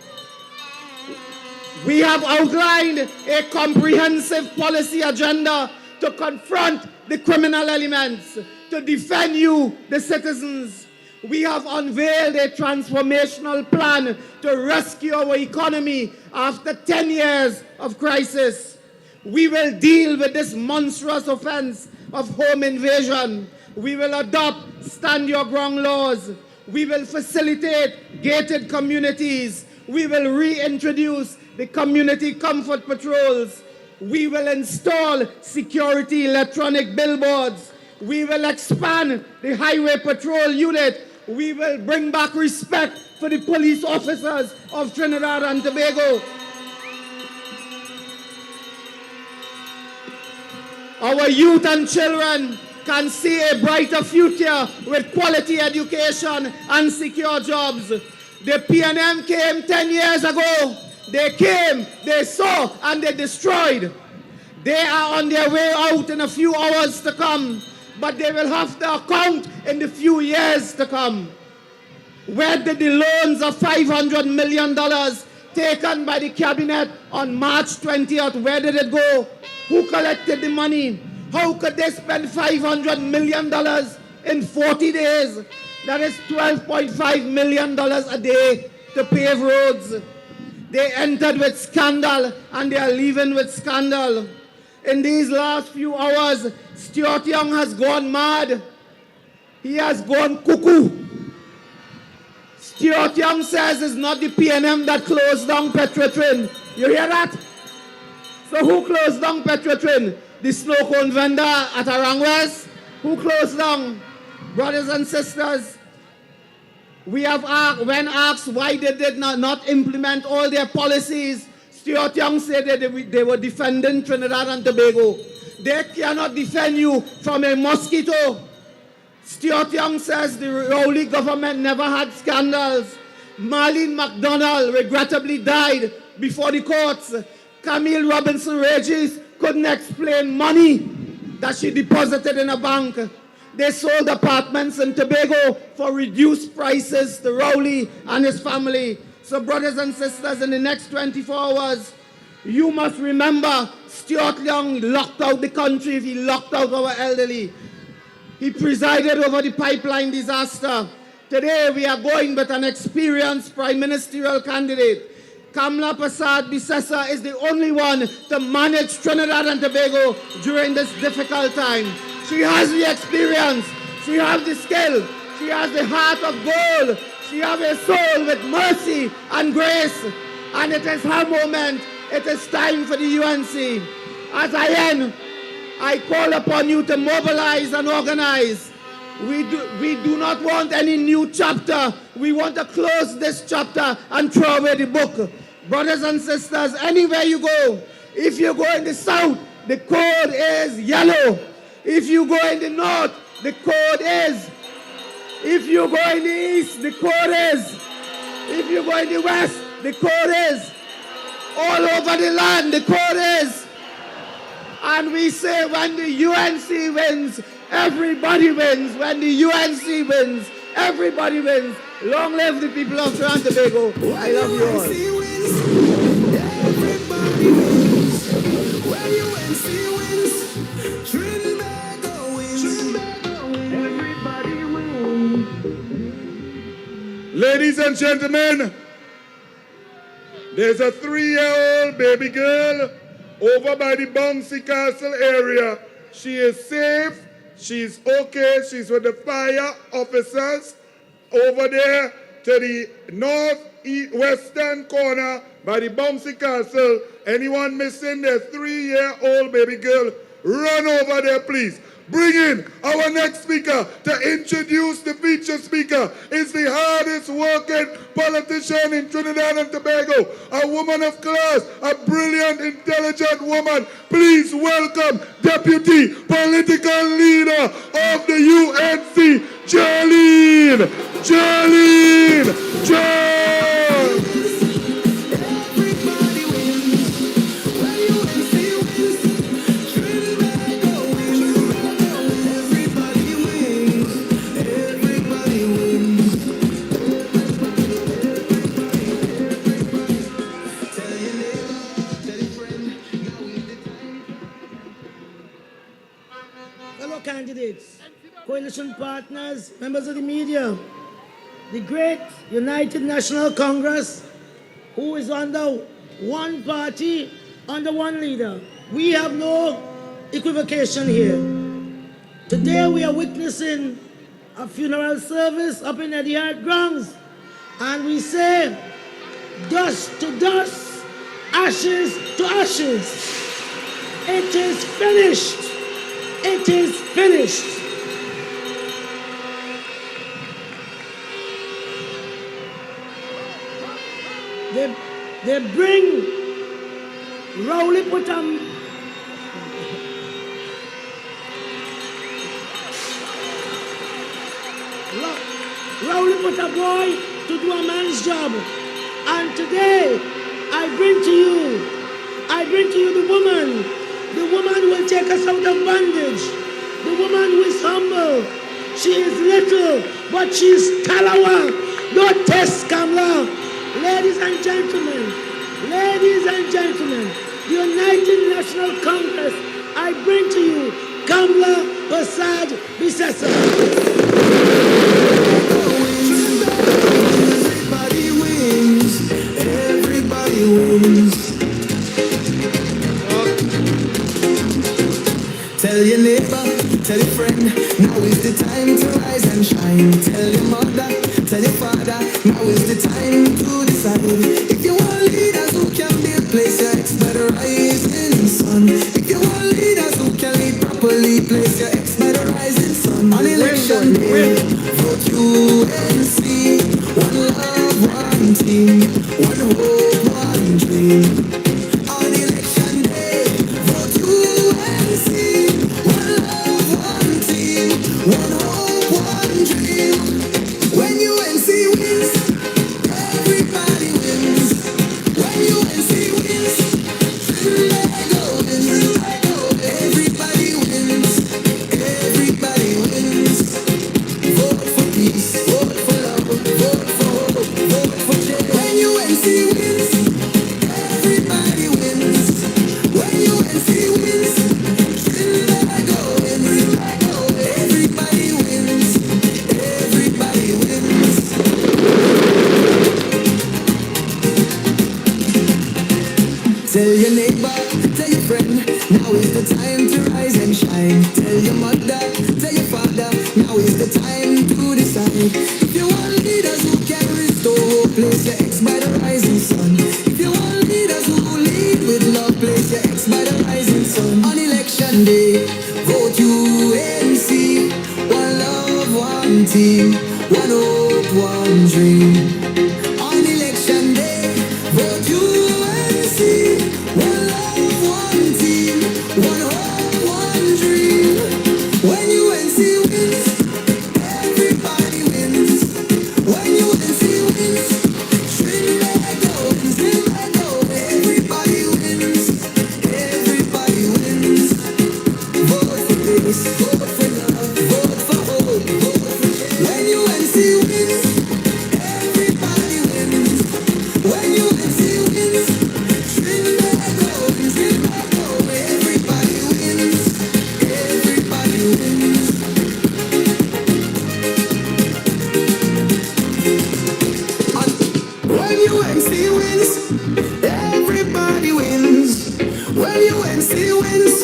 We have outlined a comprehensive policy agenda to confront the criminal elements, to defend you, the citizens. We have unveiled a transformational plan to rescue our economy after 10 years of crisis. We will deal with this monstrous offense of home invasion. We will adopt stand your ground laws. We will facilitate gated communities. We will reintroduce the community comfort patrols. We will install security electronic billboards. We will expand the highway patrol unit. We will bring back respect for the police officers of Trinidad and Tobago. Our youth and children can see a brighter future with quality education and secure jobs. The PNM came 10 years ago. They came, they saw, and they destroyed. They are on their way out in a few hours to come, but they will have to account in the few years to come. Where did the loans of $500 million taken by the cabinet on March 20th, where did it go? Who collected the money? How could they spend $500 million in 40 days? That is $12.5 million a day to pave roads. They entered with scandal and they are leaving with scandal. In these last few hours, Stuart Young has gone mad. He has gone cuckoo. Stuart Young says it's not the PNM that closed down Petrotrin. You hear that? So who closed down Petrotrin? The snow cone vendor at Aranguez? Who closed down? Brothers and sisters, we have asked, when asked why they did not implement all their policies, Stuart Young said that they were defending Trinidad and Tobago. They cannot defend you from a mosquito. Stuart Young says the Rowley government never had scandals. Marlene MacDonald regrettably died before the courts. Camille Robinson Regis couldn't explain money that she deposited in a bank. They sold apartments in Tobago for reduced prices to Rowley and his family. So brothers and sisters, in the next 24 hours, you must remember Stuart Young locked out the country. He locked out our elderly. He presided over the pipeline disaster. Today we are going with an experienced prime ministerial candidate. Kamla Prasad Bisesa is the only one to manage Trinidad and Tobago during this difficult time. She has the experience, she has the skill, she has the heart of gold, she has a soul with mercy and grace, and it is her moment. It is time for the UNC. As I end, I call upon you to mobilize and organize. We do not want any new chapter. We want to close this chapter and throw away the book. Brothers and sisters, anywhere you go, if you go in the south, the code is yellow. If you go in the north, the code is. If you go in the east, the code is. If you go in the west, the code is. All over the land, the code is. And we say when the UNC wins, everybody wins. When the UNC wins, everybody wins. Long live the people of Trinidad and Tobago. I love you all. Everybody wins. When UNC wins, Trinidad wins. Everybody wins. Ladies and gentlemen, there's a 3-year-old baby girl over by the Bouncy Castle area. She is safe. She's okay. She's with the fire officers over there to the northwestern corner by the Bouncy Castle. Anyone missing their 3-year-old baby girl, run over there, please. Bring in our next speaker to introduce the feature speaker. Is the hardest working politician in Trinidad and Tobago, a woman of class, a brilliant, intelligent woman. Please welcome Deputy Political Leader of the UNC, Jolene John. coalition partners, members of the media, the great United National Congress, who is under one party, under one leader. We have no equivocation here. Today we are witnessing a funeral service up in the Art grounds, and we say, dust to dust, ashes to ashes. It is finished. It is finished. They bring Rowley Putam. Rowley put a boy to do a man's job. And today, I bring to you the woman who will take us out of bondage, the woman who is humble. She is little, but she is talawa. No test, Kamla. Ladies and gentlemen, the United National Congress, I bring to you Kamla Prasad Bisesa. Everybody wins. Tell your neighbor, tell your friend, now is the time to rise and shine. Tell your mother, tell your father, now is the time to decide. If you want leaders who can build place your ex by the rising sun. If you want leaders who can lead properly, place your ex by the rising sun. On election day, vote UNC. One love, one team, one hope, one dream. On election day, vote UNC. One love, one team, one hope, one dream. When UNC wins, everybody wins. When UNC wins, Lego wins. Everybody wins. Everybody wins. Vote for peace. Vote for love. Vote for hope. Vote for change. When UNC wins, everybody wins. When UNC wins, Lego wins. Everybody wins. Everybody wins. Tell your neighbor, tell your friend, now is the time to rise and shine. Tell your mother, tell your father, now is the time to decide. If you want leaders who can restore, place your ex by the rising sun. If you want leaders who lead with love, place your ex by the rising sun. On election day, vote UNC. One love, one team, one hope, one dream. On election day, vote UNC. One love, one team, one hope, one dream. When UNC wins, everybody wins. When UNC wins, Trinidad wins. Everybody wins. Everybody wins. Vote for peace. Vote for love. Vote for hope. Vote for change. When UNC wins, everybody wins. When UNC wins, Trinidad wins. Everybody wins. Everybody wins. When UNC wins, everybody wins. When UNC wins,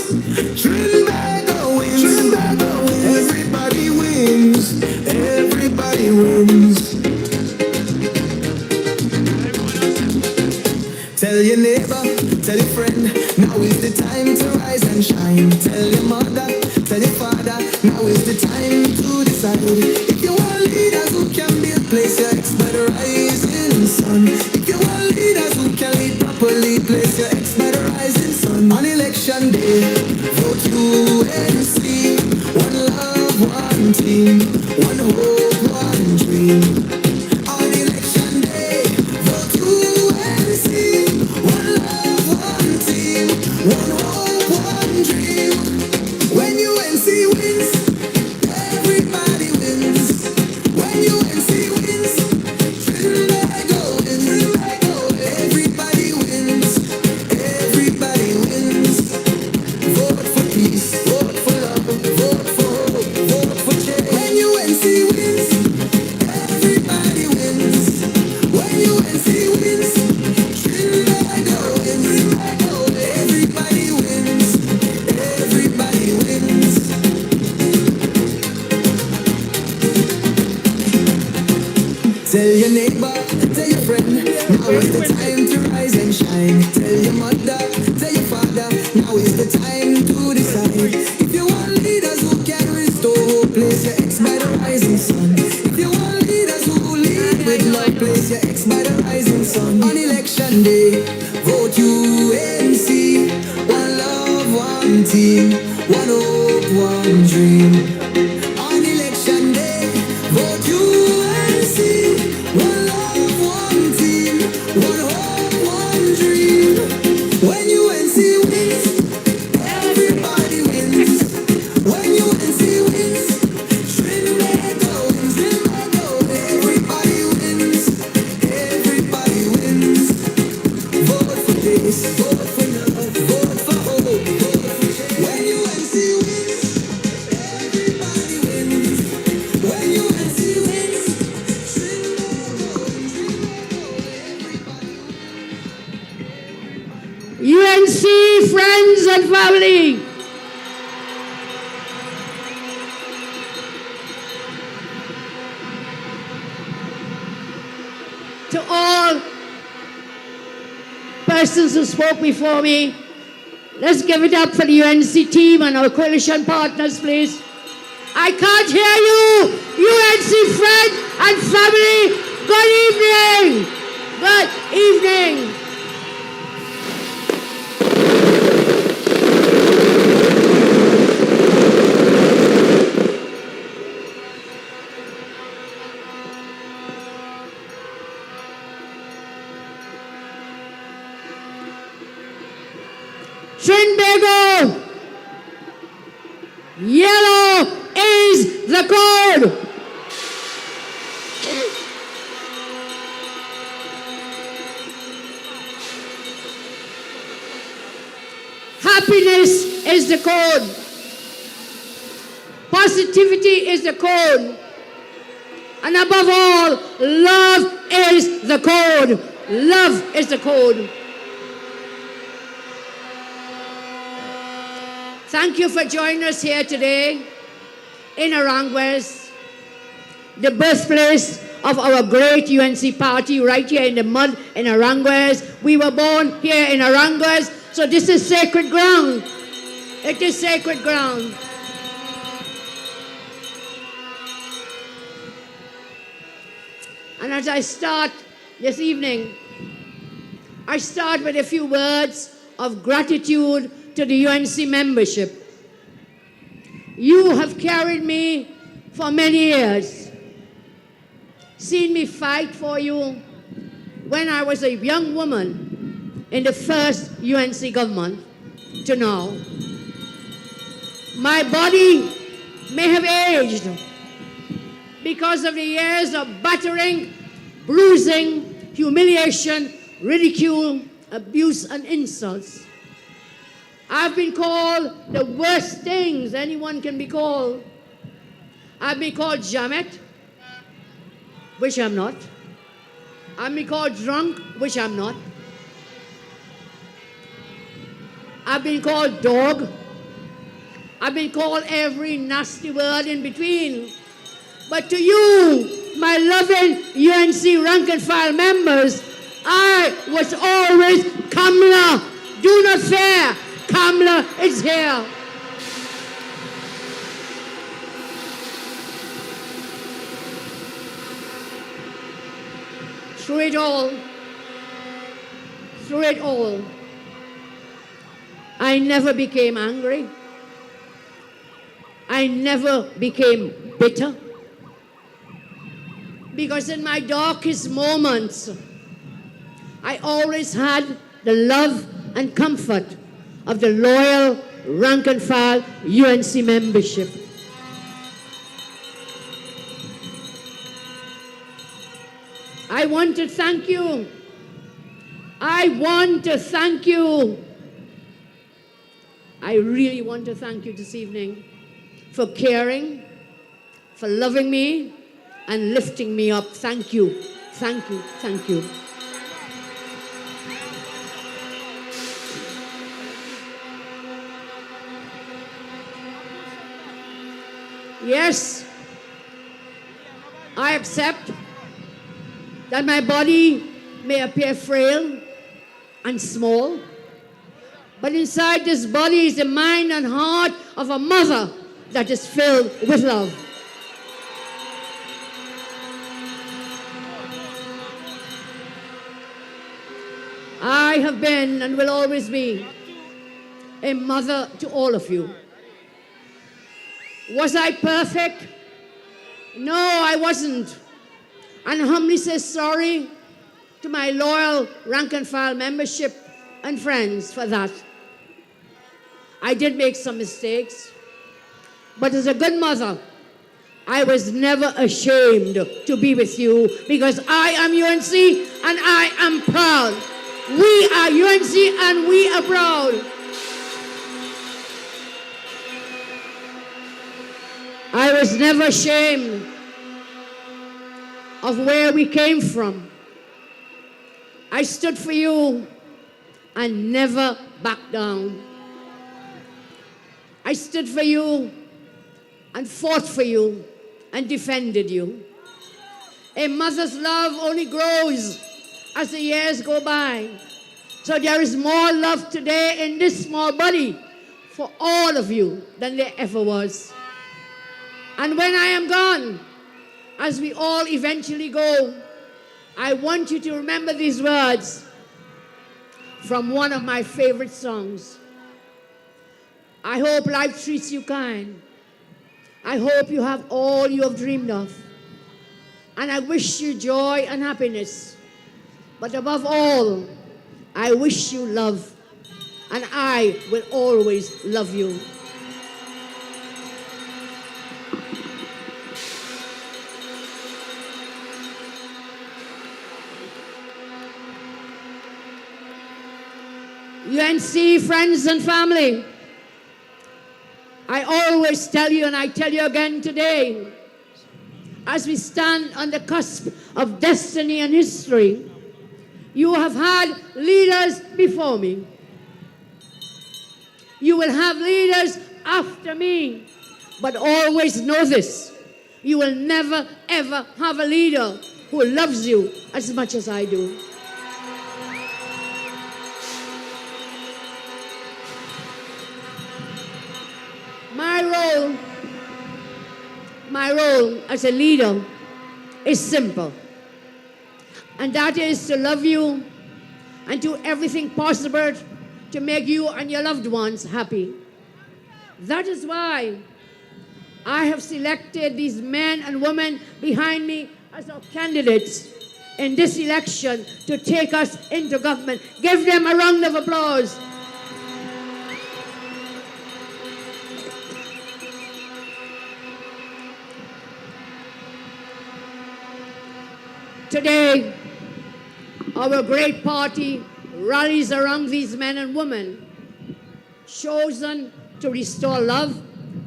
Trinidad wins. Everybody wins. Everybody wins. Tell your neighbor, tell your friend, now is the time to rise and shine. Tell your mother, tell your father, now is the time to decide. If you want leaders who can build place your ex by the rising sun. If you want leaders who can lead properly, place your ex by the rising sun. On election day, vote UNC. One love, one team, one hope, one dream. On election day, vote UNC. One love, one team, one hope, one dream. When UNC wins, everybody wins. neighbor, tell your friend. Now is the time to rise and shine. Tell your mother, tell your father. Now is the time to decide. If you want leaders who can restore hope, place your ex by the rising sun. If you want leaders who lead with love, place your ex by the rising sun. On election day, vote UNC. One love, one team, one hope, one dream. On election day, vote UNC. One love, one team, one hope, one dream. When UNC wins, everybody wins. When UNC wins, Trinidad wins, everybody wins, everybody wins. Vote for this, vote for love, vote for hope, vote for change. When UNC wins, everybody wins. When UNC wins, UNC friends and family. To all persons who spoke before me, let's give it up for the UNC team and our coalition partners, please. I can't hear you, UNC friends and family. Good evening. Good evening. Trinbago, yellow is the code. Happiness is the code. Positivity is the code. And above all, love is the code. Love is the code. Thank you for joining us here today in Aranguez, the birthplace of our great UNC party, right here in the mud in Aranguez. We were born here in Aranguez, so this is sacred ground. It is sacred ground. And as I start this evening, I start with a few words of gratitude to the UNC membership. You have carried me for many years, seen me fight for you when I was a young woman in the first UNC government to now. My body may have aged because of the years of battering, bruising, humiliation, ridicule, abuse, and insults. I've been called the worst things anyone can be called. I've been called Jamet, which I'm not. I've been called drunk, which I'm not. I've been called dog. I've been called every nasty word in between. But to you, my loving UNC rank and file members, I was always Kamla. Do not fear. Kamla is here. Through it all, I never became angry. I never became bitter. Because in my darkest moments, I always had the love and comfort of the loyal rank and file UNC membership. I want to thank you. I want to thank you. I really want to thank you this evening for caring, for loving me, and lifting me up. Thank you. Thank you. Thank you. Yes, I accept that my body may appear frail and small, but inside this body is the mind and heart of a mother that is filled with love. I have been and will always be a mother to all of you. Was I perfect? No, I wasn't. And I humbly say sorry to my loyal rank and file membership and friends for that. I did make some mistakes, but as a good mother, I was never ashamed to be with you because I am UNC and I am proud. We are UNC and we are proud. I was never ashamed of where we came from. I stood for you and never backed down. I stood for you and fought for you and defended you. A mother's love only grows as the years go by. So there is more love today in this small body for all of you than there ever was. And when I am gone, as we all eventually go, I want you to remember these words from one of my favorite songs. I hope life treats you kind. I hope you have all you have dreamed of. And I wish you joy and happiness. But above all, I wish you love. And I will always love you. UNC friends and family, I always tell you, and I tell you again today, as we stand on the cusp of destiny and history, you have had leaders before me. You will have leaders after me. But always know this, you will never ever have a leader who loves you as much as I do. My role as a leader is simple. And that is to love you and do everything possible to make you and your loved ones happy. That is why I have selected these men and women behind me as our candidates in this election to take us into government. Give them a round of applause. Today, our great party rallies around these men and women chosen to restore love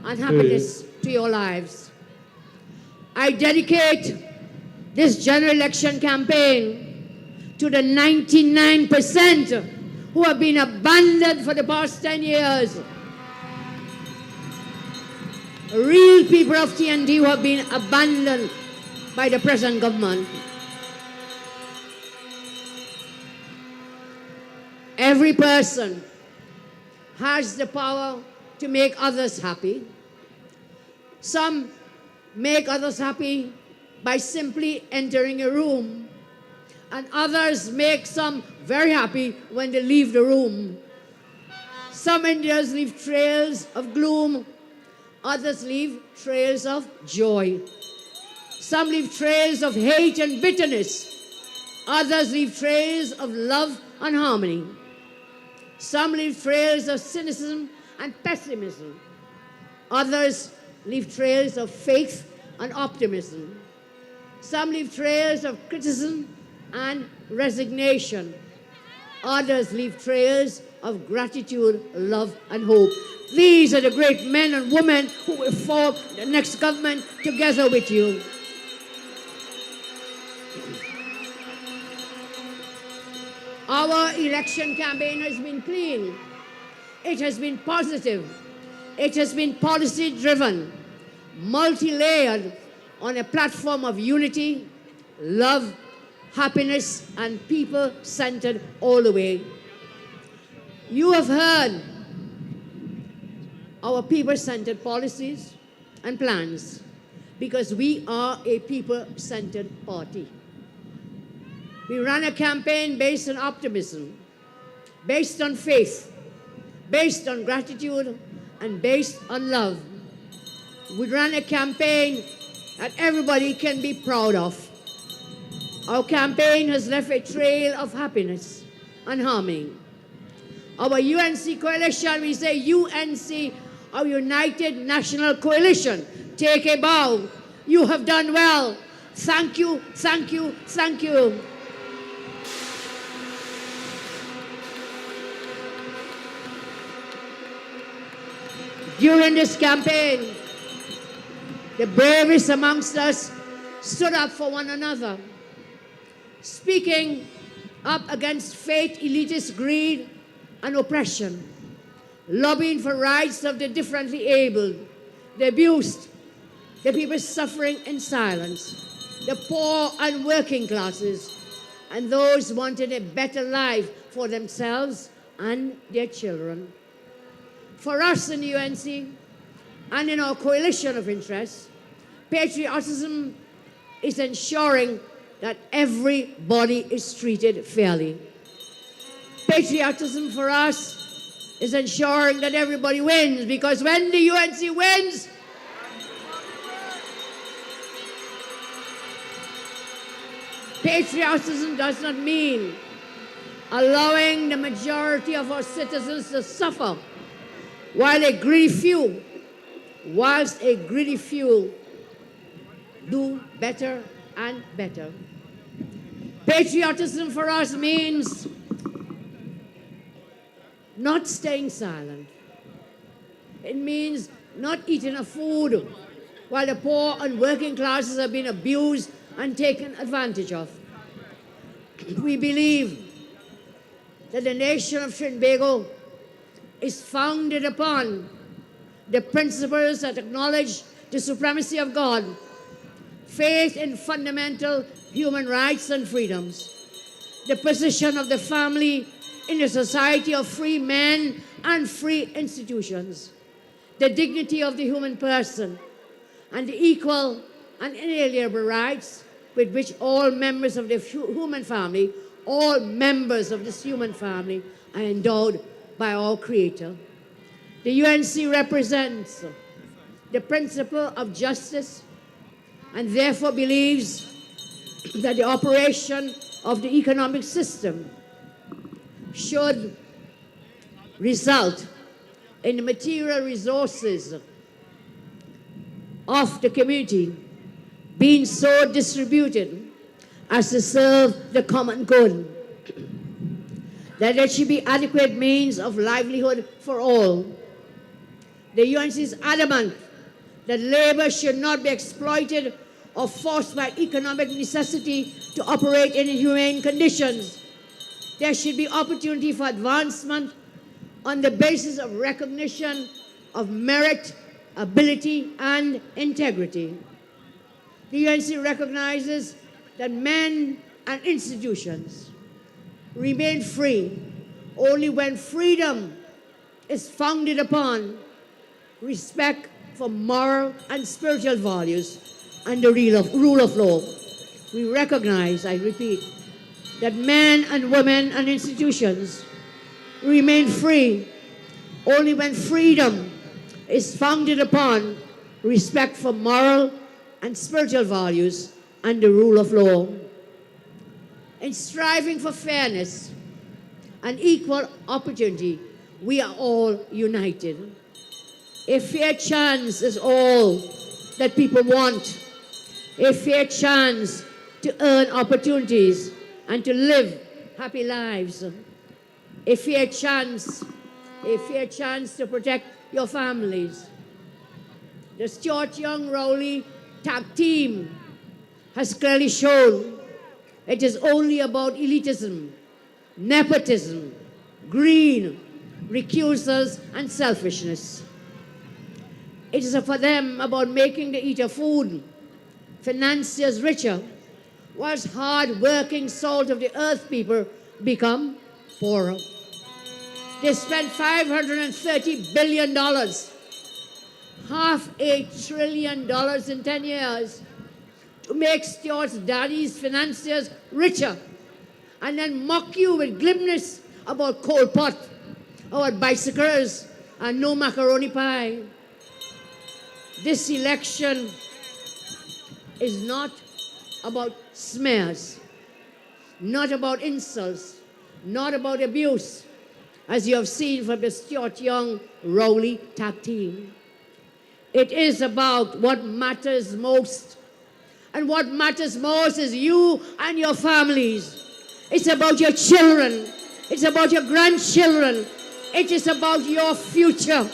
and happiness to your lives. I dedicate this general election campaign to the 99% who have been abandoned for the past 10 years. Real people of TNT who have been abandoned by the present government. Every person has the power to make others happy. Some make others happy by simply entering a room, and others make some very happy when they leave the room. Some Indians leave trails of gloom, others leave trails of joy. Some leave trails of hate and bitterness, others leave trails of love and harmony. Some leave trails of cynicism and pessimism. Others leave trails of faith and optimism. Some leave trails of criticism and resignation. Others leave trails of gratitude, love, and hope. These are the great men and women who will form the next government together with you. Our election campaign has been clean. It has been positive. It has been policy-driven, multi-layered on a platform of unity, love, happiness, and people-centered all the way. You have heard our people-centered policies and plans because we are a people-centered party. We ran a campaign based on optimism, based on faith, based on gratitude, and based on love. We ran a campaign that everybody can be proud of. Our campaign has left a trail of happiness and harmony. Our UNC coalition, we say UNC, our United National Coalition. Take a bow. You have done well. Thank you, thank you, thank you. During this campaign, the bravest amongst us stood up for one another, speaking up against fake elitist greed and oppression, lobbying for rights of the differently abled, the abused, the people suffering in silence, the poor and working classes, and those wanting a better life for themselves and their children. For us in the UNC and in our coalition of interests, patriotism is ensuring that everybody is treated fairly. Patriotism for us is ensuring that everybody wins, because when the UNC wins, patriotism does not mean allowing the majority of our citizens to suffer whilst a greedy few do better and better. Patriotism for us means not staying silent. It means not eating a food while the poor and working classes have been abused and taken advantage of. We believe that the nation of Trinbago is founded upon the principles that acknowledge the supremacy of God, faith in fundamental human rights and freedoms, the position of the family in a society of free men and free institutions, the dignity of the human person, and the equal and inalienable rights with which all members of the human family, all members of this human family are endowed by our Creator. The UNC represents the principle of justice and therefore believes that the operation of the economic system should result in the material resources of the community being so distributed as to serve the common good, that there should be adequate means of livelihood for all. The UNC is adamant that labor should not be exploited or forced by economic necessity to operate in inhumane conditions. There should be opportunity for advancement on the basis of recognition of merit, ability, and integrity. The UNC recognizes that men and institutions remain free only when freedom is founded upon respect for moral and spiritual values and the rule of law. We recognize, I repeat, that men and women and institutions remain free only when freedom is founded upon respect for moral and spiritual values and the rule of law. In striving for fairness and equal opportunity, we are all united. A fair chance is all that people want. A fair chance to earn opportunities and to live happy lives. A fair chance to protect your families. The Stuart Young Rowley tag team has clearly shown it is only about elitism, nepotism, greed, recusals, and selfishness. It is for them about making the eater food, financiers richer, whilst hard-working salt of the earth people become poorer. They spent $530 billion, $500 billion in 10 years, to make Stuart's daddy's financiers richer, and then mock you with glibness about coal pot, about bicycles, and no macaroni pie. This election is not about smears, not about insults, not about abuse, as you have seen from the Stuart Young Rowley tag team. It is about what matters most. And what matters most is you and your families. It's about your children. It's about your grandchildren. It is about your future.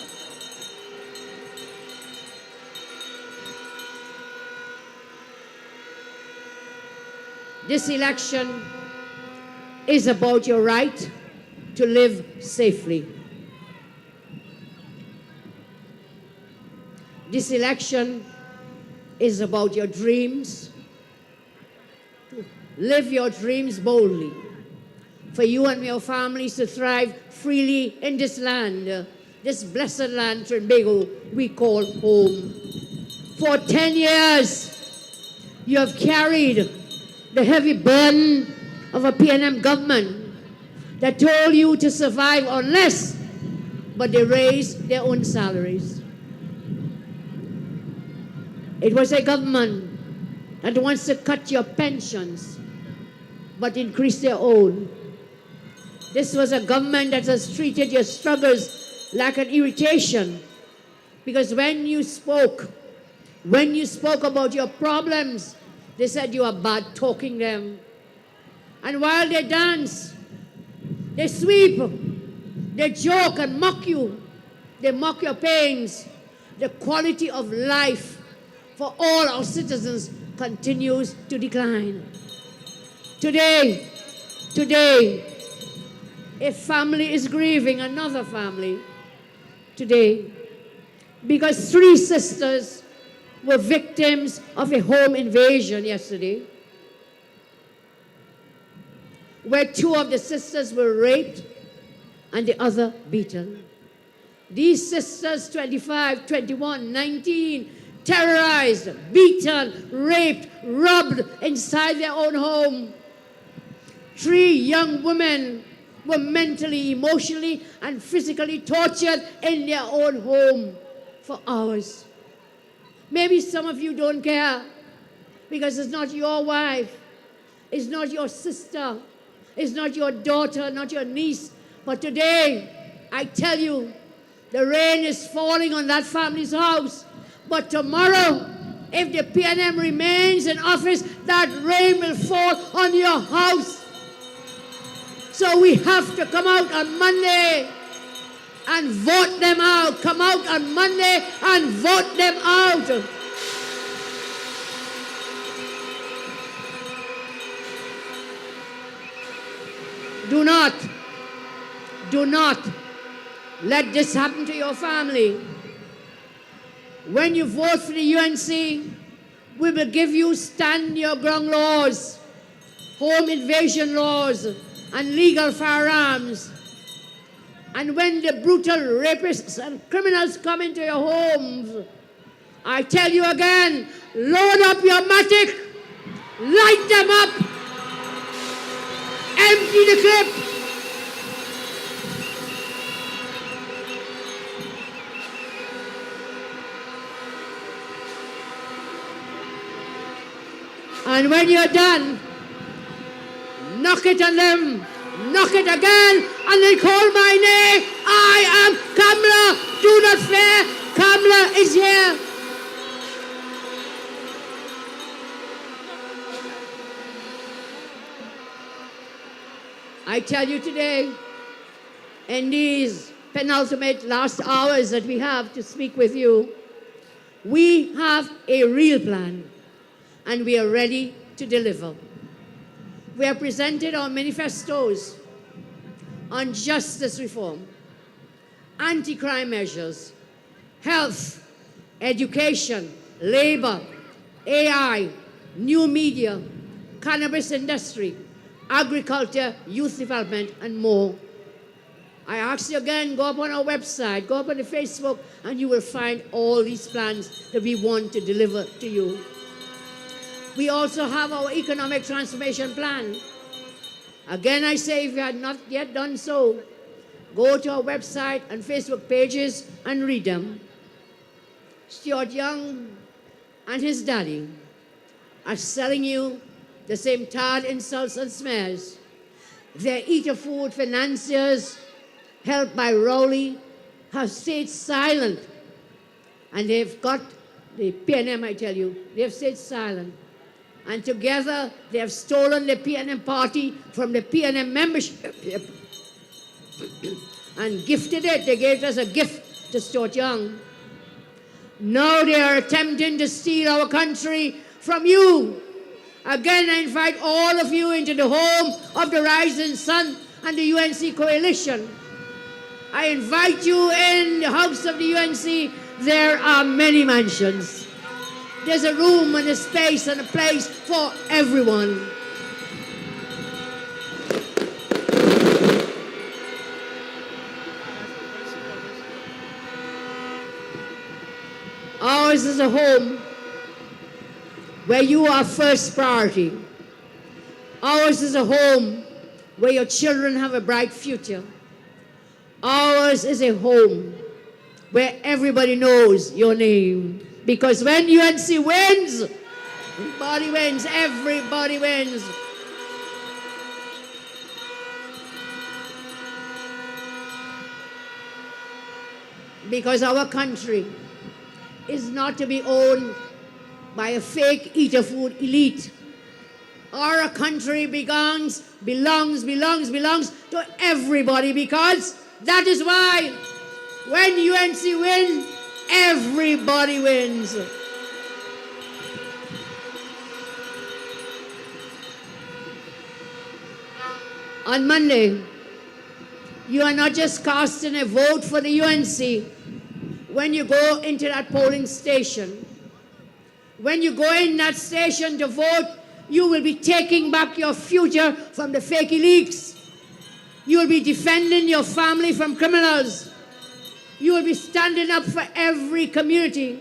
This election is about your right to live safely. This election is about your dreams. Live your dreams boldly. For you and your families to thrive freely in this land, this blessed land, Trinbago, we call home. For 10 years, you have carried the heavy burden of a PNM government that told you to survive on less, but they raised their own salaries. It was a government that wants to cut your pensions, but increase their own. This was a government that has treated your struggles like an irritation, because when you spoke about your problems, they said you are bad talking them. And while they dance, they sweep, they joke and mock you. They mock your pains. The quality of life for all our citizens continues to decline. Today, a family is grieving another family today because 3 sisters were victims of a home invasion yesterday, where 2 of the sisters were raped and the other beaten. These sisters, 25, 21, 19, terrorized, beaten, raped, robbed inside their own home. 3 young women were mentally, emotionally, and physically tortured in their own home for hours. Maybe some of you don't care because it's not your wife, it's not your sister, it's not your daughter, not your niece. But today, I tell you, the rain is falling on that family's house. But tomorrow, if the PNM remains in office, that rain will fall on your house. So we have to come out on Monday and vote them out. Come out on Monday and vote them out. Do not let this happen to your family. When you vote for the UNC, we will give you stand your ground laws, home invasion laws, and legal firearms. And when the brutal rapists and criminals come into your homes, I tell you again, load up your matic, light them up, empty the clip. And when you're done, knock it on them, knock it again, and they call my name. I am Kamala. Do not fear. Kamala is here. I tell you today, in these penultimate last hours that we have to speak with you, we have a real plan, and we are ready to deliver. We have presented our manifestos on justice reform, anti-crime measures, health, education, labor, AI, new media, cannabis industry, agriculture, youth development, and more. I ask you again, go up on our website, go up on the Facebook, and you will find all these plans that we want to deliver to you. We also have our economic transformation plan. Again, I say, if you have not yet done so, go to our website and Facebook pages and read them. Stuart Young and his daddy are selling you the same tarred insults and smears. Their Eater Food financiers, helped by Rowley, have stayed silent. And they've got the PNM, I tell you, they've stayed silent. And together, they have stolen the PNM party from the PNM membership and gifted it. They gave it as a gift to Stuart Young. Now they are attempting to steal our country from you. Again, I invite all of you into the home of the Rising Sun and the UNC coalition. I invite you in the house of the UNC. There are many mansions. There's a room and a space and a place for everyone. Ours is a home where you are first priority. Ours is a home where your children have a bright future. Ours is a home where everybody knows your name. Because when UNC wins, everybody wins, everybody wins. Because our country is not to be owned by a fake Eater Food elite. Our country belongs to everybody, because that is why when UNC wins, everybody wins. On Monday, you are not just casting a vote for the UNC when you go into that polling station. When you go in that station to vote, you will be taking back your future from the fake elites. You will be defending your family from criminals. You will be standing up for every community.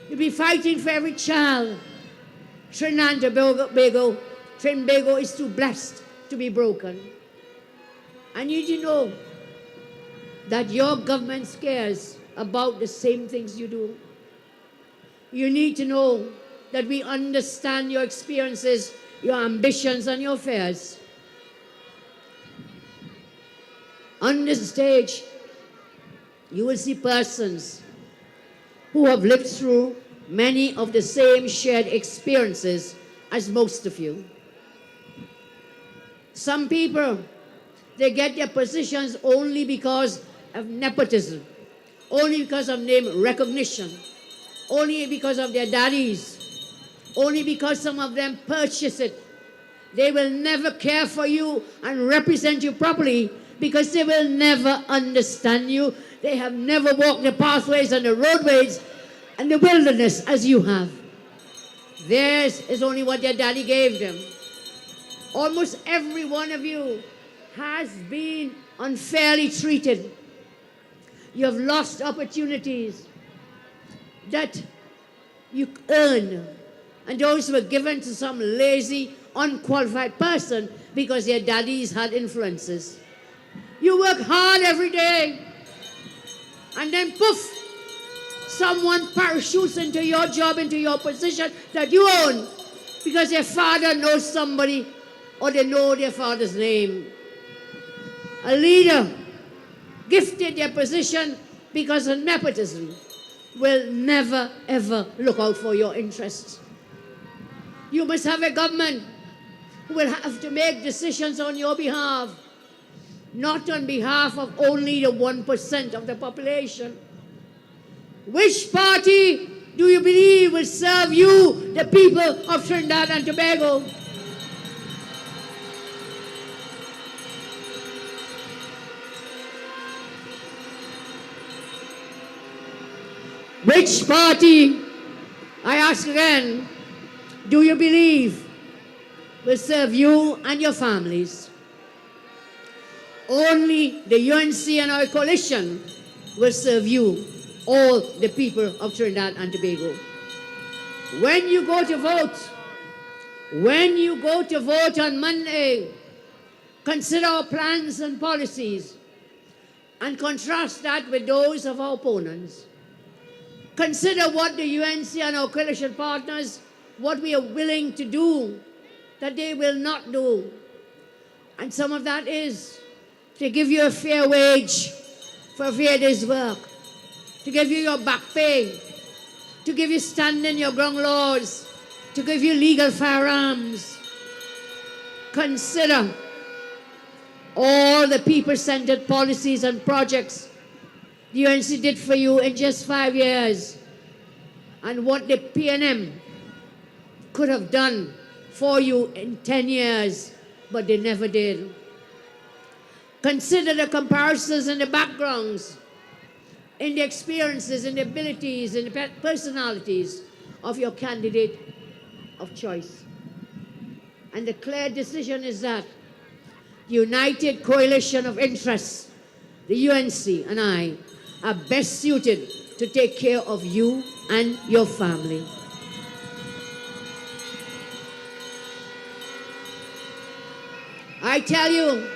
You'll be fighting for every child. Trinidad and Tobago is too blessed to be broken. I need you to know that your government cares about the same things you do. You need to know that we understand your experiences, your ambitions, and your fears. On this stage, you will see persons who have lived through many of the same shared experiences as most of you. Some people, they get their positions only because of nepotism, only because of name recognition, only because of their daddies, only because some of them purchase it. They will never care for you and represent you properly because they will never understand you. They have never walked the pathways and the roadways and the wilderness as you have. Theirs is only what their daddy gave them. Almost every one of you has been unfairly treated. You have lost opportunities that you earn, and those were given to some lazy, unqualified person because their daddies had influences. You work hard every day, and then poof, someone parachutes into your job, into your position that you own because their father knows somebody or they know their father's name. A leader gifted their position because of nepotism will never, ever look out for your interests. You must have a government who will have to make decisions on your behalf, not on behalf of only the 1% of the population. Which party do you believe will serve you, the people of Trinidad and Tobago? Which party, I ask again, do you believe will serve you and your families. Only the UNC and our coalition will serve you, all the people of Trinidad and Tobago. When you go to vote on Monday, consider our plans and policies and contrast that with those of our opponents. Consider what the UNC and our coalition partners, what we are willing to do, that they will not do. And some of that is to give you a fair wage for a fair day's work, to give you your back pay, to give you standing your ground laws, to give you legal firearms. Consider all the people-centered policies and projects the UNC did for you in just 5 years, and what the PNM could have done for you in 10 years, but they never did. Consider the comparisons and the backgrounds, in the experiences, in the abilities, in the personalities of your candidate of choice. And the clear decision is that the united coalition of interests, the UNC and I, are best suited to take care of you and your family. I tell you,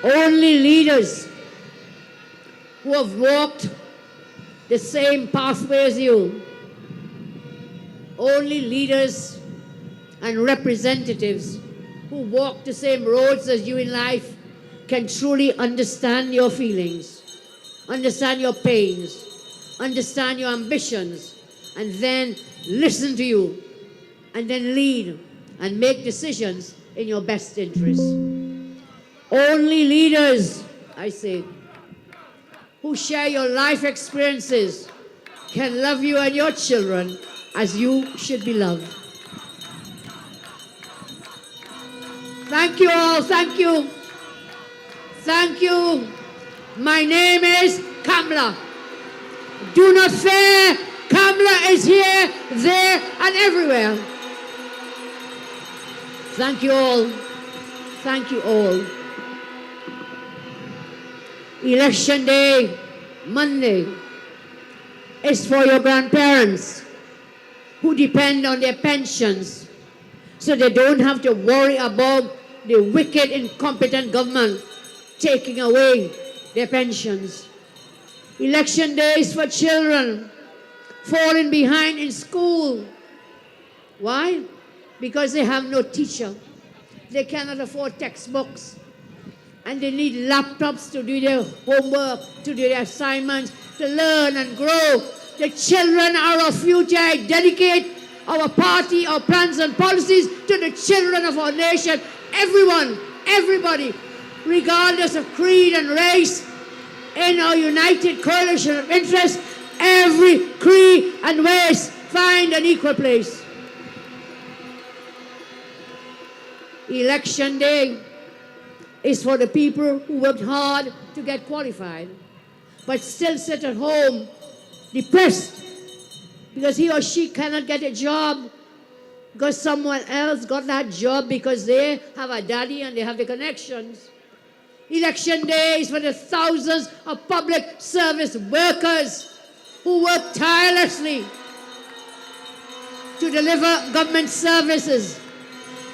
only leaders who have walked the same pathway as you, only leaders and representatives who walk the same roads as you in life can truly understand your feelings, understand your pains, understand your ambitions, and then listen to you, and then lead and make decisions in your best interest. Only leaders, I say, who share your life experiences can love you and your children as you should be loved. Thank you all, thank you. Thank you. My name is Kamla. Do not fear, Kamla is here, there, and everywhere. Thank you all. Thank you all. Election day, Monday, is for your grandparents who depend on their pensions so they don't have to worry about the wicked, incompetent government taking away their pensions. Election day is for children falling behind in school. Why? Because they have no teacher. They cannot afford textbooks. And they need laptops to do their homework, to do their assignments, to learn and grow. The children are our future. I dedicate our party, our plans and policies to the children of our nation. Everyone, everybody, regardless of creed and race, in our united coalition of interest, every creed and race find an equal place. Election day is for the people who worked hard to get qualified, but still sit at home depressed because he or she cannot get a job because someone else got that job because they have a daddy and they have the connections. Election day is for the thousands of public service workers who work tirelessly to deliver government services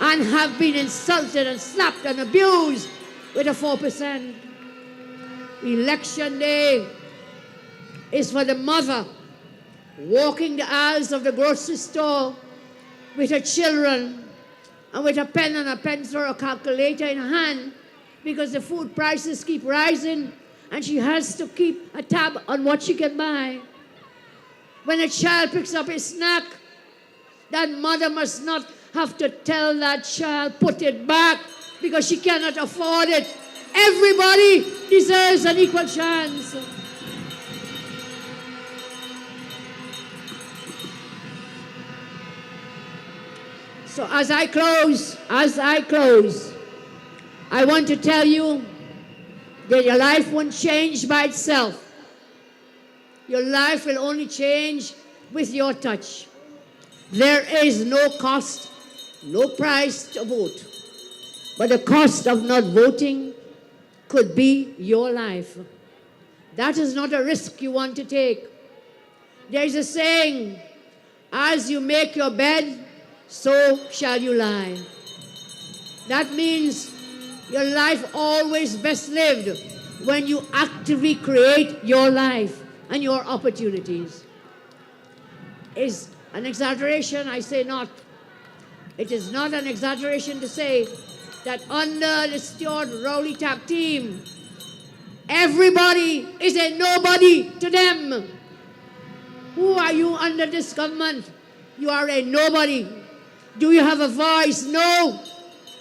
and have been insulted and slapped and abused with a 4%. Election day is for the mother walking the aisles of the grocery store with her children and with a pen and a pencil or a calculator in her hand because the food prices keep rising and she has to keep a tab on what she can buy. When a child picks up a snack, that mother must not have to tell that child, put it back, because she cannot afford it. Everybody deserves an equal chance. So as I close, I want to tell you that your life won't change by itself. Your life will only change with your touch. There is no cost no price to vote. But the cost of not voting could be your life. That is not a risk you want to take. There is a saying, as you make your bed, so shall you lie. That means your life always best lived when you actively create your life and your opportunities. Is an exaggeration? I say not. It is not an exaggeration to say that under the Stuart Rowley Tap team, everybody is a nobody to them. Who are you under this government? You are a nobody. Do you have a voice? No.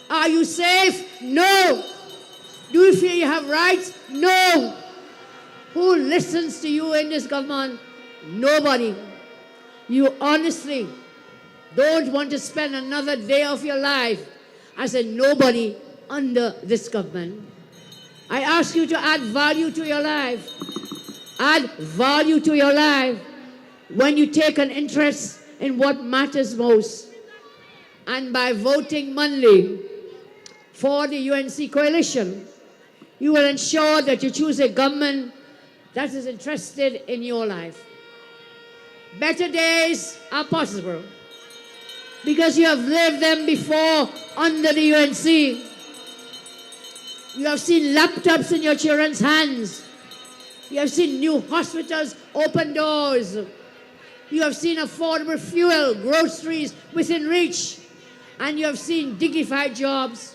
Are you safe? No. Do you feel you have rights? No. Who listens to you in this government? Nobody. You honestly don't want to spend another day of your life as a nobody under this government. I ask you to add value to your life. Add value to your life when you take an interest in what matters most. And by voting Monday for the UNC coalition, you will ensure that you choose a government that is interested in your life. Better days are possible because you have lived them before under the UNC. You have seen laptops in your children's hands. You have seen new hospitals open doors. You have seen affordable fuel, groceries within reach. And you have seen dignified jobs.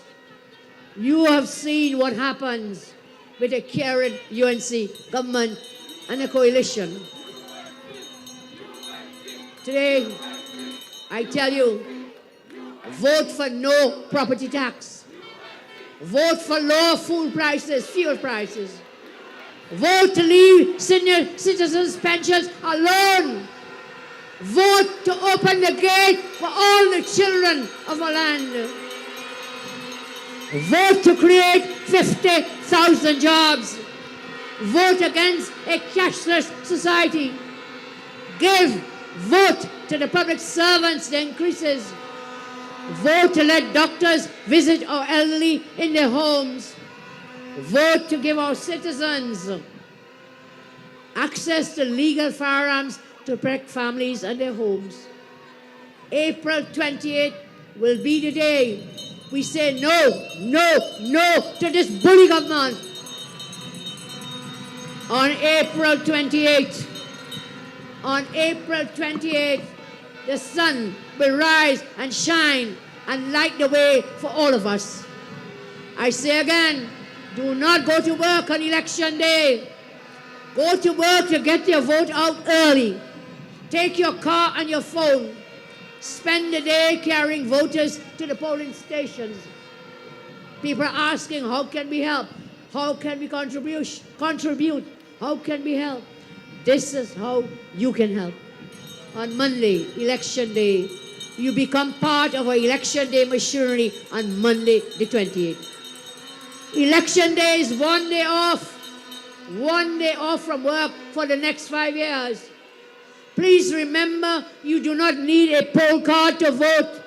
You have seen what happens with a caring UNC government and a coalition. Today, I tell you, vote for no property tax. Vote for low food prices, fuel prices. Vote to leave senior citizens' pensions alone. Vote to open the gate for all the children of our land. Vote to create 50,000 jobs. Vote against a cashless society. Vote to the public servants the increases. Vote to let doctors visit our elderly in their homes. Vote to give our citizens access to legal firearms to protect families and their homes. April 28th will be the day we say no, no, no to this bully government. On April 28th, the sun will rise and shine and light the way for all of us. I say again, do not go to work on election day. Go to work to get your vote out early. Take your car and your phone. Spend the day carrying voters to the polling stations. People are asking, how can we help? How can we contribute? How can we help? This is how you can help. On Monday, election day, you become part of our election day machinery on Monday the 28th. Election day is 1 day off. 1 day off from work for the next 5 years. Please remember, you do not need a poll card to vote.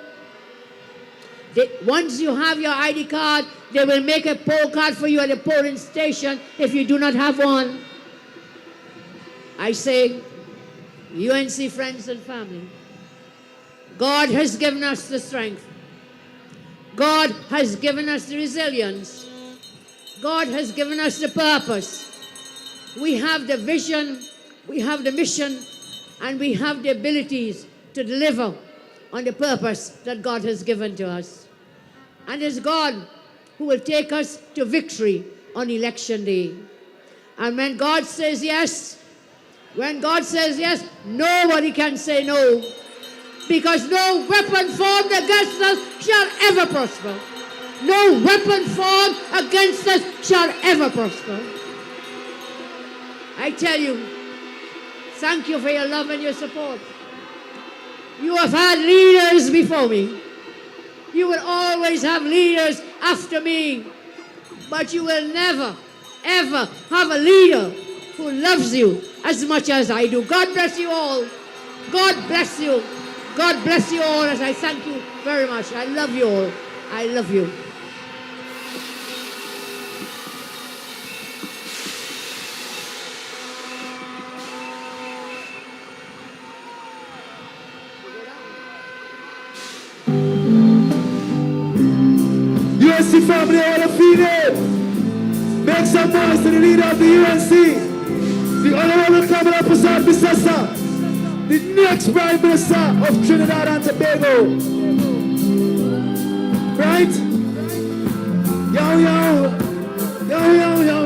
Once you have your ID card, they will make a poll card for you at the polling station if you do not have one. I say, UNC friends and family, God has given us the strength. God has given us the resilience. God has given us the purpose. We have the vision, we have the mission, and we have the abilities to deliver on the purpose that God has given to us. And it's God who will take us to victory on election day. And when God says yes, nobody can say no. Because no weapon formed against us shall ever prosper. No weapon formed against us shall ever prosper. I tell you, thank you for your love and your support. You have had leaders before me. You will always have leaders after me. But you will never, ever have a leader who loves you as much as I do. God bless you all. God bless you. God bless you all as I thank you very much. I love you all. I love you. UNC family, all of female. Make some noise to the leader of the UNC. The Honorable Kamala Prasad Bisasa, the next Prime Minister of Trinidad and Tobago. Right? Yo, yo, yo, yo, yo,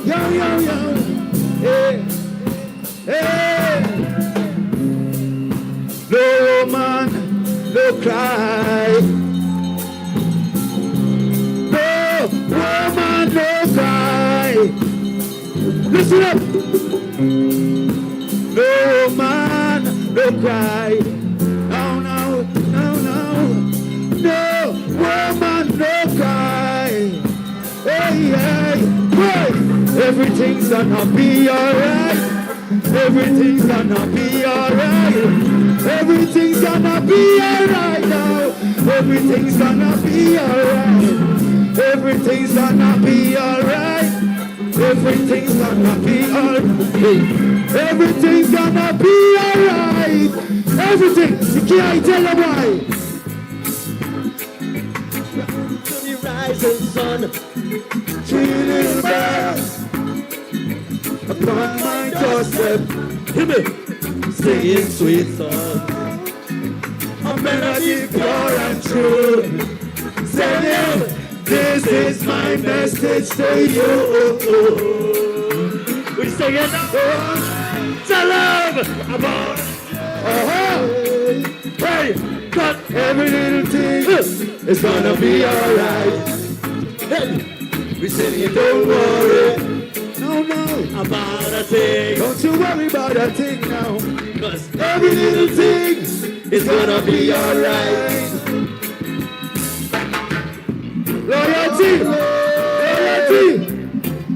yo, yo, yo. Hey, hey. No man, no cry. No woman, no cry. Listen up. No man, no cry. No, no, no, no. No woman, no cry. Hey, hey, hey. Everything's gonna be alright. Everything's gonna be alright. Everything's gonna be alright now. Everything's gonna be alright. Everything's gonna be alright. Everything's gonna be alright. Everything's gonna be alright. Everything. You can't tell them why. The rising sun, Three little birds upon my doorstep. Hear me. singing sweet song. A melody pure and true. Saying, this is my message to you. We sing it to love about. Hey, but every little thing is gonna be alright. Hey, we sing it, don't worry. No, about a thing. Don't you worry about a thing now. Cause every little thing is gonna be alright. Loyalty, loyalty.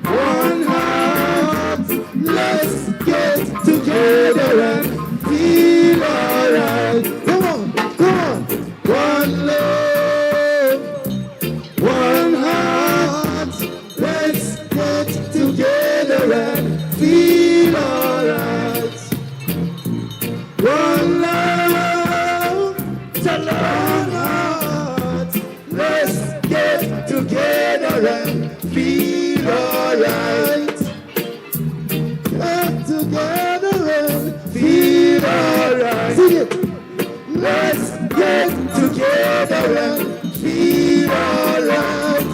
One heart, let's get together and feel alright. Come on, come on. One love, one heart, let's get together and feel alright. One love, to one heart, let's get together and feel alright. Get together and feel alright. Sing it. Let's get together and feel alright.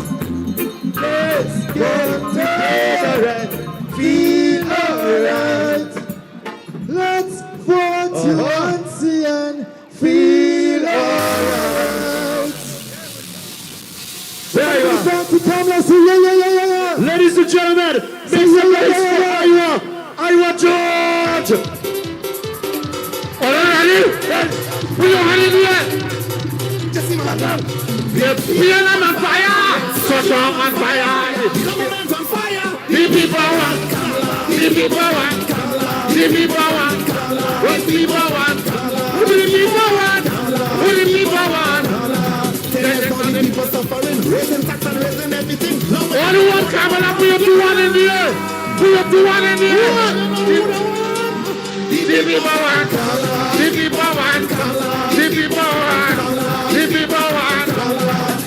Let's get together and feel alright. Let's vote UNC and feel alright. There you are. Ladies and gentlemen, make some noise for Iowa George. All ready? We don't have it yet. Just see my love. We are on fire. So strong on fire. The on fire. The people want. The people want. The people want. What the people want. Who the people want. Who the people want. There's all the people suffering. Raising tax and raising everything. All who want Kamala, put up to one in the air. Put up to one in the air. The people want. The people want. The people want. The people want.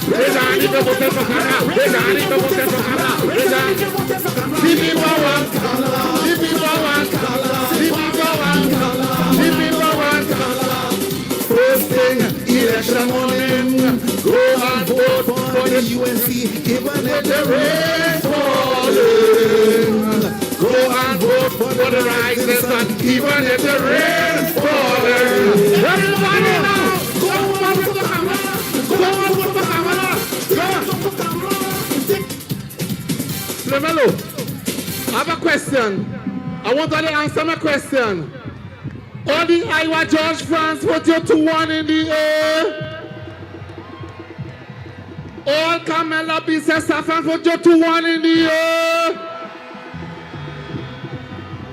Rezani to vote for Kamala. Rezani to vote for Kamala. Rezani. The people want. The people want. The people want. The people want. First thing, election morning, go and vote for the UNC, even if the rain falling. Go and vote for the rising sun, even if the rain falling. Everybody now, go and vote for Kamala. Go and vote for Kamala. Lemelo, I have a question. I want you to answer my question. All the Iowa George fans put your 2-1 in the air. All Kamala Bisesa fans put your 2-1 in the air.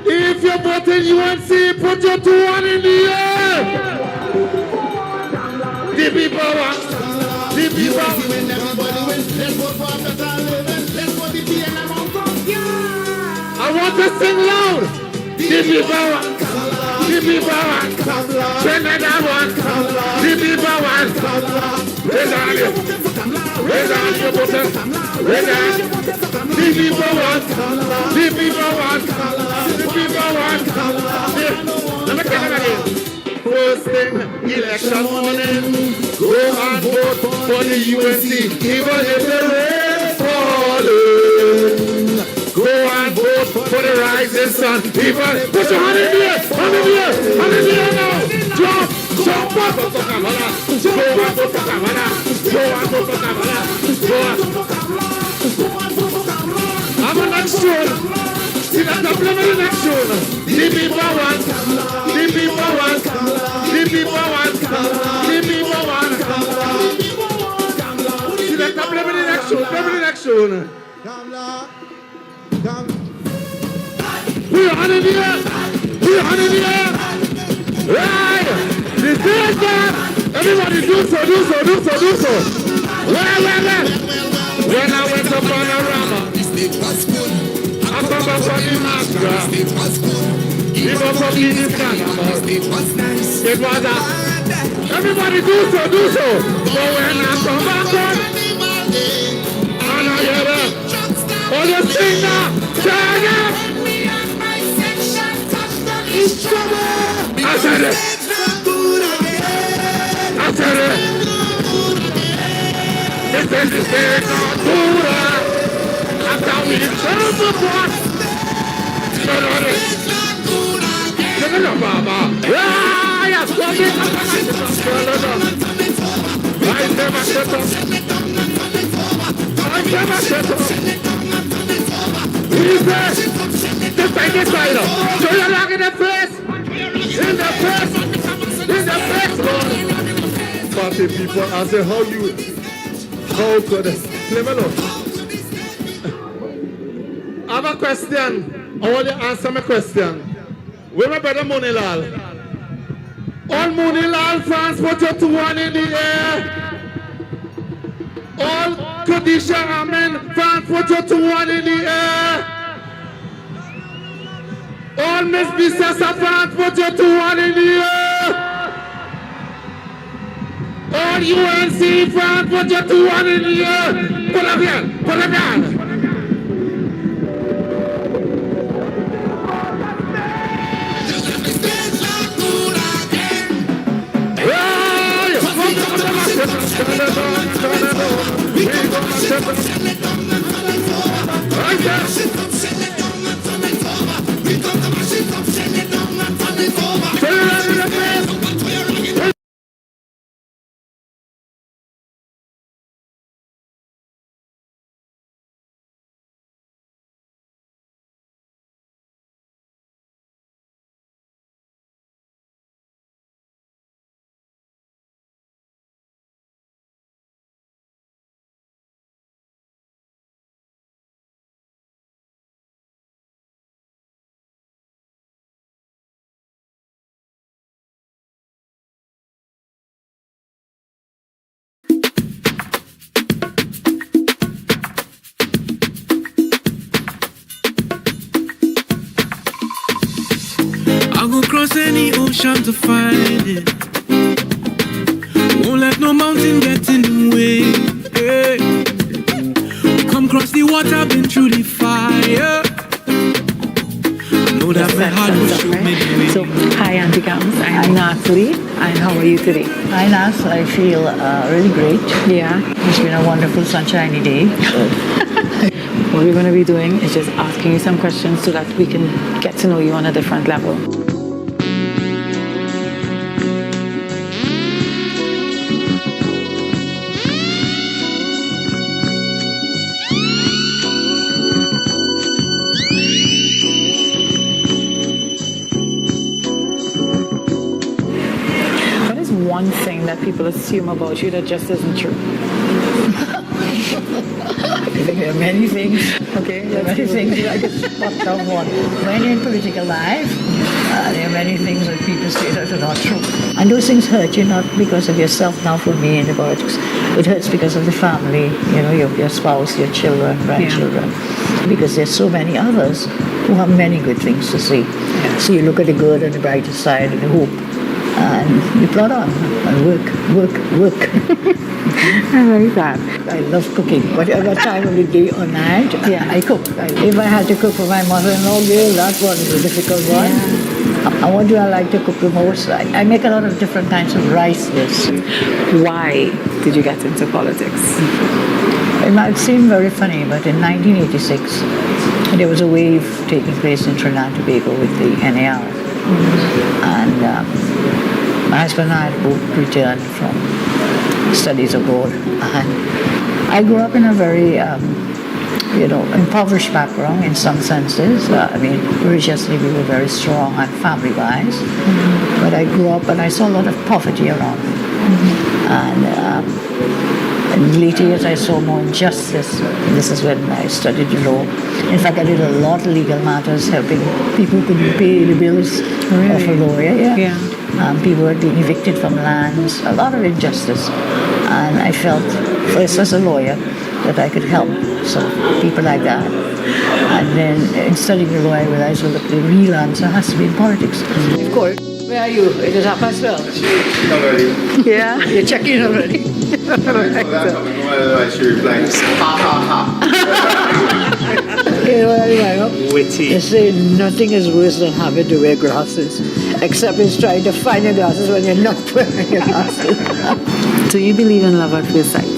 If you're voting UNC, put your 2-1 in the air. The people want. The people want. When everybody wins, let's go for better living. Let's go the PNM on top. I want to sing loud. The people want. The people want. Trinidad want. The people want. Raise on you. Raise on your button. Raise on. The people want. The people want. The people want. Let me tell you again. First thing, election morning, go and vote for the UNC, even if the rain falling. Go and vote for the rising sun, even put your hand in the air, hand in the air, hand in the air now. Jump, jump up for Savannah, go and vote for Savannah, go and vote for Savannah, go and. I'm an action. See that's the problem in action. The people want, the people want, the people want, the people want. See that's the problem in action, problem in action. Put your hand in the air, put your hand in the air. Right, the third time, everybody do so. Where? When I went to Panorama, I come back from the master. It was from the it was everybody do so. But when I come back on, and I hear them, all the singer, turn up. I said it. This is the state of Tura. After we turn the box, Baba. Yes, this side. So you're like in the face, Lord. Party people, I say, how could Clemelo? I have a question. I want you to answer my question. Where my brother Monilal? All Monilal fans put your 2 1 in the air. All Kadisha Amen fans put your 2 1 in the air. All Miss Bisasa fans put your 2 1 in the air. All UNC fans put your 2 1 in the air. Put up here. I'll go cross any ocean to find it. Won't let no mountain get in the way. Hey. Come cross the water, been through the fire. I know that my heart will show me the way. So, hi Auntie Gams, I'm Nathalie, and how are you today? Hi Nas, I feel really great. Yeah. It's been a wonderful sunshiny day. What we're going to be doing is just asking you some questions so that we can get to know you on a different level. What is one thing that people assume about you that just isn't true? There are many things. Okay, there are many things. I can spot down one. When you're in political life, There are many things that people say that are not true. And those things hurt you not because of yourself now for me in the politics. It hurts because of the family, your spouse, your children, grandchildren. Because there's so many others who have many good things to say. So you look at the good and the brighter side and the hope. And you plod on and work. I like that. I love cooking. Whatever time of the day or night, I cook. If I had to cook for my mother-in-law, girl, that one is a difficult one. Yeah. And what do I like to cook the most? I make a lot of different kinds of rices. Why did you get into politics? It might seem very funny, but in 1986, there was a wave taking place in Trinidad and Tobago with the NAR. And my husband and I had both returned from studies abroad. And I grew up in a very, impoverished background in some senses. Religiously we were very strong and family-wise. But I grew up and I saw a lot of poverty around me. And later years I saw more injustice. This is when I studied law. In fact, I did a lot of legal matters, helping people who couldn't pay the bills of a lawyer. People had been evicted from lands, a lot of injustice. And I felt, first as a lawyer, that I could help some people like that. And then in studying the law, I realized, well, the real answer has to be in politics. Of course. Where are you? It is 12:30. Yeah? You're checking already? She replies, ha ha ha. Witty. They say nothing is worse than having to wear glasses, except it's trying to find your glasses when you're not wearing your glasses. Do you believe in love at first sight?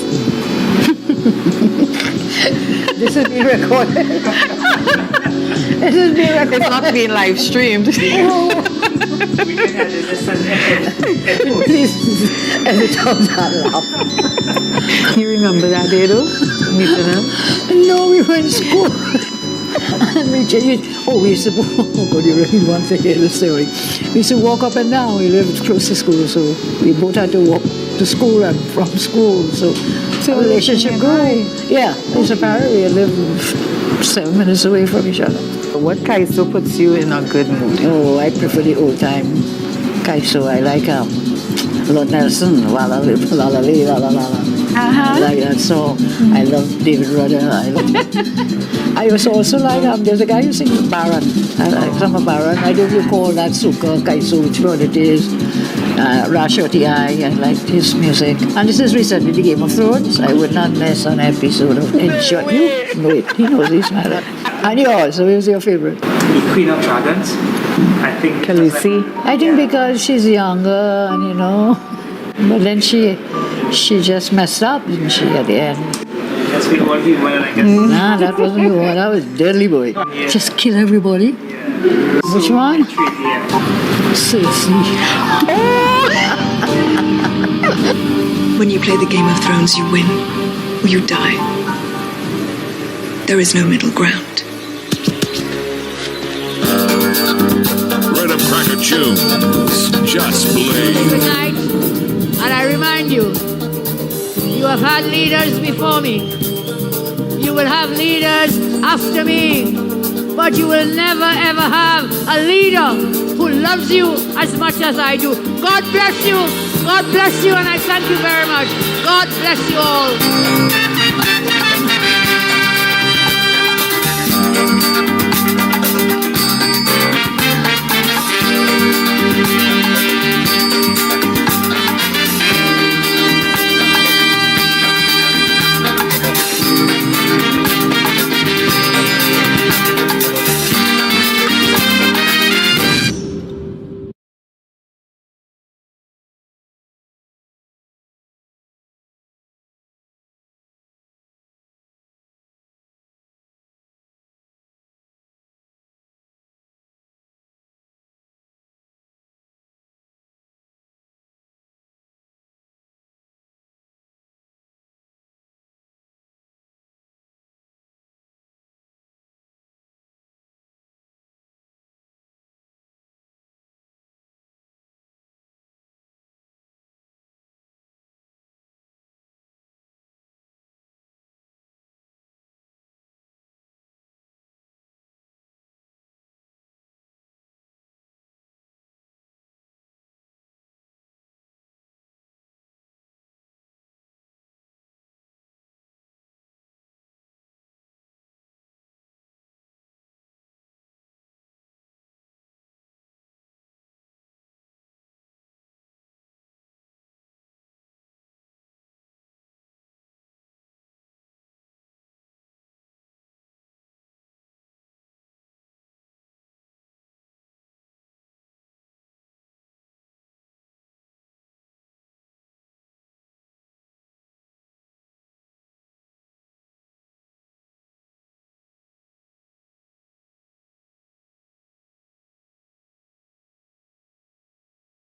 This is being recorded. This is being recorded. It's not being live streamed. Please edit out that laugh. You remember that day though? Meeting him? No, we were in school. And we used to, oh God, you really want to hear the story. We used to walk up and down. We lived close to school, so we both had to walk to school and from school. So the relationship grew. Yeah, because apparently we lived 7 minutes away from each other. What kaiso puts you in a good mood? Oh, I prefer the old time kaiso. I like Lord Nelson, la la la la la la la la. I like that song. I love David Rudder. I also like there's a guy who sings Baron. I like some of Baron. I don't recall that Suka, Kaiso, which one it is. Rashoti I liked his music. And this is recently the Game of Thrones. I would not miss an episode of Enjoy. You know it. He knows he's my life. And yours, so who's your favorite? The Queen of Dragons. I think. Khaleesi. I think because she's younger and but then she just messed up, didn't she, at the end? That's the only one, I guess. Nah, that wasn't the one. That was Deadly Boy. Yeah. Just kill everybody. Yeah. Which one? Cersei. When you play the Game of Thrones, you win or you die. There is no middle ground. Red Up Cracker Tunes. Just blaze. Good night. And I remind you, you have had leaders before me. You will have leaders after me. But you will never ever have a leader who loves you as much as I do. God bless you. God bless you, and I thank you very much. God bless you all.